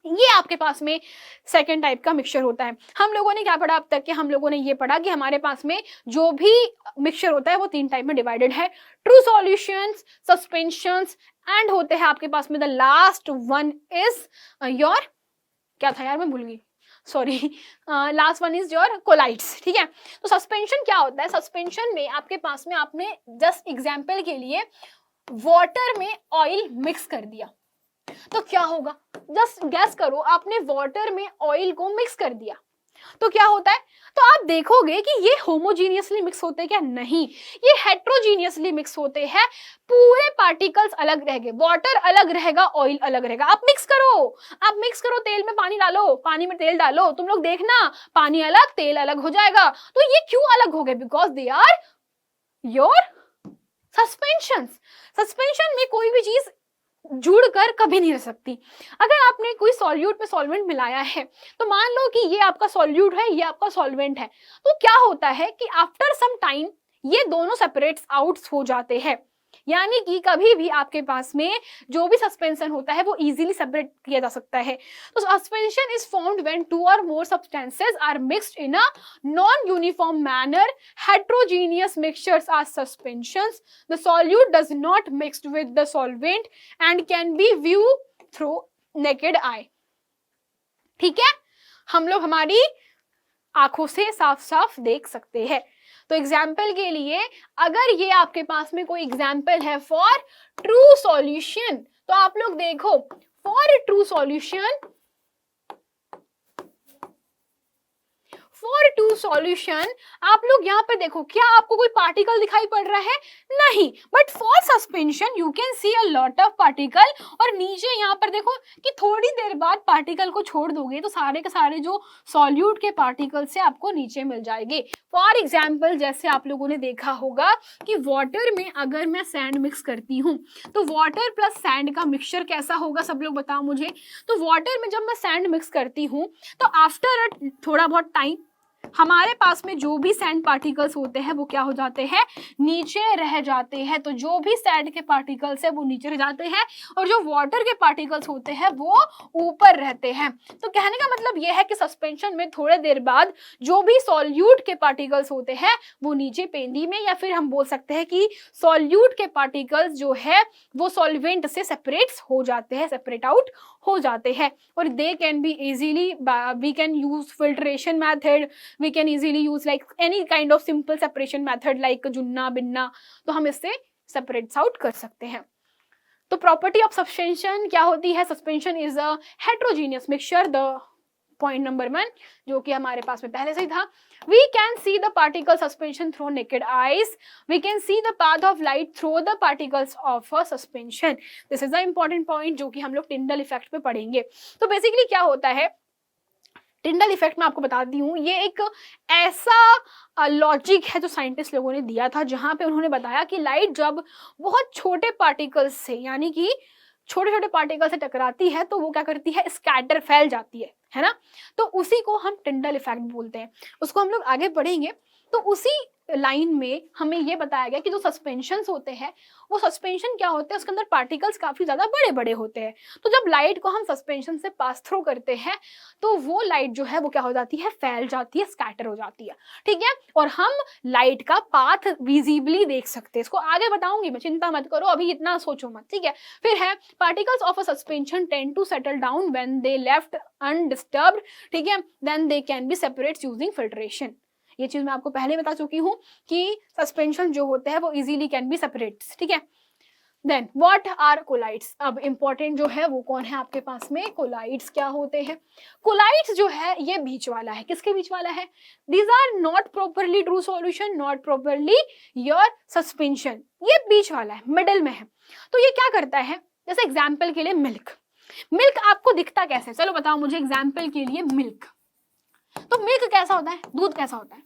ये आपके पास में सेकेंड टाइप का मिक्सचर होता है। हम लोगों ने क्या पढ़ा अब तक के, हम लोगों ने ये पढ़ा कि हमारे पास में जो भी मिक्सचर होता है वो तीन टाइप में डिवाइडेड है, ट्रू सॉल्यूशंस, सस्पेंशंस एंड होते हैं आपके पास में the last one is your, क्या था यार मैं भूल गई, sorry, last one is your colloids, ठीक है। तो सस्पेंशन क्या होता है, सस्पेंशन में आपके पास में आपने जस्ट एग्जाम्पल के लिए वाटर में ऑयल मिक्स कर दिया तो क्या होगा, जस्ट गैस करो, आपने वाटर में ऑयल को मिक्स कर दिया तो क्या होता है। तो आप देखोगे कि ये होमोजीनियसली मिक्स होते हैं क्या, नहीं, ये हेट्रोजीनियसली मिक्स होते हैं। पूरे पार्टिकल्स अलग रहेंगे, वाटर अलग रहेगा, ऑयल अलग रहेगा। आप मिक्स करो, तेल में पानी डालो, पानी में तेल डालो, तुम लोग देखना पानी अलग तेल अलग हो जाएगा। तो ये क्यों अलग हो गए, because they are your suspensions. Suspension में कोई भी चीज जुड़कर कभी नहीं रह सकती। अगर आपने कोई सॉल्यूट में सॉल्वेंट मिलाया है, तो मान लो कि ये आपका सॉल्यूट है, ये आपका सॉल्वेंट है, तो क्या होता है कि आफ्टर सम टाइम ये दोनों सेपरेट्स आउट हो जाते हैं। यानी कि कभी भी आपके पास में जो भी सस्पेंशन होता है वो इजीली सेपरेट किया जा सकता है। तो suspension is formed when two or more substances are mixed in a non uniform manner. Heterogeneous mixtures are suspensions. The solute does not mixed with the solvent and can be view through naked eye. ठीक है, हम लोग हमारी आंखों से साफ साफ देख सकते हैं। तो एग्जाम्पल के लिए अगर ये आपके पास में कोई एग्जाम्पल है फॉर ट्रू सॉल्यूशन, तो आप लोग देखो for true solution, for to solution आप लोग यहाँ पे देखो, क्या आपको कोई पार्टिकल दिखाई पड़ रहा है? नहीं। But for suspension you can see a lot of particle. और नीचे यहाँ पर देखो कि थोड़ी देर बाद पार्टिकल को छोड़ दोगे तो सारे के सारे जो सॉल्यूट के पार्टिकल से आपको नीचे मिल जाएंगे। फॉर एग्जाम्पल जैसे आप लोगों ने देखा होगा कि वाटर में अगर मैं सैंड मिक्स करती हूँ तो वाटर प्लस सैंड का मिक्सचर कैसा होगा, सब लोग बताओ मुझे। तो वाटर में जब मैं सैंड मिक्स करती हूँ तो आफ्टर थोड़ा बहुत टाइम हमारे पास में जो भी सैंड पार्टिकल्स होते हैं वो क्या हो जाते हैं, नीचे रह जाते हैं। तो जो भी सैंड के पार्टिकल्स है वो नीचे रह जाते हैं और जो वाटर के पार्टिकल्स होते हैं वो ऊपर रहते हैं। तो कहने का मतलब ये है कि सस्पेंशन में थोड़े देर बाद जो भी सॉल्यूट के पार्टिकल्स होते हैं वो नीचे पेंदी में, या फिर हम बोल सकते हैं कि सॉल्यूट के पार्टिकल्स जो है वो सॉल्वेंट से सेपरेट हो जाते हैं, सेपरेट आउट हो जाते हैं। और they can be easily, we can use filtration method, we can easily use like any kind of simple separation method like जुन्ना बिन्ना, तो हम इससे सेपरेट आउट कर सकते हैं। तो प्रॉपर्टी ऑफ सस्पेंशन क्या होती है? Suspension is a heterogeneous mixture. The point number 1 जो कि हमारे पास में पहले से ही था, we can see the particle suspension through naked eyes, we can see the path of light through the particles of a suspension। this is the important point जो कि हम लोग टिंडल इफेक्ट पे पढ़ेंगे। तो बेसिकली क्या होता है टिंडल इफेक्ट, मैं आपको बताती हूँ, ये एक ऐसा लॉजिक है जो साइंटिस्ट लोगों ने दिया था जहां पे उन्होंने बताया कि लाइट जब बहुत छोटे पार्टिकल्स से, यानी कि छोटे छोटे पार्टिकल से टकराती है तो वो क्या करती है, स्कैटर, फैल जाती है ना। तो उसी को हम टिंडल इफेक्ट बोलते हैं, उसको हम लोग आगे पढ़ेंगे। तो उसी लाइन में हमें ये बताया गया कि जो सस्पेंशंस होते हैं वो सस्पेंशन क्या होते हैं, उसके अंदर पार्टिकल्स काफी ज्यादा बड़े बड़े होते हैं। तो जब लाइट को हम सस्पेंशन से पास थ्रू करते हैं तो वो लाइट जो है वो क्या हो जाती है, फैल जाती है, स्कैटर हो जाती है। ठीक है, और हम लाइट का पाथ विजिबली देख सकते हैं। इसको आगे बताऊंगी मैं, चिंता मत करो, अभी इतना सोचो मत। ठीक है, फिर है particles of a suspension tend to settle down when they left undisturbed. ठीक है, then they can be separate using filtration. ये चीज मैं आपको पहले बता चुकी हूँ कि सस्पेंशन जो होते हैं वो इजीली कैन बी सेपरेट। ठीक है, देन व्हाट आर कोलाइड्स। अब इंपॉर्टेंट जो है वो कौन है आपके पास में, कोलाइड्स क्या होते हैं। कोलाइड्स जो है ये बीच वाला है, किसके बीच वाला है, these are not properly true solution, not properly your suspension, ये बीच वाला है, मिडल में है। तो ये क्या करता है, जैसे एग्जाम्पल के लिए मिल्क, मिल्क आपको दिखता कैसे, चलो बताओ मुझे एग्जाम्पल के लिए मिल्क। तो मिल्क कैसा होता है, दूध कैसा होता है,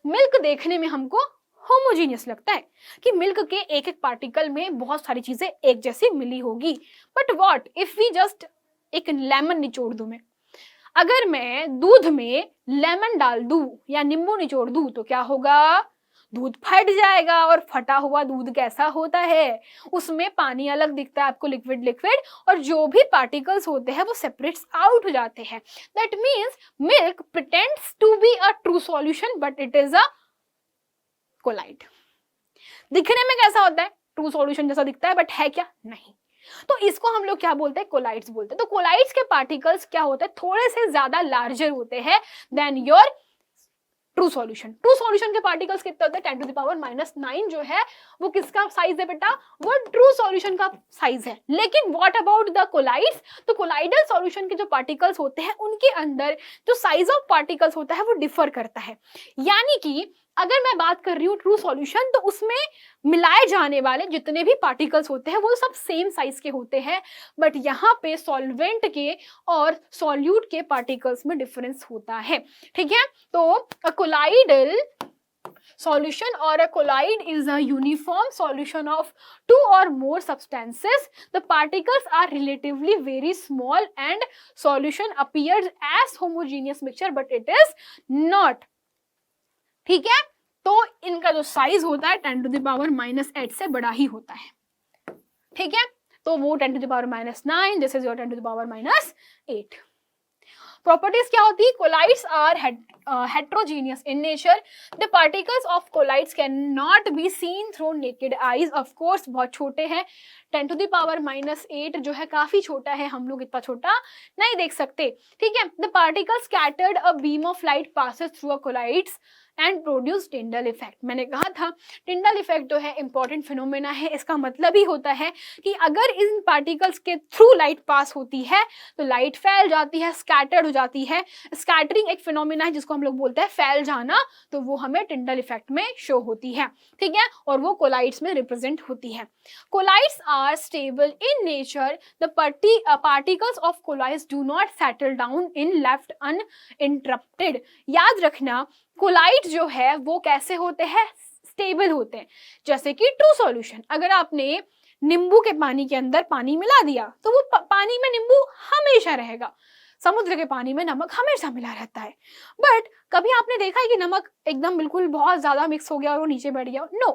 मिल्क देखने में हमको होमोजीनियस लगता है कि मिल्क के एक एक पार्टिकल में बहुत सारी चीजें एक जैसी मिली होगी। But what if we just एक लेमन निचोड़ दूं मैं, अगर मैं दूध में लेमन डाल दूं या नींबू निचोड़ दूं तो क्या होगा, दूध फट जाएगा। और फटा हुआ दूध कैसा होता है, उसमें पानी अलग दिखता है आपको, लिक्विड लिक्विड, और जो भी पार्टिकल्स होते हैं वो सेपरेट आउट हो जाते हैं। That means milk pretends to be a true solution but it is a colloid. दिखने में कैसा होता है, ट्रू सॉल्यूशन जैसा दिखता है, बट है क्या, नहीं। तो इसको हम लोग क्या बोलते हैं, कोलाइड्स बोलते हैं। तो कोलाइड्स के पार्टिकल्स क्या होते हैं, थोड़े से ज्यादा लार्जर होते हैं than your true solution. True solution के पार्टिकल्स कितने होते हैं, 10⁻⁹ जो है वो किसका साइज है बेटा, वो ट्रू सॉल्यूशन का साइज है। लेकिन व्हाट अबाउट द कोलाइड्स, तो कोलाइडल सॉल्यूशन के जो पार्टिकल्स होते हैं उनके अंदर जो साइज ऑफ पार्टिकल्स होता है वो डिफर करता है। यानी कि अगर मैं बात कर रही हूँ ट्रू सॉल्यूशन, तो उसमें मिलाए जाने वाले जितने भी पार्टिकल्स होते हैं वो सब सेम साइज के होते हैं। बट यहाँ पे सॉल्वेंट के और सॉल्यूट के पार्टिकल्स में डिफरेंस होता है। ठीक है, तो colloidal Solution or a colloid is a uniform solution of two or more substances. The particles are relatively very small and solution appears as homogeneous mixture but it is not. ठीक है, तो इनका जो साइज होता है 10 to the power -8 से बड़ा ही होता है. ठीक है, तो वो 10 to the power -9, this is your 10 to the power -8. Properties क्या होती है? Colloids are heterogeneous in nature. The particles of colloids cannot be seen through naked eyes. Of course बहुत छोटे हैं. 10 to the power -8 जो है काफी छोटा है, हम लोग इतना छोटा नहीं देख सकते. ठीक है. The particles scattered a beam of light passes through a colloids and produce Tyndall effect. मैंने कहा था टिंडल इफेक्ट जो है इंपॉर्टेंट फिनोमेना है. इसका मतलब ही होता है कि अगर इन पार्टिकल्स के थ्रू लाइट पास होती है तो लाइट फैल जाती है, स्कैटर्ड हो जाती है. स्कैटरिंग एक फिनोमेना है जिसको हम लोग बोलते हैं फैल जाना, तो वो हमें टिंडल इफेक्ट में शो होती है. ठीक है, और वो कोलाइड्स में रिप्रेजेंट होती है. Colloids are stable in nature. The particles of colloids do not settle down in left uninterrupted. याद रखना कोलाइड जो है वो कैसे होते हैं? स्टेबल होते हैं. जैसे कि ट्रू सॉल्यूशन, अगर आपने नींबू के पानी के अंदर पानी मिला दिया तो वो पानी में नींबू हमेशा रहेगा. समुद्र के पानी में नमक हमेशा मिला रहता है. बट कभी आपने देखा है कि नमक एकदम बिल्कुल बहुत ज्यादा मिक्स हो गया और वो नीचे बैठ गया? नो.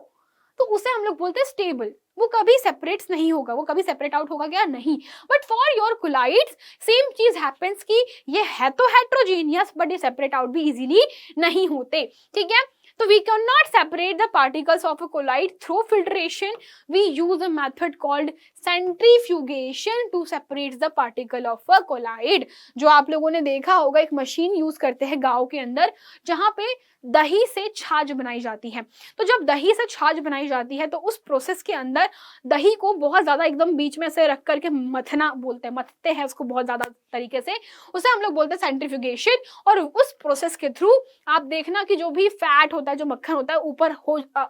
तो उसे हम लोग बोलते हैं स्टेबल. वो कभी सेपरेट नहीं होगा, वो कभी सेपरेट आउट होगा क्या? नहीं. But for your colloids same चीज हैपेंस कि ये है तो हेट्रोजीनियस बट ये सेपरेट आउट भी इजीली नहीं होते. ठीक है, तो we cannot separate the particles of a colloid through filtration. We use a method called centrifugation to separate the particle of a colloid. जो आप लोगों ने देखा होगा, एक मशीन यूज करते हैं गांव के अंदर जहां पे दही से छाछ बनाई जाती है. तो जब दही से छाछ बनाई जाती है तो उस प्रोसेस के अंदर दही को बहुत ज्यादा एकदम बीच में से रख करके मथना बोलते हैं, मथते हैं उसको बहुत ज्यादा तरीके से, उसे हम लोग बोलते हैं सेंट्रीफ्यूगेशन. और उस प्रोसेस के थ्रू आप देखना कि जो भी फैट होता है, जो मक्खन होता है,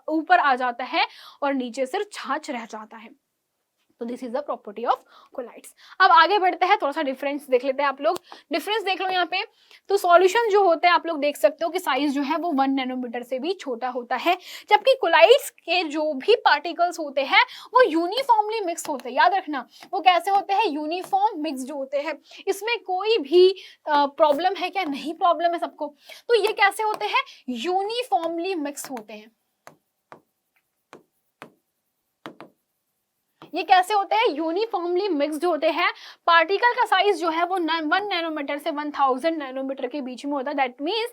ऊपर आ जाता है और नीचे सिर्फ छाछ रह जाता है. तो this is the property of colloids. अब आगे बढ़ते हैं, थोड़ा सा डिफरेंस देख लेते हैं. आप लोग डिफरेंस देख लो यहाँ पे. तो सॉल्यूशन जो होते हैं आप लोग देख सकते हो कि साइज जो है वो 1 नैनोमीटर से भी छोटा होता है, जबकि कोलाइड्स के जो भी पार्टिकल्स होते हैं वो यूनिफॉर्मली मिक्स होते हैं. याद रखना वो कैसे होते हैं? यूनिफॉर्म मिक्सड होते हैं. इसमें कोई भी प्रॉब्लम है क्या? नहीं प्रॉब्लम है सबको. तो ये कैसे होते हैं? यूनिफॉर्मली मिक्स होते हैं. ये कैसे होते हैं? यूनिफॉर्मली मिक्स्ड होते हैं. पार्टिकल का साइज जो है वो 1 नैनोमीटर से 1000 नैनोमीटर के बीच में होता है. That means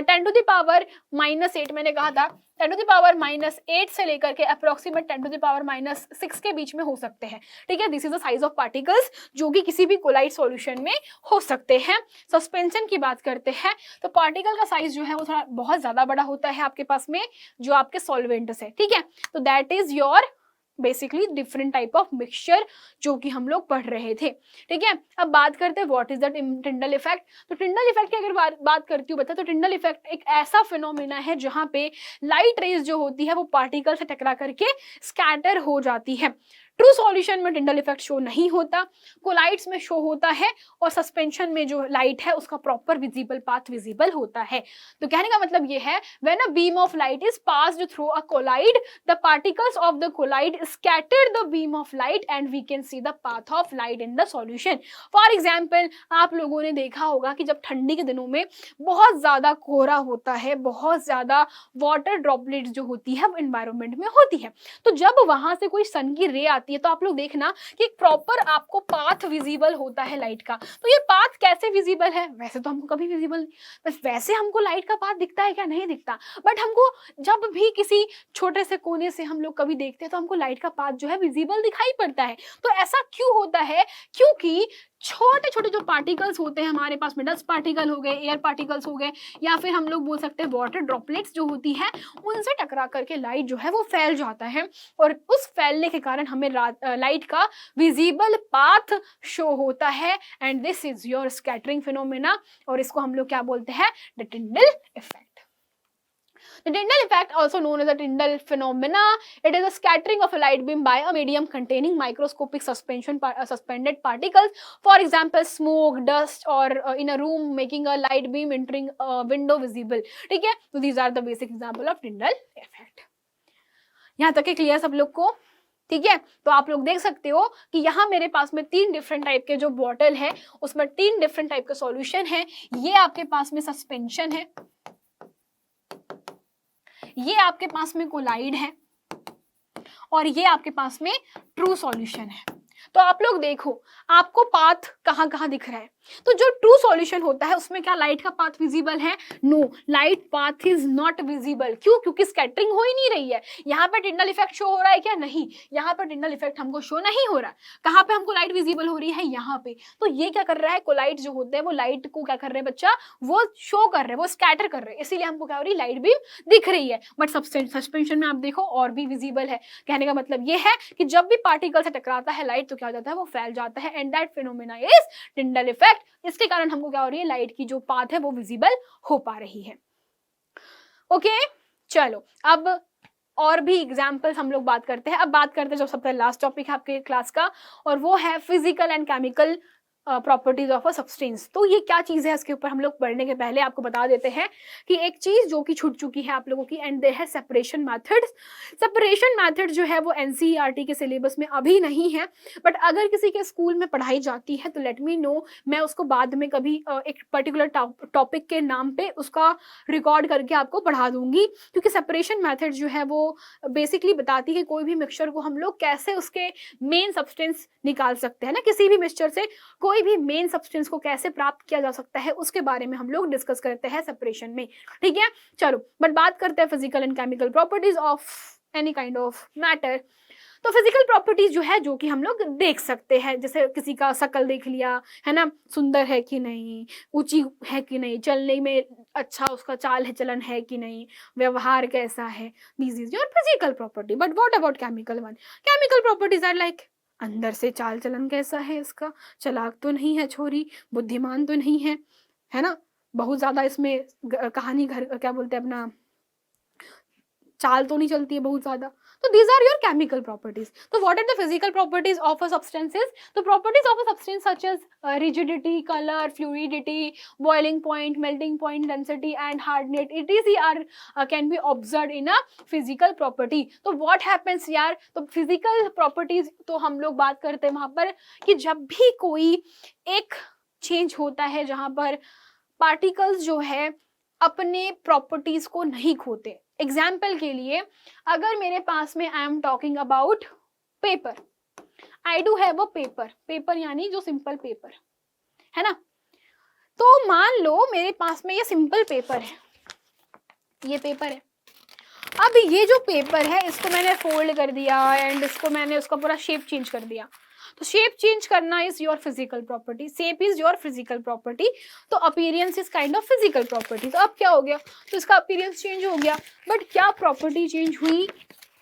10 to the power -8 मैंने कहा था, 10 to the power -8 से लेकर के अप्रोक्सीमेट 10 to the power -6 के बीच में हो सकते हैं. ठीक है, this is the size of particles जो कि किसी भी कोलाइड सॉल्यूशन में हो सकते हैं. सस्पेंशन की बात करते हैं तो पार्टिकल का साइज जो है वो थोड़ा बहुत ज्यादा बड़ा होता है आपके पास में जो आपके सॉल्वेंट से. ठीक है, तो that is your basically different type of mixture जो कि हम लोग पढ़ रहे थे. ठीक है, अब बात करते हैं what is the Tyndall effect. तो टिंडल इफेक्ट की अगर बात करती हूँ बता, तो टिंडल इफेक्ट एक ऐसा फिनोमेना है जहां पे लाइट रेज जो होती है वो पार्टिकल से टकरा करके स्कैटर हो जाती है. ट्रू सॉल्यूशन में टिंडल इफेक्ट शो नहीं होता, कोलाइड्स में शो होता है, और सस्पेंशन में जो लाइट है उसका प्रॉपर विजिबल पाथ विजिबल होता है. तो कहने का मतलब ये है, when a beam of light is passed through a colloid, the particles of the colloid scatter the beam of light and we can see the path of light in the solution. For example, आप लोगों ने देखा होगा कि जब ठंडी के दिनों में बहुत ज्यादा कोहरा होता है, बहुत ज्यादा वाटर ड्रॉपलेट्स जो होती है वो एनवायरमेंट में होती है, तो जब वहां से कोई सन की रे आती है तो आप लोग देखना कि प्रॉपर आपको पाथ विजिबल होता है लाइट का. तो ये पाथ कैसे विजिबल है? वैसे तो हमको कभी विजिबल नहीं, बस वैसे हमको लाइट का पाथ दिखता है क्या? नहीं दिखता. बट हमको जब भी किसी छोटे से कोने से हम लोग कभी देखते हैं तो हमको लाइट का पाथ जो है विजिबल दिखाई पड़ता है. तो ऐसा क्यों होता है? क्योंकि छोटे छोटे जो पार्टिकल्स होते हैं हमारे पास में, डस्ट पार्टिकल हो गए, एयर पार्टिकल्स हो गए, या फिर हम लोग बोल सकते हैं वाटर ड्रॉपलेट्स जो होती है, उनसे टकरा करके लाइट जो है वो फैल जाता है, और उस फैलने के कारण हमें लाइट का विजिबल पाथ शो होता है. And this is your scattering phenomena, और इसको हम लोग क्या बोलते हैं? The Tyndall effect. The Tyndall effect, also known as the Tyndall phenomena, it is a scattering of a light beam by a medium containing microscopic suspended particles. For example, smoke, dust, or in a room, making a light beam entering a window visible. ठीक है, तो these are the basic example of Tyndall effect. यहाँ तक है clear सब लोग को? ठीक है, तो आप लोग देख सकते हो कि यहाँ मेरे पास में 3 डिफरेंट टाइप के जो बॉटल है उसमें 3 डिफरेंट टाइप के सॉल्यूशन है. ये आपके पास में सस्पेंशन है, ये आपके पास में कोलाइड है, और ये आपके पास में ट्रू सॉल्यूशन है. तो आप लोग देखो आपको पाथ कहाँ कहाँ दिख रहा है. तो जो ट्रू सॉल्यूशन होता है उसमें क्या लाइट का पाथ विजिबल है? No, light path is not visible. क्यों? क्योंकि स्कैटरिंग हो ही नहीं रही है. यहाँ पे टिंडल इफेक्ट शो हो रहा है क्या? नहीं, यहाँ पे टिंडल इफेक्ट हमको शो नहीं हो रहा. कहाँ पे हमको लाइट विजिबल हो रही है? यहाँ पे. तो ये क्या कर रहा है? कोलाइट जो होते हैं वो लाइट को क्या कर रहे हैं बच्चा? वो शो कर रहे हैं, वो स्कैटर कर रहे हैं, इसीलिए हमको क्या हो रही है? लाइट बीम दिख रही है. बट सस्पेंशन में आप देखो और भी विजिबल है. कहने का मतलब ये है कि जब भी पार्टिकल से टकराता है लाइट तो क्या हो जाता है? वो फैल जाता है. And that phenomena is Tyndall effect. इसके कारण हमको क्या हो रही है? लाइट की जो पाथ है वो विजिबल हो पा रही है. ओके, चलो अब और भी एग्जाम्पल्स हम लोग बात करते हैं. अब बात करते हैं जो सबसे लास्ट टॉपिक है आपके क्लास का, और वो है physical and chemical properties of a substance. तो ये क्या चीज है, इसके ऊपर हम लोग पढ़ने के पहले आपको बता देते हैं कि एक चीज जो कि छूट चुकी है आप लोगों की, एंड देयर है सेपरेशन मेथड्स. सेपरेशन मेथड जो है वो एनसीईआरटी के सिलेबस में अभी नहीं है, बट अगर किसी के स्कूल में पढ़ाई जाती है तो लेट मी नो, मैं उसको बाद में कभी एक पर्टिकुलर टॉपिक के नाम पे उसका रिकॉर्ड करके आपको पढ़ा दूंगी. क्योंकि सेपरेशन मेथड जो है वो बेसिकली बताती है कोई भी मिक्सचर को हम लोग कैसे उसके मेन सब्सटेंस निकाल सकते हैं ना, किसी भी मिक्सचर से कोई भी मेन सब्सटेंस को कैसे प्राप्त किया जा सकता है उसके बारे में हम लोग डिस्कस करते हैं सेपरेशन में. ठीक है, चलो बट बात करते हैं physical and chemical properties of any kind of matter. तो फिजिकल प्रॉपर्टीज जो है जो कि हम लोग देख सकते हैं, जैसे किसी का शकल देख लिया है ना, सुंदर है कि नहीं, ऊंची है कि नहीं, चलने में अच्छा उसका चाल है चलन है कि नहीं, व्यवहार कैसा है, this is your physical property. But what about chemical one? Chemical properties are like अंदर से चाल चलन कैसा है इसका, चालाक तो नहीं है छोरी, बुद्धिमान तो नहीं है ना, बहुत ज्यादा इसमें कहानी घर क्या बोलते हैं अपना चाल तो नहीं चलती है बहुत ज्यादा. तो these are your chemical properties. So what are the physical properties of a substances? The properties of a substance such as rigidity, color, fluidity, boiling point, melting point, density and hardness, etc. are can be observed in a physical property. तो what happens यार, तो physical properties तो हम लोग बात करते हैं वहां पर कि जब भी कोई एक चेंज होता है जहां पर पार्टिकल्स जो है अपने प्रॉपर्टीज को नहीं खोते. एग्जाम्पल के लिए अगर मेरे पास में आई am talking about paper, I do have a paper, paper यानी जो सिंपल पेपर है ना. तो मान लो मेरे पास में ये सिंपल पेपर है, ये पेपर है. अब ये जो पेपर है इसको मैंने फोल्ड कर दिया एंड इसको मैंने उसका पूरा शेप चेंज कर दिया. तो शेप चेंज करना is your physical property, shape is your physical property. तो appearance is kind of physical property. तो अब क्या हो गया, तो इसका अपीयरेंस चेंज हो गया, बट क्या प्रॉपर्टी चेंज हुई?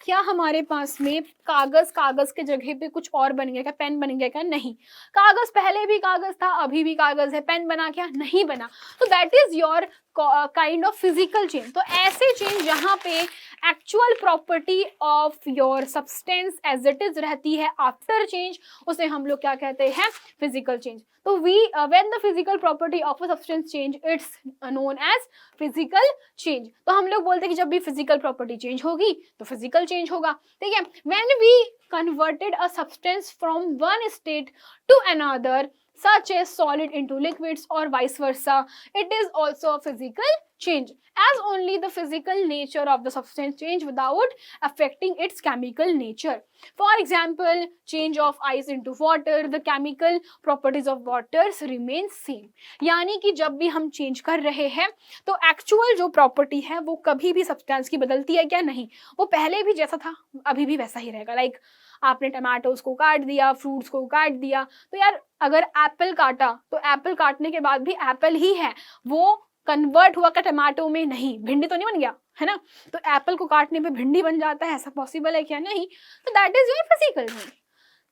क्या हमारे पास में कागज के जगह पे कुछ और बन गया क्या? पेन बन गया क्या? नहीं. कागज पहले भी कागज था, अभी भी कागज है, पेन बना क्या? नहीं बना. तो that is your kind of physical change. तो ऐसे चेंज जहां पे actual property of your substance as it is रहती है आफ्टर चेंज, उसे हम लोग क्या कहते हैं? Physical change. तो when the physical property of a substance change it's known as physical change. तो हम लोग बोलते हैं कि जब भी फिजिकल प्रॉपर्टी चेंज होगी तो फिजिकल चेंज होगा. ठीक है, when we converted a substance from one state to another such as solid into liquids or vice versa, it is also a physical change, as only the physical nature of the substance change without affecting its chemical nature. For example, change of ice into water, the chemical properties of waters remain same. यानी कि जब भी हम change कर रहे हैं तो actual जो प्रॉपर्टी है वो कभी भी सब्सटेंस की बदलती है क्या? नहीं, वो पहले भी जैसा था अभी भी वैसा ही रहेगा. लाइक आपने टमाटोज को काट दिया, फ्रूट्स को काट दिया, तो यार अगर एप्पल काटा तो एप्पल काटने के बाद भी एप्पल ही है, वो कन्वर्ट हुआ क्या टमाटो में? नहीं, भिंडी तो नहीं बन गया है ना. तो एप्पल को काटने पे भिंडी बन जाता है, ऐसा पॉसिबल है क्या? नहीं. तो that is your physical change.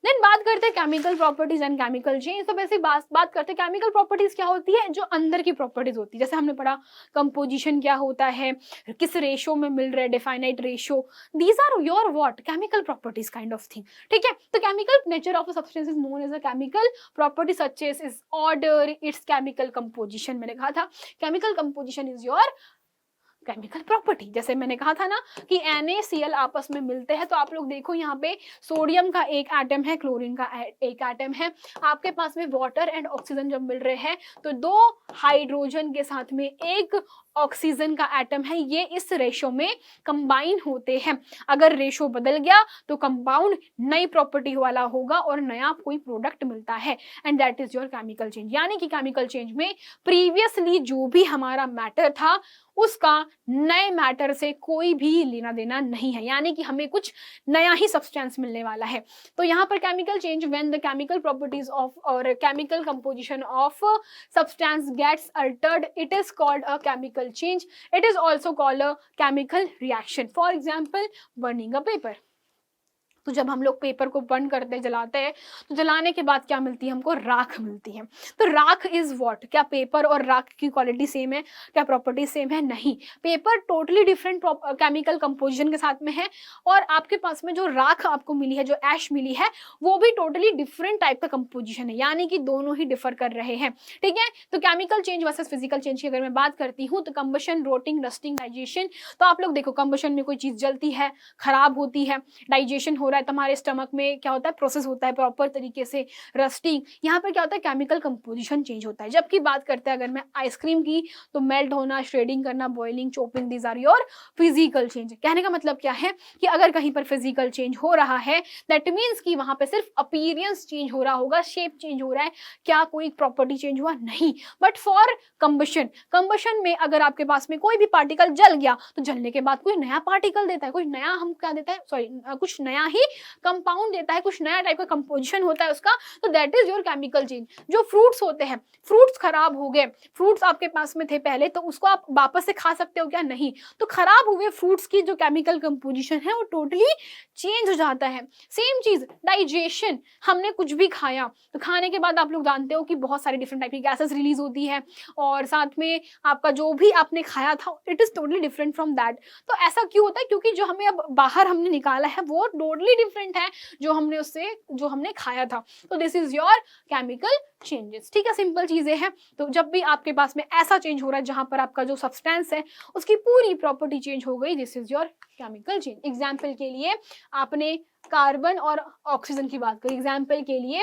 Then बात करते हैं chemical properties and chemical change. तो बेसिक बात करते हैं केमिकल प्रॉपर्टीज क्या होती है, जो अंदर की प्रॉपर्टीज होती है। जैसे हमने पढ़ा कंपोजिशन क्या होता है, किस रेशो में मिल रहा है, definite ratio, these are your what chemical properties kind of thing. ठीक है, तो chemical nature of a substance is known as a chemical property such as is odour, its chemical composition. मैंने कहा था chemical composition is your chemical property. जैसे मैंने कहा था ना कि NaCl आपस में मिलते हैं, तो आप लोग देखो यहाँ पे सोडियम का एक एटम है, क्लोरीन का एक एटम है, आपके पास में वाटर एंड ऑक्सीजन जब मिल रहे हैं तो 2 हाइड्रोजन के साथ में एक ऑक्सीजन का एटम है, ये इस रेशो में कंबाइन होते हैं। अगर रेशो बदल गया तो कंपाउंड नई प्रॉपर्टी वाला होगा और नया कोई प्रोडक्ट मिलता है, and that is your chemical change. यानी कि केमिकल चेंज में प्रीवियसली जो भी हमारा मैटर था उसका नए मैटर से कोई भी लेना देना नहीं है, यानी कि हमें कुछ नया ही सब्सटेंस मिलने वाला है। तो यहाँ पर chemical change when the chemical properties of or chemical composition of substance gets altered, it is called a chemical change. It is also called a chemical reaction. For example burning a paper. तो जब हम लोग paper को burn करते हैं, जलाते हैं, तो जलाने के बाद क्या मिलती है हमको, राख मिलती है। तो राख इज व्हाट, क्या पेपर और राख की क्वालिटी सेम है, क्या प्रॉपर्टी सेम है? नहीं, paper totally different chemical composition के साथ में है, और आपके पास में जो राख आपको मिली है, जो ऐश मिली है, वो भी टोटली डिफरेंट टाइप का कंपोजिशन है, यानी कि दोनों ही डिफर कर रहे हैं। ठीक है, तो chemical change versus physical change की अगर मैं बात करती हूँ, तो कंबशन, रोटिंग, रस्टिंग, डाइजेशन। तो आप लोग देखो, कंबशन में कोई चीज जलती है, खराब होती है, डाइजेशन हो रहा है, तुम्हारे स्टमक में क्या होता है, प्रोसेस होता है प्रॉपर तरीके से, रस्टिंग, यहाँ पर क्या होता है, केमिकल कंपोजिशन चेंज होता है। जबकि बात करते हैं अगर मैं आइसक्रीम की, तो मेल्ट होना, श्रेडिंग करना, boiling, chopping, these are your physical change. कहने का मतलब क्या है कि अगर कहीं पर फिजिकल चेंज हो रहा है, दैट मीन्स कि वहां पे सिर्फ अपीयरेंस चेंज हो रहा होगा, शेप चेंज हो रहा है, क्या कोई प्रॉपर्टी चेंज हुआ? नहीं। बट फॉर कंबशन में अगर आपके पास में कोई भी पार्टिकल जल गया, तो जलने के बाद कोई नया पार्टिकल देता है, कोई नया हम क्या देता है, सॉरी कुछ नया ही कंपाउंड देता है, कुछ नया टाइप का कंपोजिशन होता है उसका, तो that is your chemical change. जो फ्रूट्स होते हैं, फ्रूट्स खराब हो गए, फ्रूट्स आपके पास में थे पहले, तो उसको आप वापस से खा सकते हो क्या? नहीं। तो खराब हुए फ्रूट्स की जो केमिकल कंपोजिशन है वो टोटली चेंज हो जाता है। सेम चीज डाइजेशन, हमने कुछ भी खाया, तो खाने के बाद आप लोग जानते हो कि बहुत सारी डिफरेंट टाइप की गैसेस रिलीज होती है, और साथ में आपका जो भी आपने खाया था it is totally different from that. तो ऐसा क्यों होता है? क्योंकि जो हमें अब बाहर हमने निकाला है वो टोटली डिफरेंट है जो हमने खाया था। तो this is your chemical changes. ठीक है, सिंपल चीजें हैं। तो जब भी आपके पास में ऐसा चेंज हो रहा है जहां पर आपका जो सब्सटेंस है उसकी पूरी प्रॉपर्टी चेंज हो गई, this is your chemical change. Example के लिए आपने कार्बन और ऑक्सीजन की बात करी, एग्जाम्पल के लिए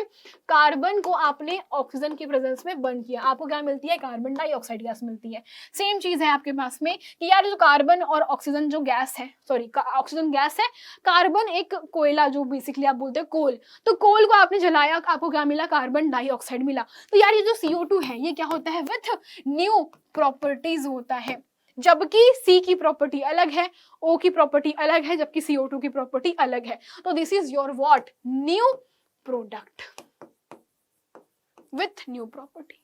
कार्बन को आपने ऑक्सीजन की प्रेजेंस में बर्न किया, आपको क्या मिलती है? कार्बन डाइऑक्साइड गैस मिलती है। सेम चीज है आपके पास में कि यार जो कार्बन और ऑक्सीजन जो गैस है, सॉरी ऑक्सीजन गैस है, कार्बन एक कोयला जो बेसिकली आप बोलते हैं कोल, तो कोल को आपने जलाया, आपको क्या मिला? कार्बन डाइऑक्साइड मिला। तो यार ये जो CO2 है ये क्या होता है? विथ न्यू प्रॉपर्टीज होता है, जबकि C की प्रॉपर्टी अलग है, O की प्रॉपर्टी अलग है, जबकि CO2 की प्रॉपर्टी अलग है। तो this is your what? New product with new property.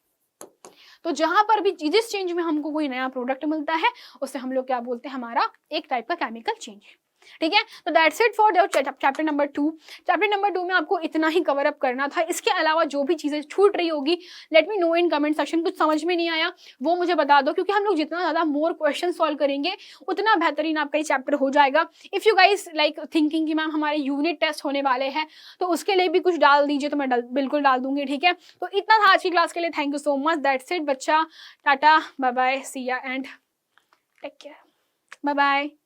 तो जहां पर भी जिस चेंज में हमको कोई नया प्रोडक्ट मिलता है उससे हम लोग क्या बोलते हैं? हमारा एक टाइप का केमिकल चेंज है। ठीक है, तो that's it for chapter number 2। Chapter number 2 में आपको इतना ही कवर अप करना था। इसके अलावा जो भी चीजें छूट रही होगी, let me know in comment section. कुछ समझ में नहीं आया वो मुझे बता दो, क्योंकि हम लोग जितना ज्यादा मोर क्वेश्चन सॉल्व करेंगे उतना बेहतरीन आपका ये चैप्टर हो जाएगा। If you guys like thinking कि मैम हमारे यूनिट टेस्ट होने वाले हैं तो उसके लिए भी कुछ डाल दीजिए, तो मैं बिल्कुल डाल दूंगी। ठीक है, तो इतना था आज की क्लास के लिए। Thank you so much. That's it बच्चा, टाटा, bye bye, see ya and take care, bye bye.